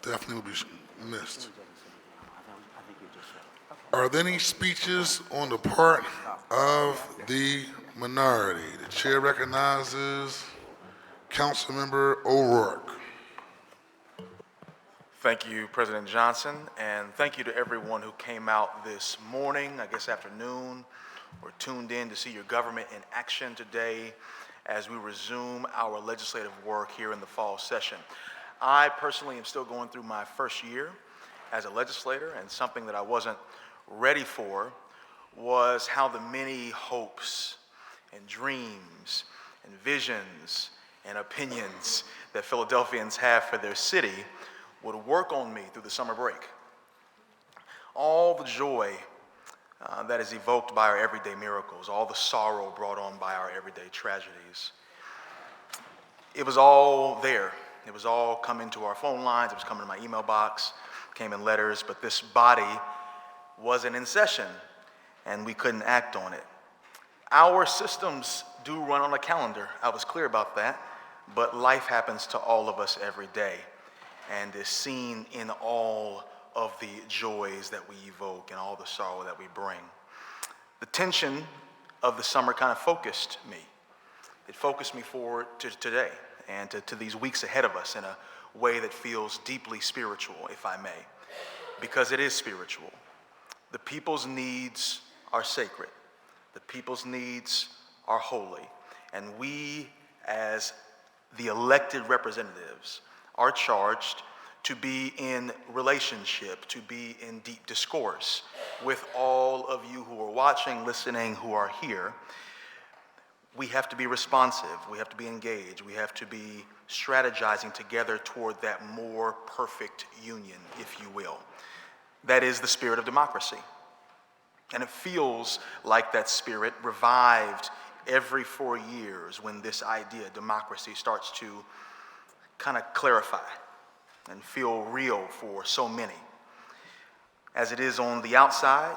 Definitely will be missed. Are there any speeches on the part of the minority? The chair recognizes Councilmember O'Rourke. Thank you, President Johnson, and thank you to everyone who came out this morning, I guess afternoon, or tuned in to see your government in action today as we resume our legislative work here in the fall session. I personally am still going through my first year as a legislator, and something that I wasn't ready for was how the many hopes and dreams and visions and opinions that Philadelphians have for their city would work on me through the summer break. All the joy that is evoked by our everyday miracles, all the sorrow brought on by our everyday tragedies, it was all there. It was all coming to our phone lines, it was coming to my email box, came in letters, but this body wasn't in session and we couldn't act on it. Our systems do run on a calendar, I was clear about that, but life happens to all of us every day and is seen in all of the joys that we evoke and all the sorrow that we bring. The tension of the summer kind of focused me. It focused me forward to today and to these weeks ahead of us in a way that feels deeply spiritual, if I may, because it is spiritual. The people's needs are sacred. The people's needs are holy. And we, as the elected representatives, are charged to be in relationship, to be in deep discourse with all of you who are watching, listening, who are here. We have to be responsive, we have to be engaged, we have to be strategizing together toward that more perfect union, if you will. That is the spirit of democracy. And it feels like that spirit revived every 4 years when this idea, democracy, starts to kind of clarify and feel real for so many. As it is on the outside,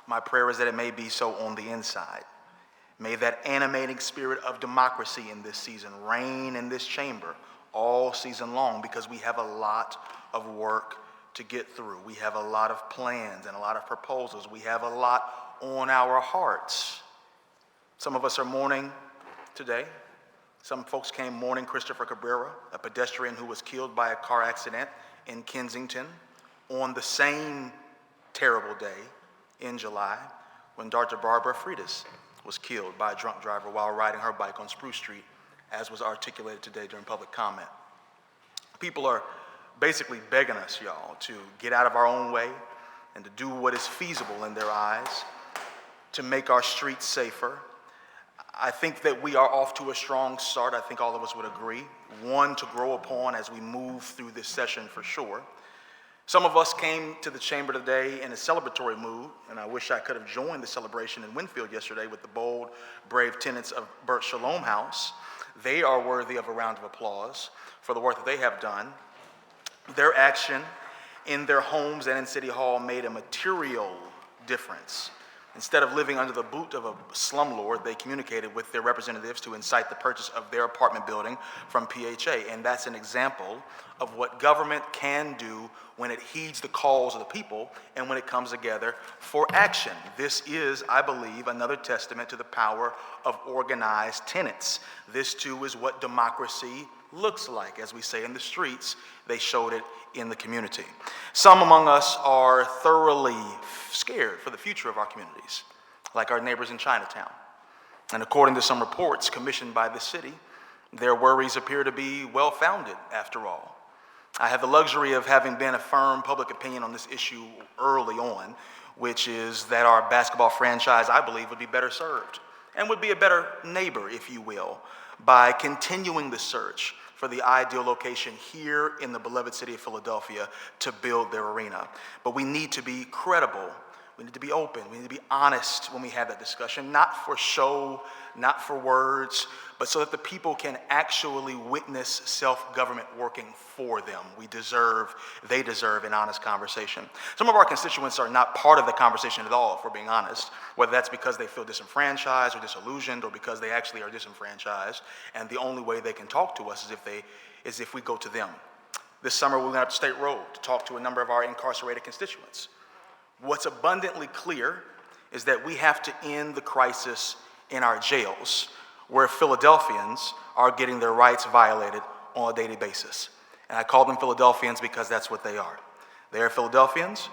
my prayer is that it may be so on the inside. May that animating spirit of democracy in this season reign in this chamber all season long, because we have a lot of work to get through. We have a lot of plans and a lot of proposals. We have a lot on our hearts. Some of us are mourning today. Some folks came mourning Christopher Cabrera, a pedestrian who was killed by a car accident in Kensington on the same terrible day in July when Dr. Barbara Freitas was killed by a drunk driver while riding her bike on Spruce Street, as was articulated today during public comment. People are basically begging us, y'all, to get out of our own way and to do what is feasible in their eyes to make our streets safer. I think that we are off to a strong start. I think all of us would agree. One to grow upon as we move through this session for sure. Some of us came to the chamber today in a celebratory mood, and I wish I could have joined the celebration in Winfield yesterday with the bold, brave tenants of Burt Shalom House. They are worthy of a round of applause for the work that they have done. Their action in their homes and in City Hall made a material difference. Instead of living under the boot of a slumlord, they communicated with their representatives to incite the purchase of their apartment building from PHA. And that's an example of what government can do when it heeds the calls of the people and when it comes together for action. This is, I believe, another testament to the power of organized tenants. This too is what democracy looks like. As we say in the streets, they showed it in the community. Some among us are thoroughly scared for the future of our communities, like our neighbors in Chinatown. And according to some reports commissioned by the city, their worries appear to be well-founded after all. I have the luxury of having been a firm public opinion on this issue early on, which is that our basketball franchise, I believe, would be better served and would be a better neighbor, if you will, by continuing the search for the ideal location here in the beloved city of Philadelphia to build their arena. But we need to be credible. We need to be open. We need to be honest when we have that discussion, not for show, not for words, but so that the people can actually witness self-government working for them. They deserve an honest conversation. Some of our constituents are not part of the conversation at all, if we're being honest, whether that's because they feel disenfranchised or disillusioned or because they actually are disenfranchised, and the only way they can talk to us is if we go to them. This summer, we went up to State Road to talk to a number of our incarcerated constituents. What's abundantly clear is that we have to end the crisis in our jails, where Philadelphians are getting their rights violated on a daily basis. And I call them Philadelphians because that's what they are. They are Philadelphians,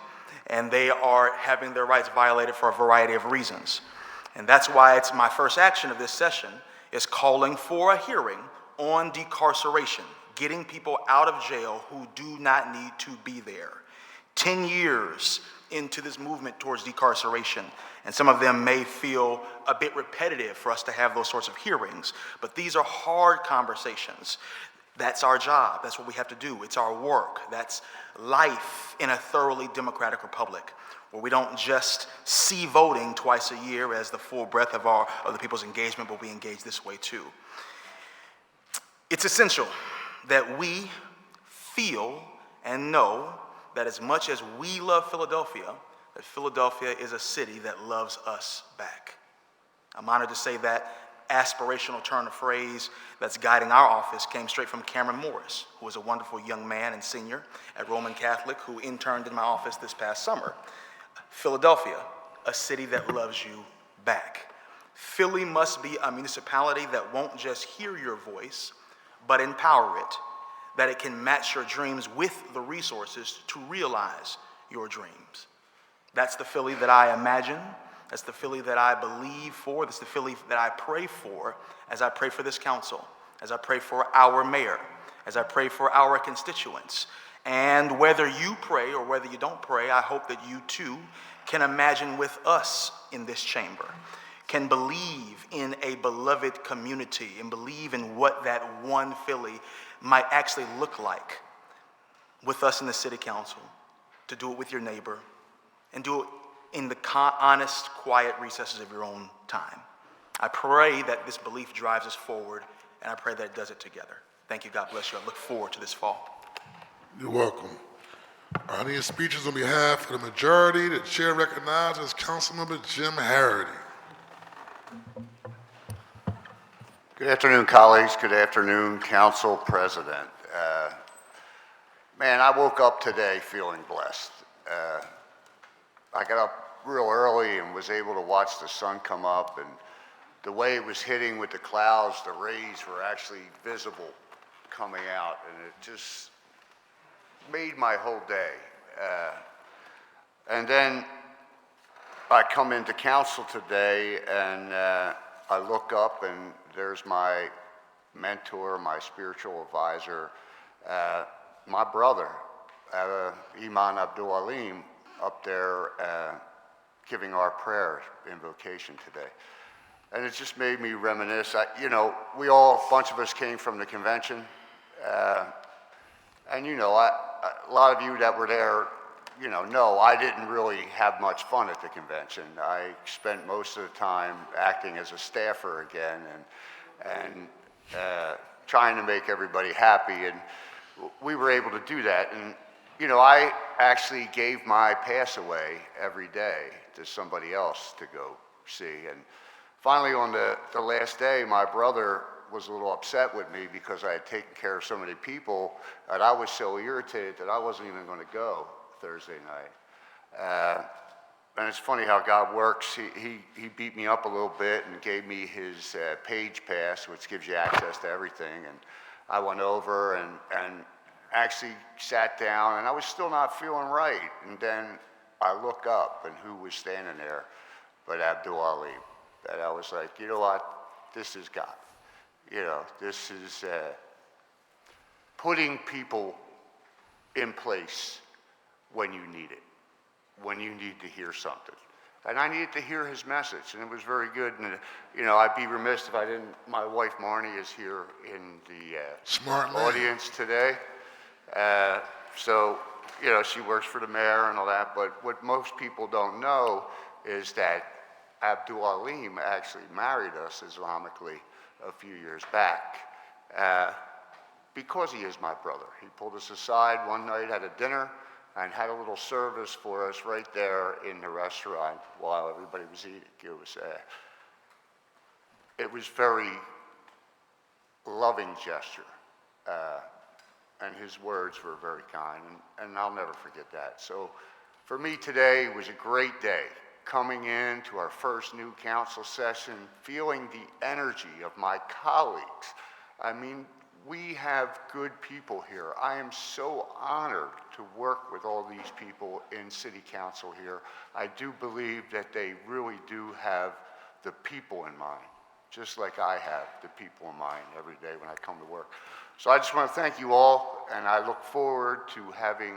and they are having their rights violated for a variety of reasons. And that's why it's my first action of this session is calling for a hearing on decarceration, getting people out of jail who do not need to be there. 10 years into this movement towards decarceration. And some of them may feel a bit repetitive for us to have those sorts of hearings, but these are hard conversations. That's our job. That's what we have to do. It's our work. That's life in a thoroughly democratic republic, where we don't just see voting twice a year as the full breadth of the people's engagement, but we engage this way too. It's essential that we feel and know that as much as we love Philadelphia, that Philadelphia is a city that loves us back. I'm honored to say that aspirational turn of phrase that's guiding our office came straight from Cameron Morris, who is a wonderful young man and senior at Roman Catholic who interned in my office this past summer. Philadelphia, a city that loves you back. Philly must be a municipality that won't just hear your voice, but empower it, that it can match your dreams with the resources to realize your dreams. That's the Philly that I imagine. That's the Philly that I believe for. That's the Philly that I pray for as I pray for this council, as I pray for our mayor, as I pray for our constituents. And whether you pray or whether you don't pray, I hope that you too can imagine with us in this chamber, can believe in a beloved community and believe in what that one Philly might actually look like with us in the city council, to do it with your neighbor and do it in the honest, quiet recesses of your own time. I pray that this belief drives us forward, and I pray that it does it together. Thank you. God bless you. I look forward to this fall. You're welcome. Any speeches on behalf of the majority? The chair recognizes Councilmember Jim Harity. Good afternoon, colleagues. Good afternoon, Council President. Man, I woke up today feeling blessed. I got up real early and was able to watch the sun come up, and the way it was hitting with the clouds, the rays were actually visible coming out, and it just made my whole day. And then I come into council today, and I look up, and there's my mentor, my spiritual advisor, my brother, Iman Abdul Alim, up there giving our prayer invocation today. And it just made me reminisce. A bunch of us came from the convention, and a lot of you that were there, know I didn't really have much fun at the convention. I spent most of the time acting as a staffer again and trying to make everybody happy, and we were able to do that. And I actually gave my pass away every day to somebody else to go see. And finally, on the last day, my brother was a little upset with me because I had taken care of so many people, and I was so irritated that I wasn't even going to go Thursday night. And it's funny how God works. He beat me up a little bit and gave me his page pass, which gives you access to everything. And I went over and actually sat down, and I was still not feeling right. And then I look up, and who was standing there but Abdul Ali? And I was like, you know what? This is God. This is putting people in place when you need it, when you need to hear something. And I needed to hear his message, and it was very good. And, I'd be remiss if I didn't. My wife, Marnie, is here in the audience today. So, she works for the mayor and all that, but what most people don't know is that Abdul Alim actually married us Islamically a few years back because he is my brother. He pulled us aside one night at a dinner and had a little service for us right there in the restaurant while everybody was eating. It was very loving gesture. And his words were very kind, and I'll never forget that. So for me today was a great day, coming into our first new council session, feeling the energy of my colleagues. I mean, we have good people here. I am so honored to work with all these people in city council here. I do believe that they really do have the people in mind, just like I have the people in mind every day when I come to work. So I just want to thank you all, and I look forward to having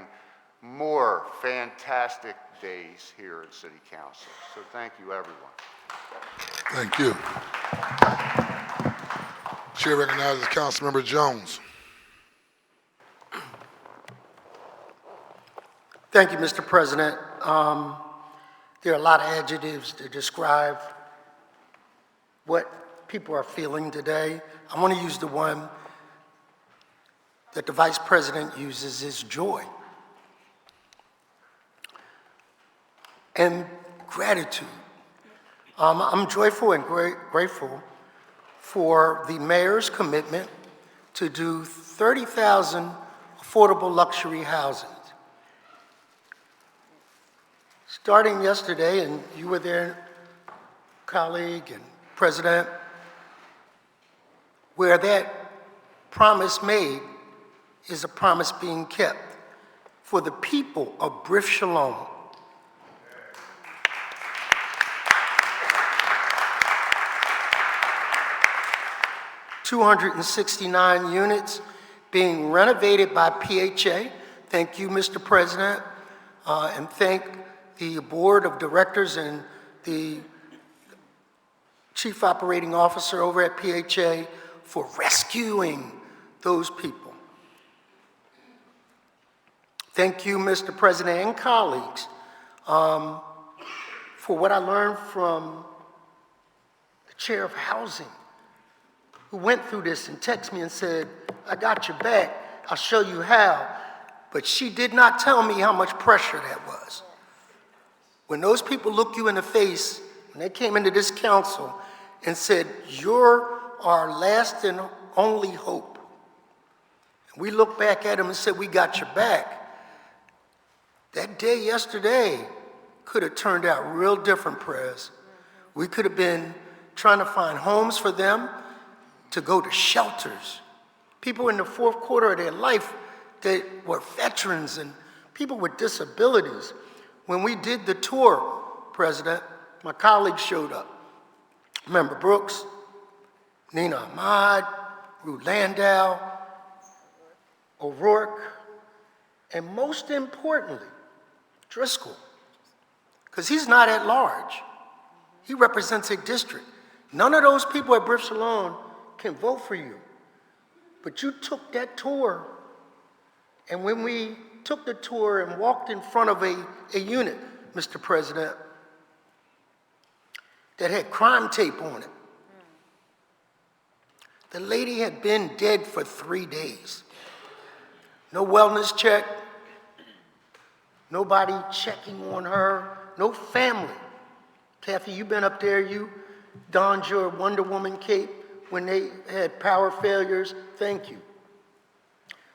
more fantastic days here at City Council. So thank you, everyone. Thank you. Chair recognizes Councilmember Jones. Thank you, Mr. President. There are a lot of adjectives to describe what people are feeling today. I want to use the one that the Vice President uses, is joy and gratitude. I'm joyful and grateful for the mayor's commitment to do 30,000 affordable luxury housing. Starting yesterday, and you were there, colleague and president, where that promise made is a promise being kept for the people of Brith Shalom. $269 units being renovated by PHA. Thank you, Mr. President, and thank the board of directors and the chief operating officer over at PHA for rescuing those people. Thank you, Mr. President and colleagues, for what I learned from the chair of housing, who went through this and texted me and said, I got your back, I'll show you how. But she did not tell me how much pressure that was. When those people look you in the face, when they came into this council and said, you're our last and only hope, and we looked back at them and said, we got your back. That day yesterday could have turned out real different, Prez. We could have been trying to find homes for them, to go to shelters. People in the fourth quarter of their life that were veterans and people with disabilities. When we did the tour, President, my colleagues showed up. Member Brooks, Nina Ahmad, Ruth Landau, O'Rourke, and most importantly, Driscoll, because he's not at large. He represents a district. None of those people at Brith Shalom can vote for you. But you took that tour, and when we took the tour and walked in front of a unit, Mr. President, that had crime tape on it. The lady had been dead for 3 days. No wellness check, nobody checking on her, no family. Kathy, you've been up there, you donned your Wonder Woman cape when they had power failures, thank you.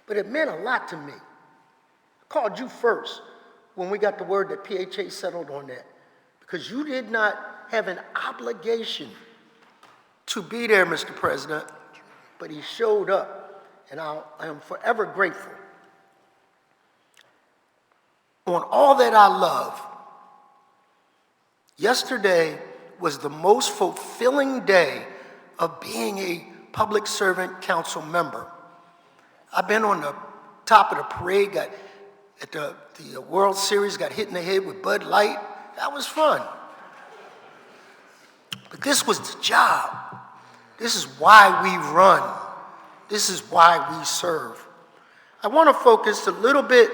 But it meant a lot to me. I called you first when we got the word that PHA settled on that, because you did not have an obligation to be there, Mr. President, but he showed up, and I am forever grateful. On all that I love, yesterday was the most fulfilling day of being a public servant council member. I've been on the top of the parade, got at the World Series, got hit in the head with Bud Light. That was fun. But this was the job. This is why we run. This is why we serve. I want to focus a little bit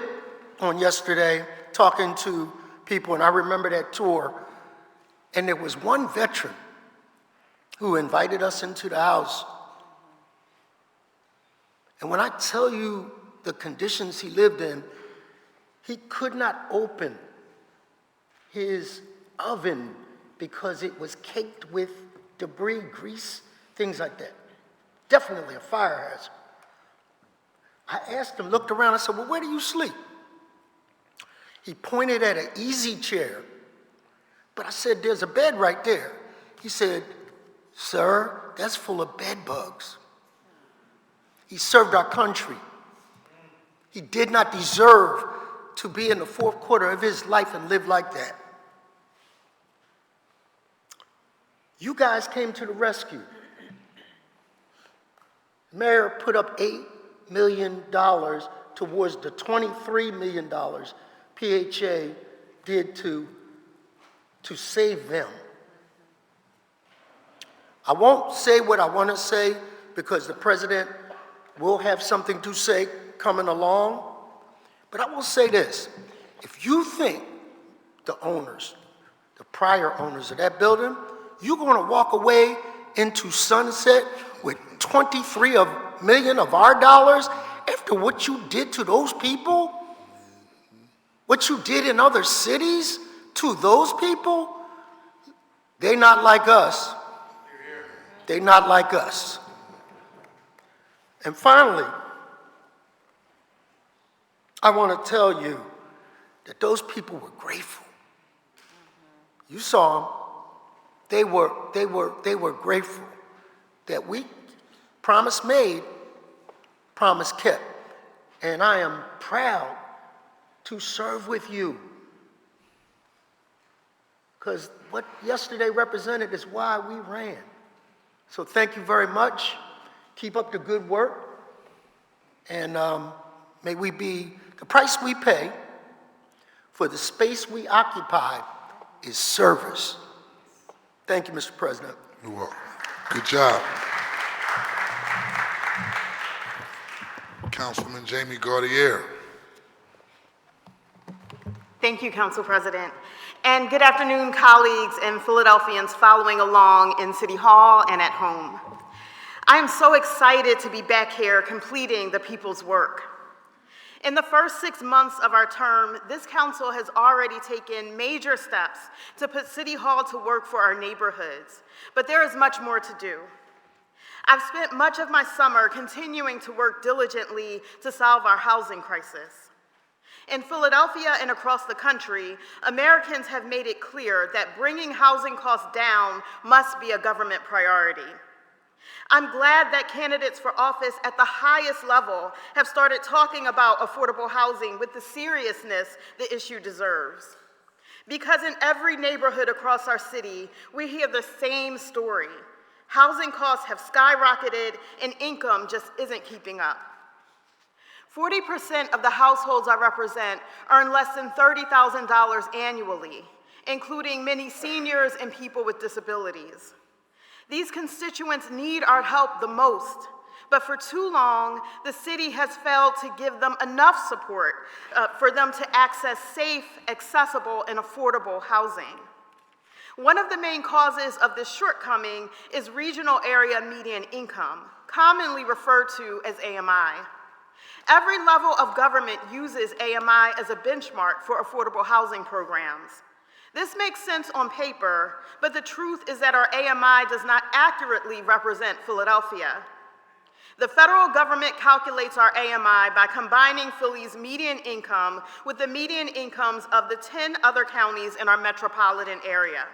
on yesterday, talking to people, and I remember that tour, and there was one veteran who invited us into the house. And when I tell you the conditions he lived in, he could not open his oven because it was caked with debris, grease, things like that. Definitely a fire hazard. I asked him, looked around, I said, well, where do you sleep? He pointed at an easy chair, but I said, there's a bed right there. He said, sir, that's full of bed bugs. He served our country. He did not deserve to be in the fourth quarter of his life and live like that. You guys came to the rescue. Mayor put up $8 million towards the $23 million PHA did to save them. I won't say what I want to say because the president will have something to say coming along, but I will say this. If you think the owners, the prior owners of that building, you're going to walk away into sunset with 23 million of our dollars after what you did to those people, what you did in other cities to those people, they not like us. They not like us. And finally, I want to tell you that those people were grateful. You saw them. They were grateful that we promise made, promise kept. And I am proud to serve with you. Because what yesterday represented is why we ran. So thank you very much. Keep up the good work. And may we be, the price we pay for the space we occupy is service. Thank you, Mr. President. You're welcome. Good job. Councilman Jamie Gaudier. Thank you, Council President. And good afternoon, colleagues and Philadelphians following along in City Hall and at home. I am so excited to be back here completing the people's work. In the first 6 months of our term, this council has already taken major steps to put City Hall to work for our neighborhoods, but there is much more to do. I've spent much of my summer continuing to work diligently to solve our housing crisis. In Philadelphia and across the country, Americans have made it clear that bringing housing costs down must be a government priority. I'm glad that candidates for office at the highest level have started talking about affordable housing with the seriousness the issue deserves. Because in every neighborhood across our city, we hear the same story. Housing costs have skyrocketed and income just isn't keeping up. 40% of the households I represent earn less than $30,000 annually, including many seniors and people with disabilities. These constituents need our help the most, but for too long, the city has failed to give them enough support for them to access safe, accessible, and affordable housing. One of the main causes of this shortcoming is regional area median income, commonly referred to as AMI. Every level of government uses AMI as a benchmark for affordable housing programs. This makes sense on paper, but the truth is that our AMI does not accurately represent Philadelphia. The federal government calculates our AMI by combining Philly's median income with the median incomes of the 10 other counties in our metropolitan area.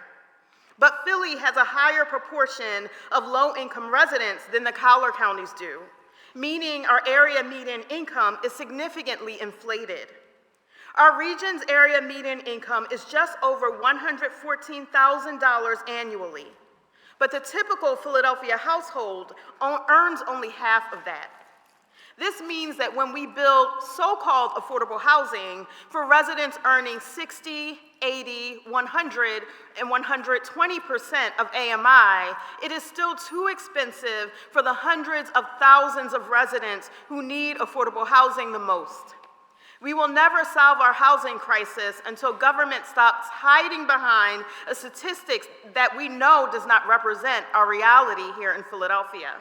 But Philly has a higher proportion of low-income residents than the collar counties do, meaning our area median income is significantly inflated. Our region's area median income is just over $114,000 annually, but the typical Philadelphia household earns only half of that. This means that when we build so-called affordable housing for residents earning 60, 80, 100, and 120% of AMI, it is still too expensive for the hundreds of thousands of residents who need affordable housing the most. We will never solve our housing crisis until government stops hiding behind a statistic that we know does not represent our reality here in Philadelphia.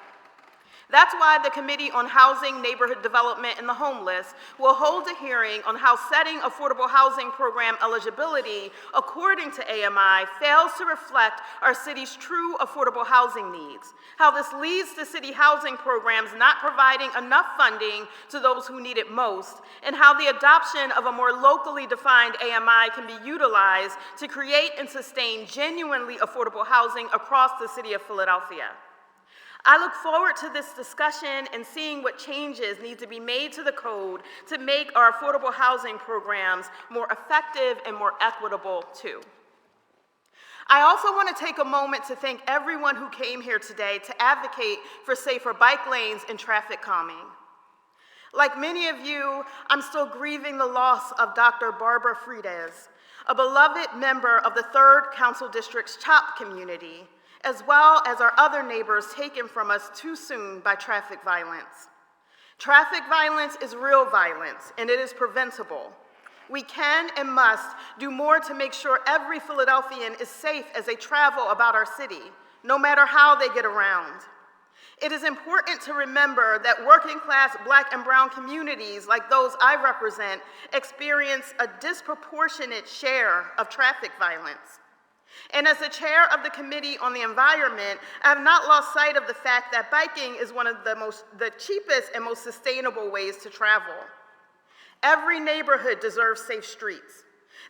That's why the Committee on Housing, Neighborhood Development, and the Homeless will hold a hearing on how setting affordable housing program eligibility according to AMI fails to reflect our city's true affordable housing needs, how this leads to city housing programs not providing enough funding to those who need it most, and how the adoption of a more locally defined AMI can be utilized to create and sustain genuinely affordable housing across the city of Philadelphia. I look forward to this discussion and seeing what changes need to be made to the code to make our affordable housing programs more effective and more equitable too. I also want to take a moment to thank everyone who came here today to advocate for safer bike lanes and traffic calming. Like many of you, I'm still grieving the loss of Dr. Barbara Friedez, a beloved member of the 3rd Council District's CHOP community, as well as our other neighbors taken from us too soon by traffic violence. Traffic violence is real violence, and it is preventable. We can and must do more to make sure every Philadelphian is safe as they travel about our city, no matter how they get around. It is important to remember that working-class Black and brown communities like those I represent experience a disproportionate share of traffic violence. And as the chair of the Committee on the Environment, I have not lost sight of the fact that biking is one of the cheapest and most sustainable ways to travel. Every neighborhood deserves safe streets.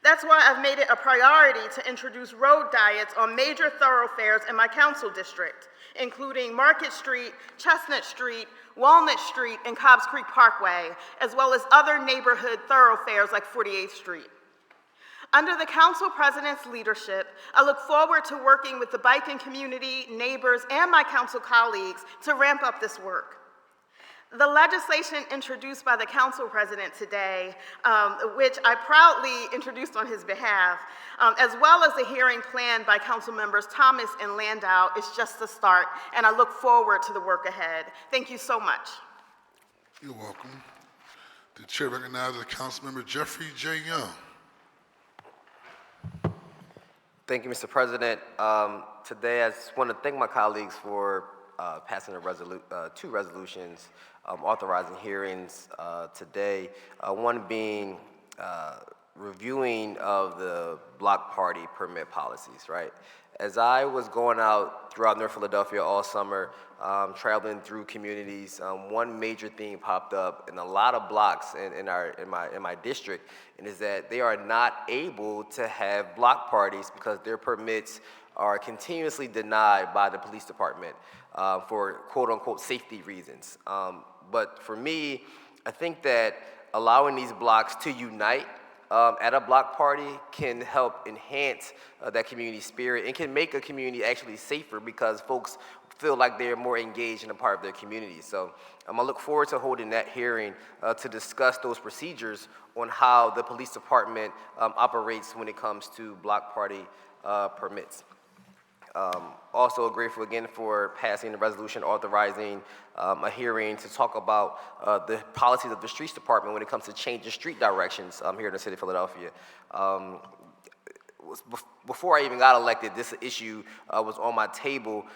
That's why I've made it a priority to introduce road diets on major thoroughfares in my council district, including Market Street, Chestnut Street, Walnut Street, and Cobbs Creek Parkway, as well as other neighborhood thoroughfares like 48th Street. Under the council president's leadership, I look forward to working with the biking community, neighbors, and my council colleagues to ramp up this work. The legislation introduced by the council president today, which I proudly introduced on his behalf, as well as the hearing planned by council members Thomas and Landau, is just the start, and I look forward to the work ahead. Thank you so much. You're welcome. The chair recognizes Councilmember Jeffrey J. Young. Thank you, Mr. President. Today, I just want to thank my colleagues for passing two resolutions authorizing hearings today. One being reviewing of the block party permit policies, right? As I was going out throughout North Philadelphia all summer, traveling through communities, one major theme popped up in a lot of blocks in my district, and is that they are not able to have block parties because their permits are continuously denied by the police department for quote-unquote safety reasons. But for me, I think that allowing these blocks to unite at a block party can help enhance that community spirit and can make a community actually safer because folks feel like they're more engaged in a part of their community. So I look forward to holding that hearing to discuss those procedures on how the police department operates when it comes to block party permits. Also grateful again for passing the resolution authorizing a hearing to talk about the policies of the streets department when it comes to changing street directions here in the city of Philadelphia. Before I even got elected, this issue was on my table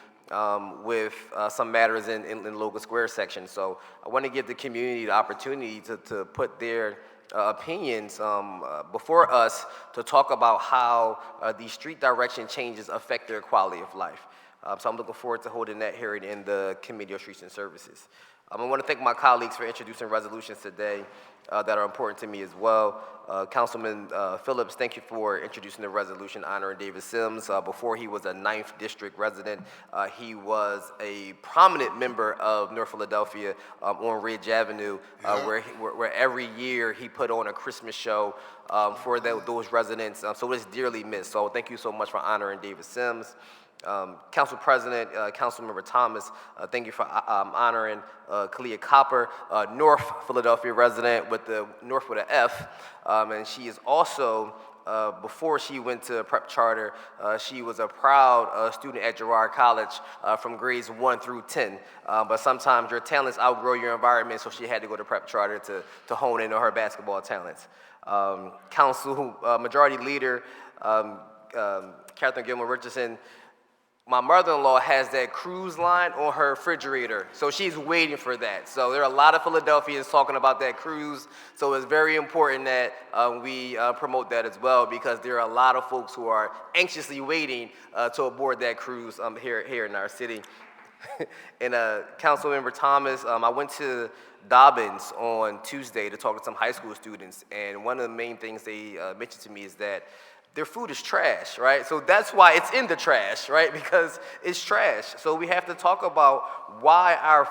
with some matters in Logan Square section. So I want to give the community the opportunity to put their opinions before us to talk about how these street direction changes affect their quality of life. So I'm looking forward to holding that hearing in the Committee on Streets and Services. I want to thank my colleagues for introducing resolutions today that are important to me as well. Councilman Phillips, thank you for introducing the resolution honoring David Sims. Before he was a 9th District resident, he was a prominent member of North Philadelphia on Ridge Avenue, where every year he put on a Christmas show for those residents. So it's dearly missed. So thank you so much for honoring David Sims. Council President, Councilmember Thomas, thank you for honoring Kalia Copper, North Philadelphia resident with the North with an F, and she is also, before she went to prep charter, she was a proud student at Girard College from grades 1 through 10, but sometimes your talents outgrow your environment, so she had to go to prep charter to hone in on her basketball talents. Council Majority Leader, Catherine Gilmore Richardson, my mother-in-law has that cruise line on her refrigerator, so she's waiting for that. So there are a lot of Philadelphians talking about that cruise, so it's very important that we promote that as well because there are a lot of folks who are anxiously waiting to aboard that cruise here in our city. And Councilmember Thomas, I went to Dobbins on Tuesday to talk to some high school students, and one of the main things they mentioned to me is that their food is trash, right? So that's why it's in the trash, right? Because it's trash. So we have to talk about why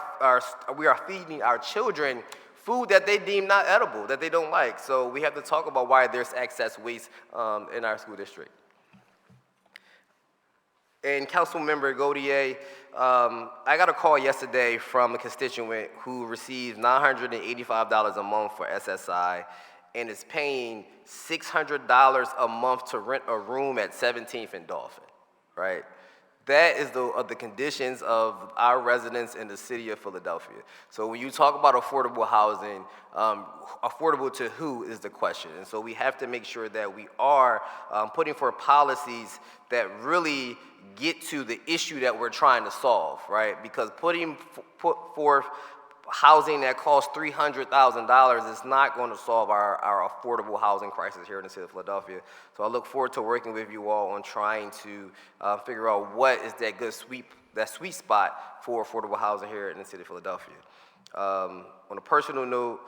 we are feeding our children food that they deem not edible, that they don't like. So we have to talk about why there's excess waste in our school district. And Councilmember Gaudier, I got a call yesterday from a constituent who receives $985 a month for SSI and is paying $600 a month to rent a room at 17th and Dolphin, right? That is the conditions of our residents in the city of Philadelphia. So when you talk about affordable housing, affordable to who is the question. And so we have to make sure that we are putting forth policies that really get to the issue that we're trying to solve, right? Because put forth housing that costs $300,000 is not going to solve our affordable housing crisis here in the city of Philadelphia. So I look forward to working with you all on trying to figure out what is that sweet spot for affordable housing here in the city of Philadelphia. On a personal note,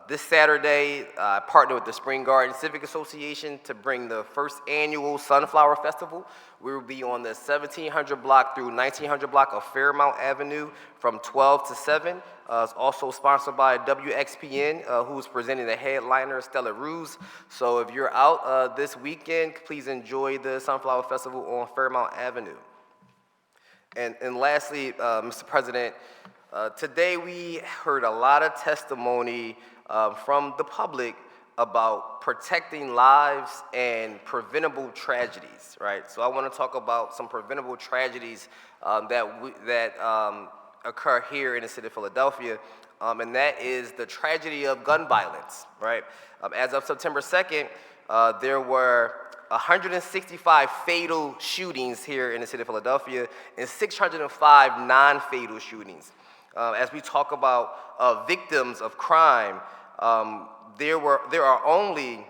this Saturday, I partnered with the Spring Garden Civic Association to bring the first annual Sunflower Festival. We will be on the 1700 block through 1900 block of Fairmount Avenue from 12 to 7. It's also sponsored by WXPN, who's presenting the headliner, Stella Ruse. So if you're out this weekend, please enjoy the Sunflower Festival on Fairmount Avenue. And lastly, Mr. President, today we heard a lot of testimony from the public about protecting lives and preventable tragedies, right? So I want to talk about some preventable tragedies that occur here in the city of Philadelphia, and that is the tragedy of gun violence, right? As of September 2nd, there were 165 fatal shootings here in the city of Philadelphia and 605 non-fatal shootings. As we talk about victims of crime, there are only,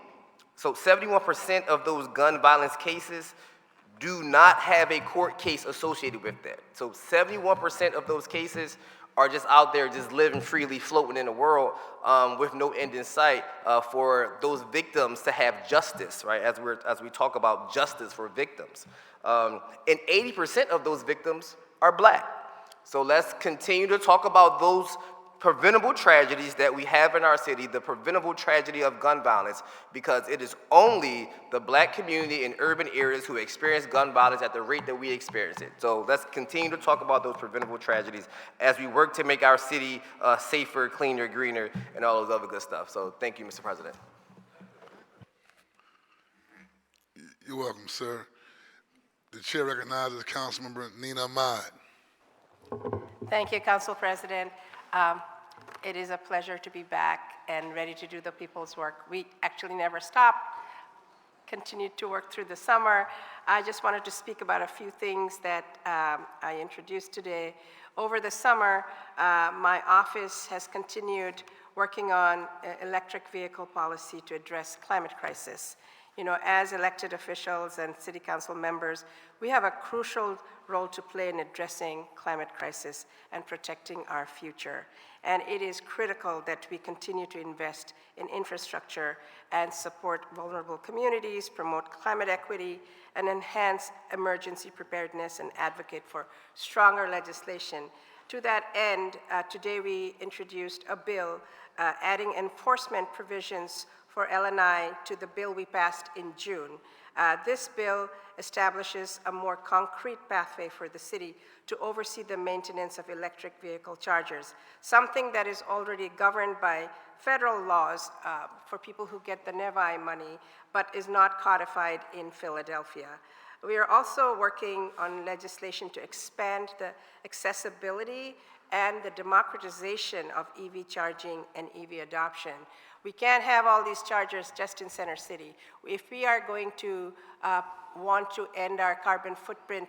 so 71% of those gun violence cases do not have a court case associated with that. So 71% of those cases are just out there just living freely, floating in the world with no end in sight for those victims to have justice, right? As we talk about justice for victims. And 80% of those victims are black. So let's continue to talk about those preventable tragedies that we have in our city, the preventable tragedy of gun violence, because it is only the black community in urban areas who experience gun violence at the rate that we experience it. So let's continue to talk about those preventable tragedies as we work to make our city safer, cleaner, greener, and all those other good stuff. So thank you, Mr. President. You're welcome, sir. The chair recognizes Councilmember Nina Ahmad. Thank you, Council President. It is a pleasure to be back and ready to do the people's work. We actually never stopped, continued to work through the summer. I just wanted to speak about a few things that I introduced today. Over the summer, my office has continued working on electric vehicle policy to address climate crisis. You know, as elected officials and city council members, we have a crucial role to play in addressing climate crisis and protecting our future. And it is critical that we continue to invest in infrastructure and support vulnerable communities, promote climate equity, and enhance emergency preparedness and advocate for stronger legislation. To that end, today we introduced a bill adding enforcement provisions for L&I to the bill we passed in June. This bill establishes a more concrete pathway for the city to oversee the maintenance of electric vehicle chargers, something that is already governed by federal laws for people who get the NEVI money, but is not codified in Philadelphia. We are also working on legislation to expand the accessibility and the democratization of EV charging and EV adoption. We can't have all these chargers just in Center City. If we are going to want to end our carbon footprint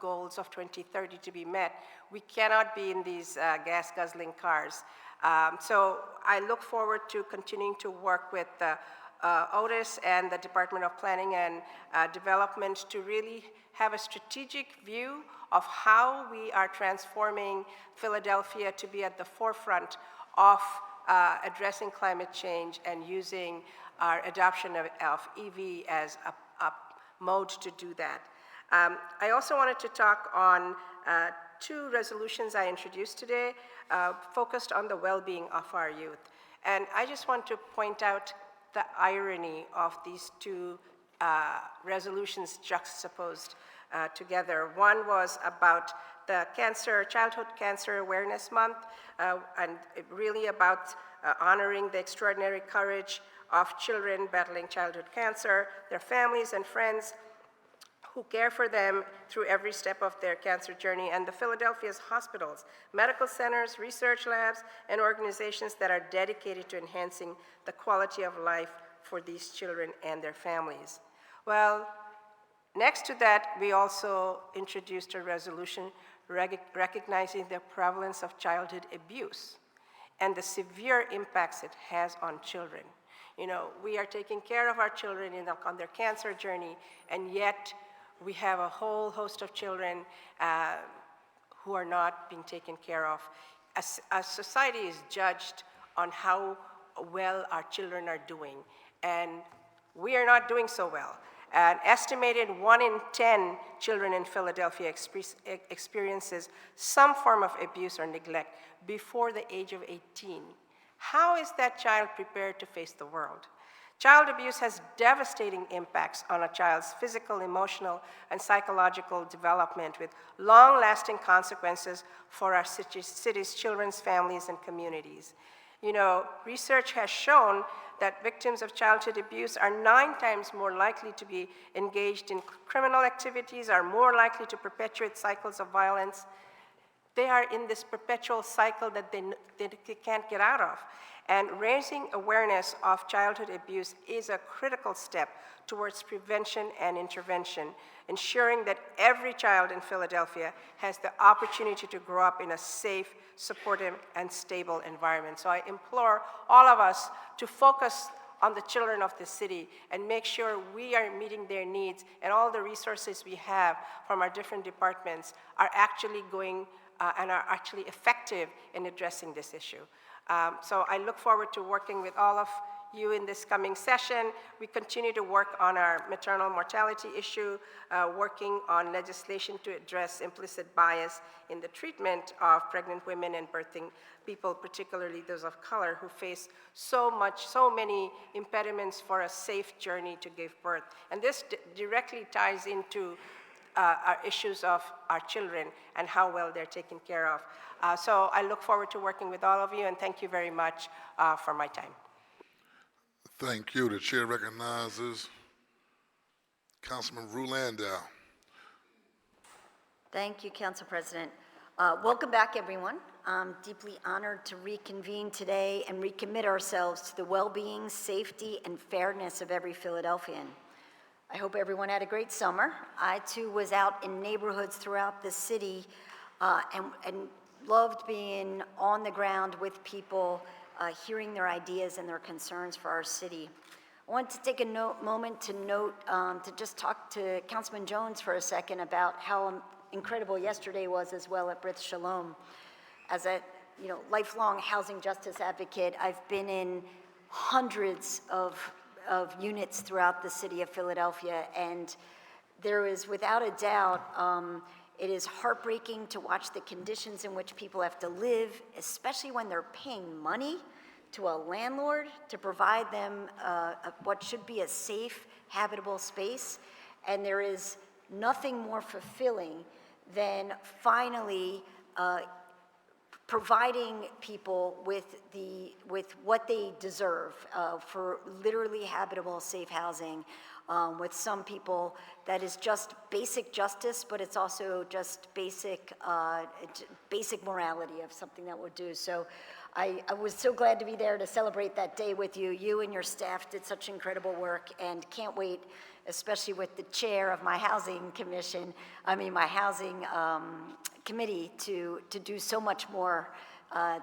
goals of 2030 to be met, we cannot be in these gas-guzzling cars. So I look forward to continuing to work with Otis and the Department of Planning and Development to really have a strategic view of how we are transforming Philadelphia to be at the forefront of addressing climate change and using our adoption of EV as a mode to do that. I also wanted to talk on two resolutions I introduced today focused on the well-being of our youth. And I just want to point out the irony of these two resolutions juxtaposed together. One was about the Childhood Cancer Awareness Month, and really about honoring the extraordinary courage of children battling childhood cancer, their families and friends who care for them through every step of their cancer journey, and the Philadelphia's hospitals, medical centers, research labs, and organizations that are dedicated to enhancing the quality of life for these children and their families. Well, next to that, we also introduced a resolution recognizing the prevalence of childhood abuse and the severe impacts it has on children. You know, we are taking care of our children on their cancer journey, and yet we have a whole host of children who are not being taken care of. A society is judged on how well our children are doing, and we are not doing so well. An estimated 1 in 10 children in Philadelphia experiences some form of abuse or neglect before the age of 18. How is that child prepared to face the world? Child abuse has devastating impacts on a child's physical, emotional, and psychological development, with long-lasting consequences for our city's children's families and communities. You know, research has shown that victims of childhood abuse are 9 times more likely to be engaged in criminal activities, are more likely to perpetuate cycles of violence. They are in this perpetual cycle that they can't get out of. And raising awareness of childhood abuse is a critical step towards prevention and intervention, ensuring that every child in Philadelphia has the opportunity to grow up in a safe, supportive, and stable environment. So I implore all of us to focus on the children of the city and make sure we are meeting their needs, and all the resources we have from our different departments are actually going and are actually effective in addressing this issue. So I look forward to working with all of you in this coming session. We continue to work on our maternal mortality issue, working on legislation to address implicit bias in the treatment of pregnant women and birthing people, particularly those of color, who face so many impediments for a safe journey to give birth. And this directly ties into our issues of our children and how well they're taken care of. So I look forward to working with all of you, and thank you very much for my time. Thank you. The chair recognizes Councilman Rue Landau. Thank you, Council President. Welcome back, everyone. I'm deeply honored to reconvene today and recommit ourselves to the well-being, safety, and fairness of every Philadelphian. I hope everyone had a great summer. I, too, was out in neighborhoods throughout the city and loved being on the ground with people, hearing their ideas and their concerns for our city. I want to take a moment to just talk to Councilman Jones for a second about how incredible yesterday was as well at Brith Shalom. As a lifelong housing justice advocate, I've been in hundreds of units throughout the city of Philadelphia, and there is, without a doubt, it is heartbreaking to watch the conditions in which people have to live, especially when they're paying money to a landlord to provide them what should be a safe, habitable space. And there is nothing more fulfilling than finally providing people with what they deserve for literally habitable, safe housing. With some people, that is just basic justice, but it's also just basic morality of something that we'll do. So I was so glad to be there to celebrate that day with you. You and your staff did such incredible work, and can't wait, especially with the chair of my housing committee, to do so much more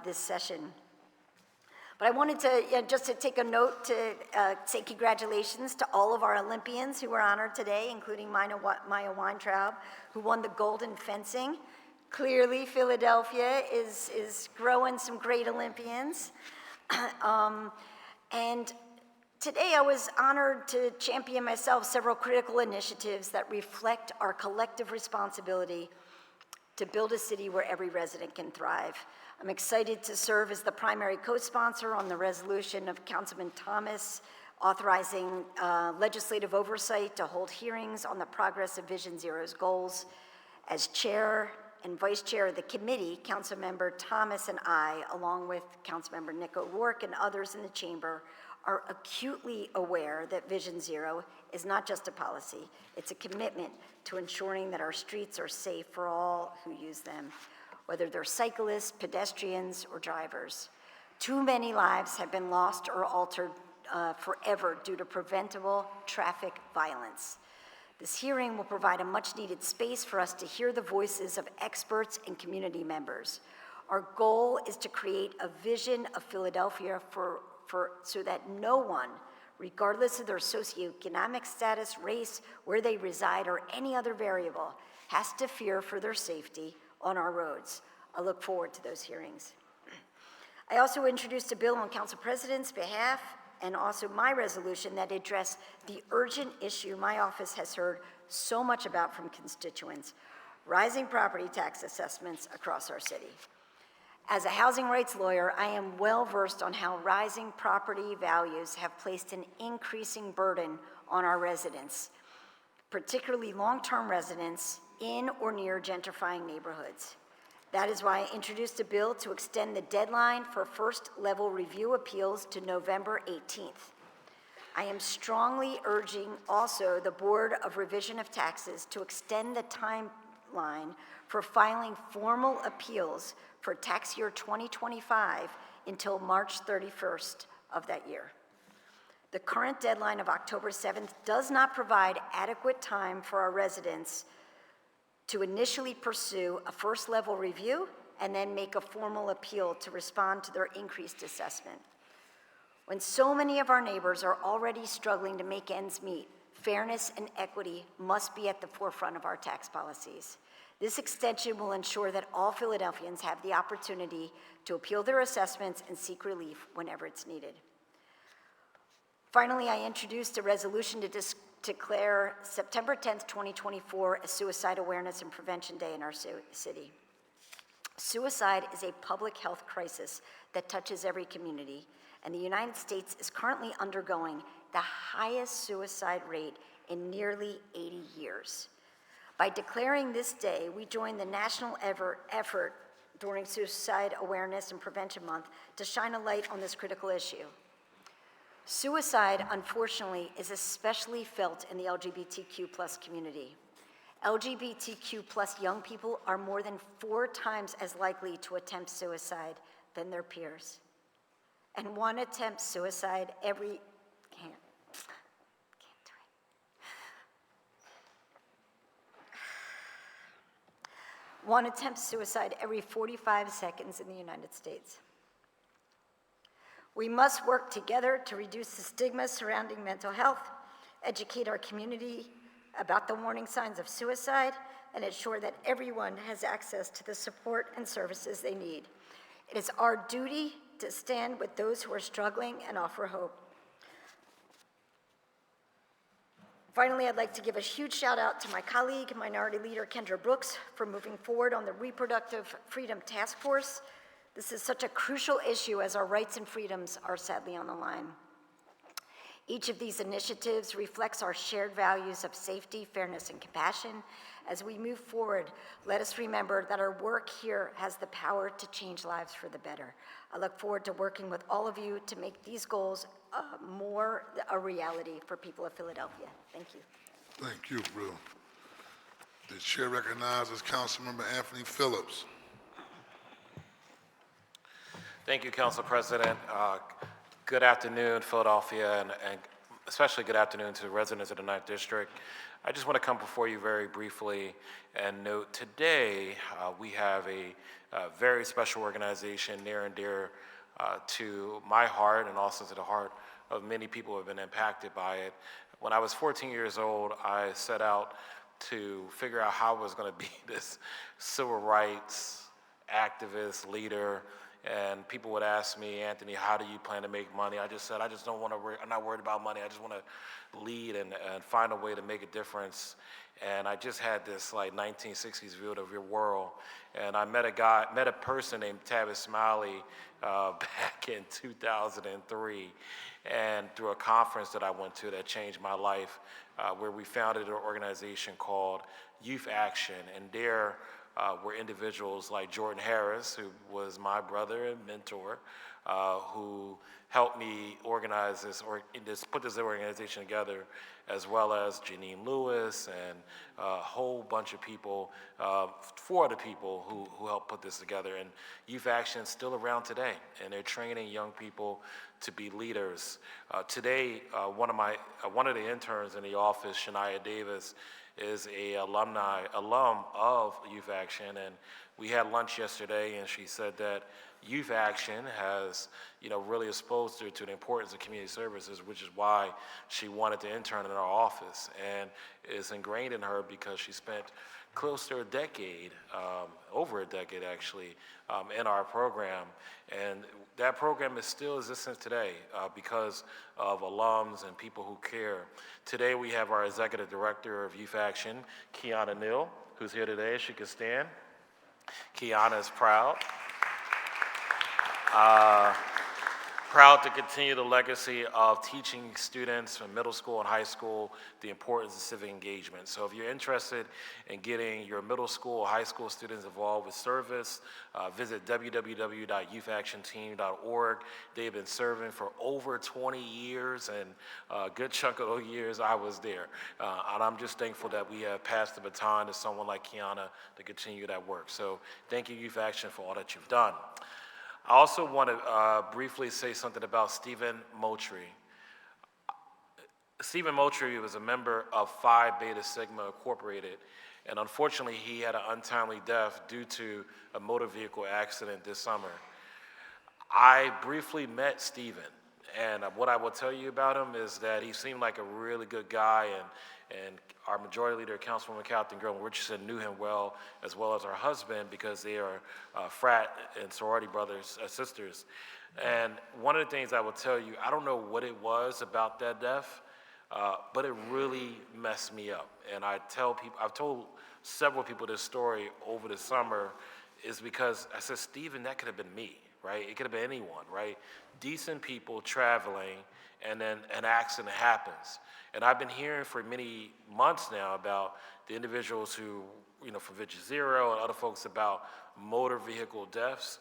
this session. But I wanted to just to take a note to say congratulations to all of our Olympians who were honored today, including Maya Weintraub, who won the gold in fencing. Clearly, Philadelphia is growing some great Olympians. And today I was honored to champion myself several critical initiatives that reflect our collective responsibility to build a city where every resident can thrive. I'm excited to serve as the primary co-sponsor on the resolution of Councilman Thomas authorizing legislative oversight to hold hearings on the progress of Vision Zero's goals. As chair and vice chair of the committee, Councilmember Thomas and I, along with Councilmember Nick O'Rourke and others in the chamber, are acutely aware that Vision Zero is not just a policy, it's a commitment to ensuring that our streets are safe for all who use them, whether they're cyclists, pedestrians, or drivers. Too many lives have been lost or altered forever due to preventable traffic violence. This hearing will provide a much-needed space for us to hear the voices of experts and community members. Our goal is to create a vision of Philadelphia so that no one, regardless of their socioeconomic status, race, where they reside, or any other variable, has to fear for their safety on our roads. I look forward to those hearings. I also introduced a bill on Council President's behalf and also my resolution that address the urgent issue my office has heard so much about from constituents, rising property tax assessments across our city. As a housing rights lawyer, I am well versed on how rising property values have placed an increasing burden on our residents, particularly long-term residents in or near gentrifying neighborhoods. That is why I introduced a bill to extend the deadline for first-level review appeals to November 18th. I am strongly urging also the Board of Revision of Taxes to extend the timeline for filing formal appeals for tax year 2025 until March 31st of that year. The current deadline of October 7th does not provide adequate time for our residents to initially pursue a first-level review and then make a formal appeal to respond to their increased assessment. When so many of our neighbors are already struggling to make ends meet, fairness and equity must be at the forefront of our tax policies. This extension will ensure that all Philadelphians have the opportunity to appeal their assessments and seek relief whenever it's needed. Finally, I introduced a resolution to declare September 10th, 2024 as Suicide Awareness and Prevention Day in our city. Suicide is a public health crisis that touches every community, and the United States is currently undergoing the highest suicide rate in nearly 80 years. By declaring this day, we join the national effort during Suicide Awareness and Prevention Month to shine a light on this critical issue. Suicide, unfortunately, is especially felt in the LGBTQ+ community. LGBTQ+ young people are more than 4 times as likely to attempt suicide than their peers. And one attempts suicide every, One attempts suicide every 45 seconds in the United States. We must work together to reduce the stigma surrounding mental health, educate our community about the warning signs of suicide, and ensure that everyone has access to the support and services they need. It is our duty to stand with those who are struggling and offer hope. Finally, I'd like to give a huge shout out to my colleague, Minority Leader Kendra Brooks, for moving forward on the Reproductive Freedom Task Force. This is such a crucial issue as our rights and freedoms are sadly on the line. Each of these initiatives reflects our shared values of safety, fairness, and compassion. As we move forward, let us remember that our work here has the power to change lives for the better. I look forward to working with all of you to make these goals more a reality for people of Philadelphia. Thank you. Thank you, Brill. The chair recognizes Councilmember Anthony Phillips. Thank you, Council President. Good afternoon, Philadelphia, and especially good afternoon to the residents of the 9th District. I just want to come before you very briefly and note today we have a very special organization near and dear to my heart and also to the heart of many people who have been impacted by it. When I was 14 years old, I set out to figure out how I was going to be this civil rights activist, leader, and people would ask me, Anthony, how do you plan to make money? I just said, I just don't want to worry, I'm not worried about money. I just want to lead and find a way to make a difference. And I just had this like 1960s view of your world. And I met a person named Tavis Smiley back in 2003, and through a conference that I went to that changed my life, where we founded an organization called Youth Action. And there were individuals like Jordan Harris, who was my brother and mentor, who helped me organize this, or just put this organization together, as well as Janine Lewis and a whole bunch of people, 4 other people who helped put this together. And Youth Action is still around today, and they're training young people to be leaders. Today, one of the interns in the office, Shania Davis, is a alum of Youth Action, and we had lunch yesterday, and she said that Youth Action has, really exposed her to the importance of community services, which is why she wanted to intern in our office. And it's ingrained in her because she spent close to a decade, over a decade actually, in our program. And that program is still existent today because of alums and people who care. Today we have our Executive Director of Youth Action, Kiana Neal, who's here today. She can stand. Kiana is proud. Proud to continue the legacy of teaching students from middle school and high school the importance of civic engagement. So if you're interested in getting your middle school or high school students involved with service, visit www.youthactionteam.org. They've been serving for over 20 years, and a good chunk of those years I was there. And I'm just thankful that we have passed the baton to someone like Kiana to continue that work. So thank you, Youth Action, for all that you've done. I also want to briefly say something about Stephen Moultrie. Stephen Moultrie was a member of Phi Beta Sigma Incorporated, and unfortunately he had an untimely death due to a motor vehicle accident this summer. I briefly met Stephen, and what I will tell you about him is that he seemed like a really good guy, and our majority leader, Councilwoman Captain Gerlin Richardson, knew him well as her husband, because they are frat and sorority brothers, sisters. And one of the things I will tell you, I don't know what it was about that death, but it really messed me up. And I've told several people this story over the summer, is because I said, Stephen, that could have been me, right? It could have been anyone, right? Decent people traveling, and then an accident happens. And I've been hearing for many months now about the individuals who, from Vigil Zero and other folks, about motor vehicle deaths.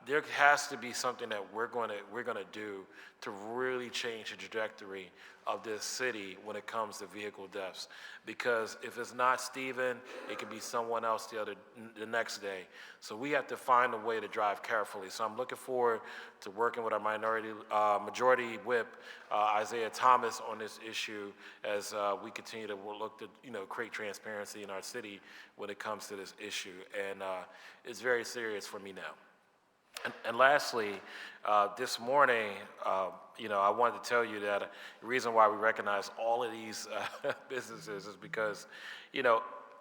There has to be something that we're going to do to really change the trajectory of this city when it comes to vehicle deaths. Because if it's not Stephen, it could be someone else the next day. So we have to find a way to drive carefully. So I'm looking forward to working with our majority whip, Isaiah Thomas, on this issue as we continue to look to create transparency in our city when it comes to this issue. And it's very serious for me now. And lastly, this morning, I wanted to tell you that the reason why we recognize all of these businesses is because,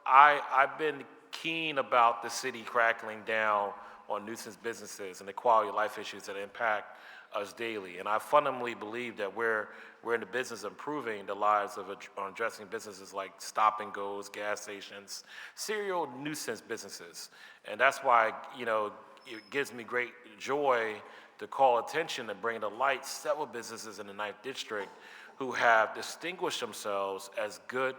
I've been keen about the city crackling down on nuisance businesses and the quality of life issues that impact us daily. And I fundamentally believe that we're in the business of improving the lives of addressing businesses like stop and goes, gas stations, serial nuisance businesses. And that's why, it gives me great joy to call attention and bring to light several businesses in the 9th District who have distinguished themselves as good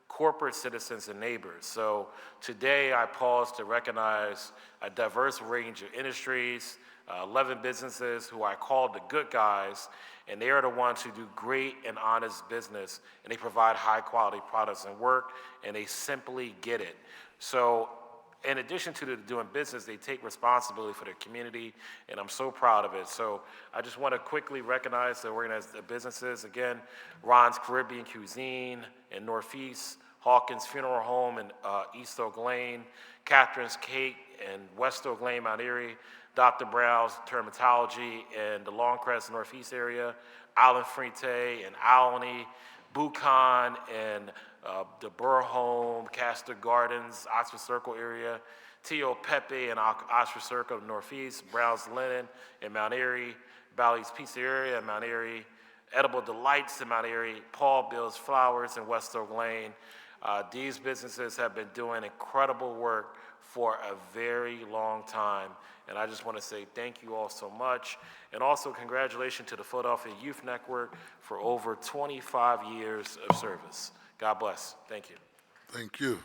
corporate citizens and neighbors. So today I pause to recognize a diverse range of industries, 11 businesses who I call the good guys, and they are the ones who do great and honest business, and they provide high quality products and work, and they simply get it. So in addition to doing business, they take responsibility for their community, and I'm so proud of it. So I just want to quickly recognize the businesses. Again, Ron's Caribbean Cuisine in Northeast, Hawkins Funeral Home in East Oak Lane, Catherine's Cake in West Oak Lane, Mount Airy, Dr. Brown's Dermatology in the Longcrest Northeast area, Island Frite in Alany, Buchan and the Burr Home, Castor Gardens, Oxford Circle area, Tio Pepe and Oxford Circle Northeast, Brown's Linen in Mount Airy, Bally's Pizza area in Mount Airy, Edible Delights in Mount Airy, Paul Bill's Flowers in West Oak Lane. These businesses have been doing incredible work for a very long time, and I just want to say thank you all so much, and also congratulations to the Philadelphia Youth Network for over 25 years of service. God bless. Thank you. Thank you.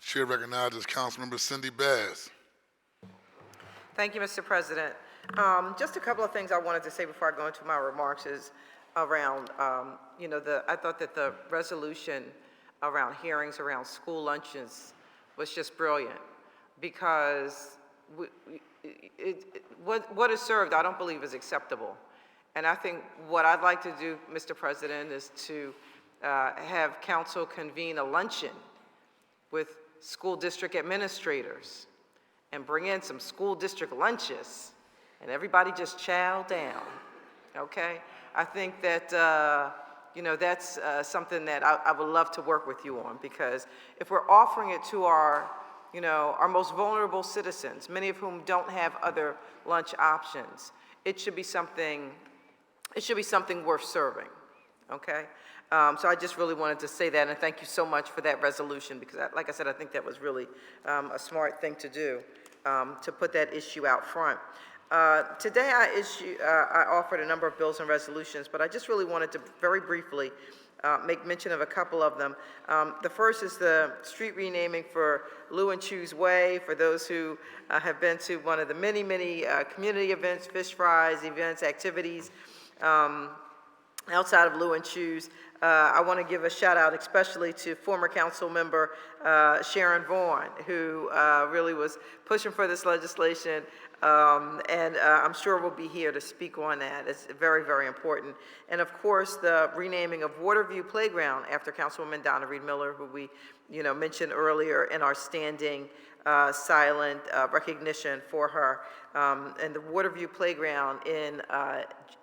The chair recognizes Councilmember Cindy Bass. Thank you, Mr. President. Just a couple of things I wanted to say before I go into my remarks is around, I thought that the resolution around hearings around school lunches was just brilliant, because what is served, I don't believe, is acceptable. And I think what I'd like to do, Mr. President, is to have council convene a luncheon with school district administrators and bring in some school district lunches, and everybody just chow down, okay? I think that, that's something that I would love to work with you on, because if we're offering it to our most vulnerable citizens, many of whom don't have other lunch options, it should be something worth serving, okay? So I just really wanted to say that, and thank you so much for that resolution, because like I said, I think that was really a smart thing to do, to put that issue out front. Today I offered a number of bills and resolutions, but I just really wanted to very briefly make mention of a couple of them. The first is the street renaming for Lou and Chu's Way. For those who have been to one of the many, many community events, fish fries, events, activities, outside of Lou and Chu's, I want to give a shout out especially to former council member Sharon Vaughn, who really was pushing for this legislation, and I'm sure we'll be here to speak on that. It's very, very important. And of course, the renaming of Waterview Playground after Councilwoman Donna Reed Miller, who we mentioned earlier in our standing silent recognition for her. And the Waterview Playground in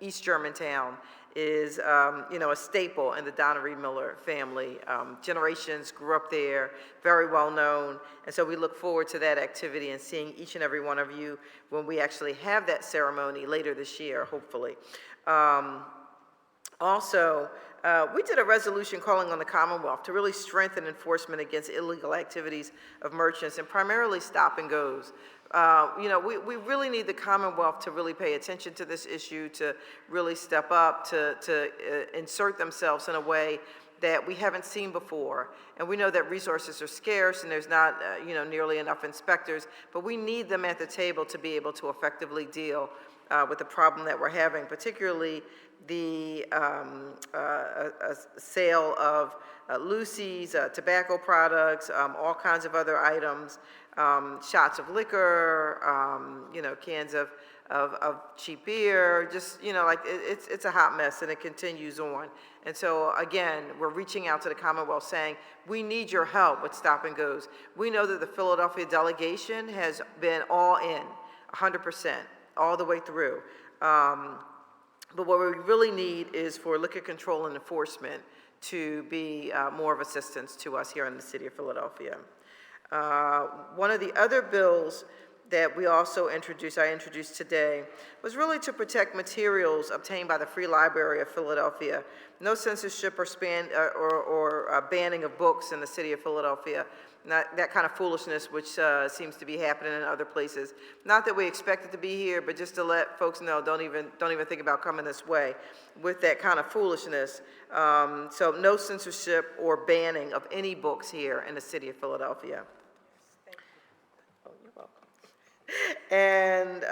East Germantown is, a staple in the Donna Reed Miller family. Generations grew up there, very well known, and so we look forward to that activity and seeing each and every one of you when we actually have that ceremony later this year, hopefully. Also, we did a resolution calling on the Commonwealth to really strengthen enforcement against illegal activities of merchants, and primarily stop and goes. We really need the Commonwealth to really pay attention to this issue, to really step up, to insert themselves in a way that we haven't seen before. And we know that resources are scarce and there's not, nearly enough inspectors, but we need them at the table to be able to effectively deal with the problem that we're having, particularly the sale of loosies, tobacco products, all kinds of other items, shots of liquor, cans of cheap beer, just, it's a hot mess and it continues on. And so again, we're reaching out to the Commonwealth saying, we need your help with stop and goes. We know that the Philadelphia delegation has been all in, 100%, all the way through. But what we really need is for liquor control and enforcement to be more of assistance to us here in the city of Philadelphia. One of the other bills that we also I introduced today, was really to protect materials obtained by the Free Library of Philadelphia. No censorship or banning of books in the city of Philadelphia. Not that kind of foolishness which seems to be happening in other places. Not that we expect it to be here, but just to let folks know, don't even think about coming this way with that kind of foolishness. So no censorship or banning of any books here in the city of Philadelphia. And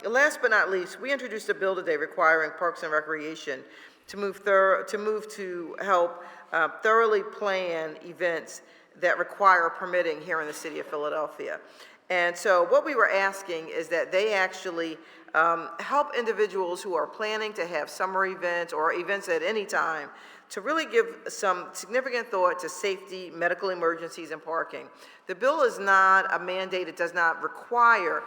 last but not least, we introduced a bill today requiring Parks and Recreation to move to help thoroughly plan events that require permitting here in the city of Philadelphia. And so what we were asking is that they actually help individuals who are planning to have summer events or events at any time to really give some significant thought to safety, medical emergencies, and parking. The bill is not a mandate, it does not require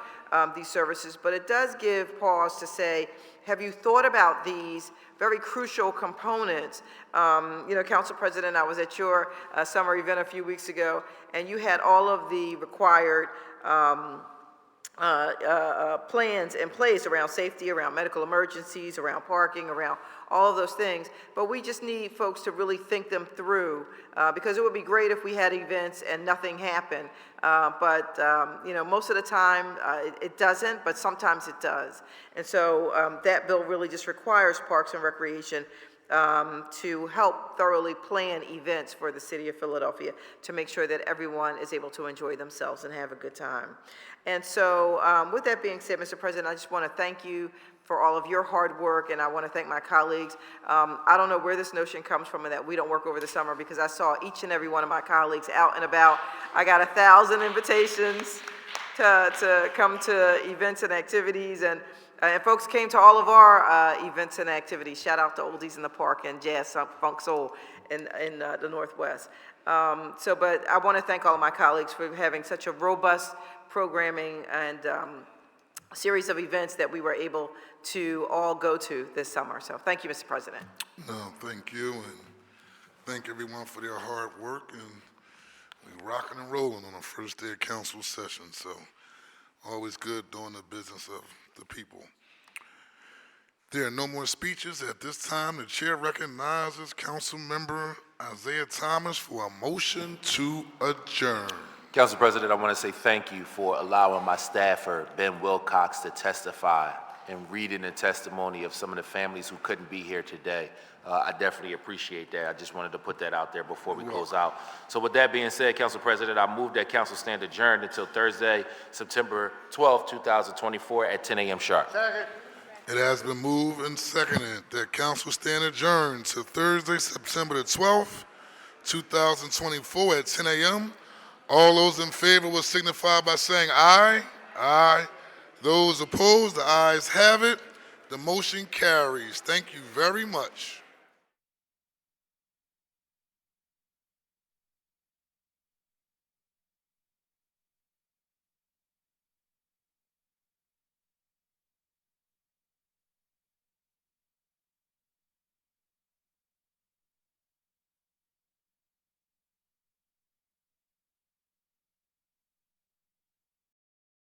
these services, but it does give pause to say, have you thought about these very crucial components? Council President, I was at your summer event a few weeks ago, and you had all of the required plans in place around safety, around medical emergencies, around parking, around all of those things. But we just need folks to really think them through because it would be great if we had events and nothing happened. But most of the time it doesn't, but sometimes it does. And so that bill really just requires Parks and Recreation to help thoroughly plan events for the city of Philadelphia to make sure that everyone is able to enjoy themselves and have a good time. And so with that being said, Mr. President, I just want to thank you for all of your hard work, and I want to thank my colleagues. I don't know where this notion comes from and that we don't work over the summer, because I saw each and every one of my colleagues out and about. I got 1,000 invitations to come to events and activities, and folks came to all of our events and activities. Shout out to Oldies in the Park and Jazz Funk Soul in the Northwest. But I want to thank all of my colleagues for having such a robust programming and series of events that we were able to all go to this summer. So thank you, Mr. President. No, thank you, and thank everyone for their hard work, and we're rocking and rolling on the first day of council session. So always good doing the business of the people. There are no more speeches. At this time, the chair recognizes Council Member Isaiah Thomas for a motion to adjourn. Council President, I want to say thank you for allowing my staffer, Ben Wilcox, to testify and reading the testimony of some of the families who couldn't be here today. I definitely appreciate that. I just wanted to put that out there before we close out. So with that being said, Council President, I move that council stand adjourned until Thursday, September 12, 2024 at 10 a.m. sharp. Second. It has been moved and seconded that council stand adjourned to Thursday, September the 12th, 2024 at 10 a.m. All those in favor will signify by saying aye. Aye. Those opposed, the ayes have it. The motion carries. Thank you very much.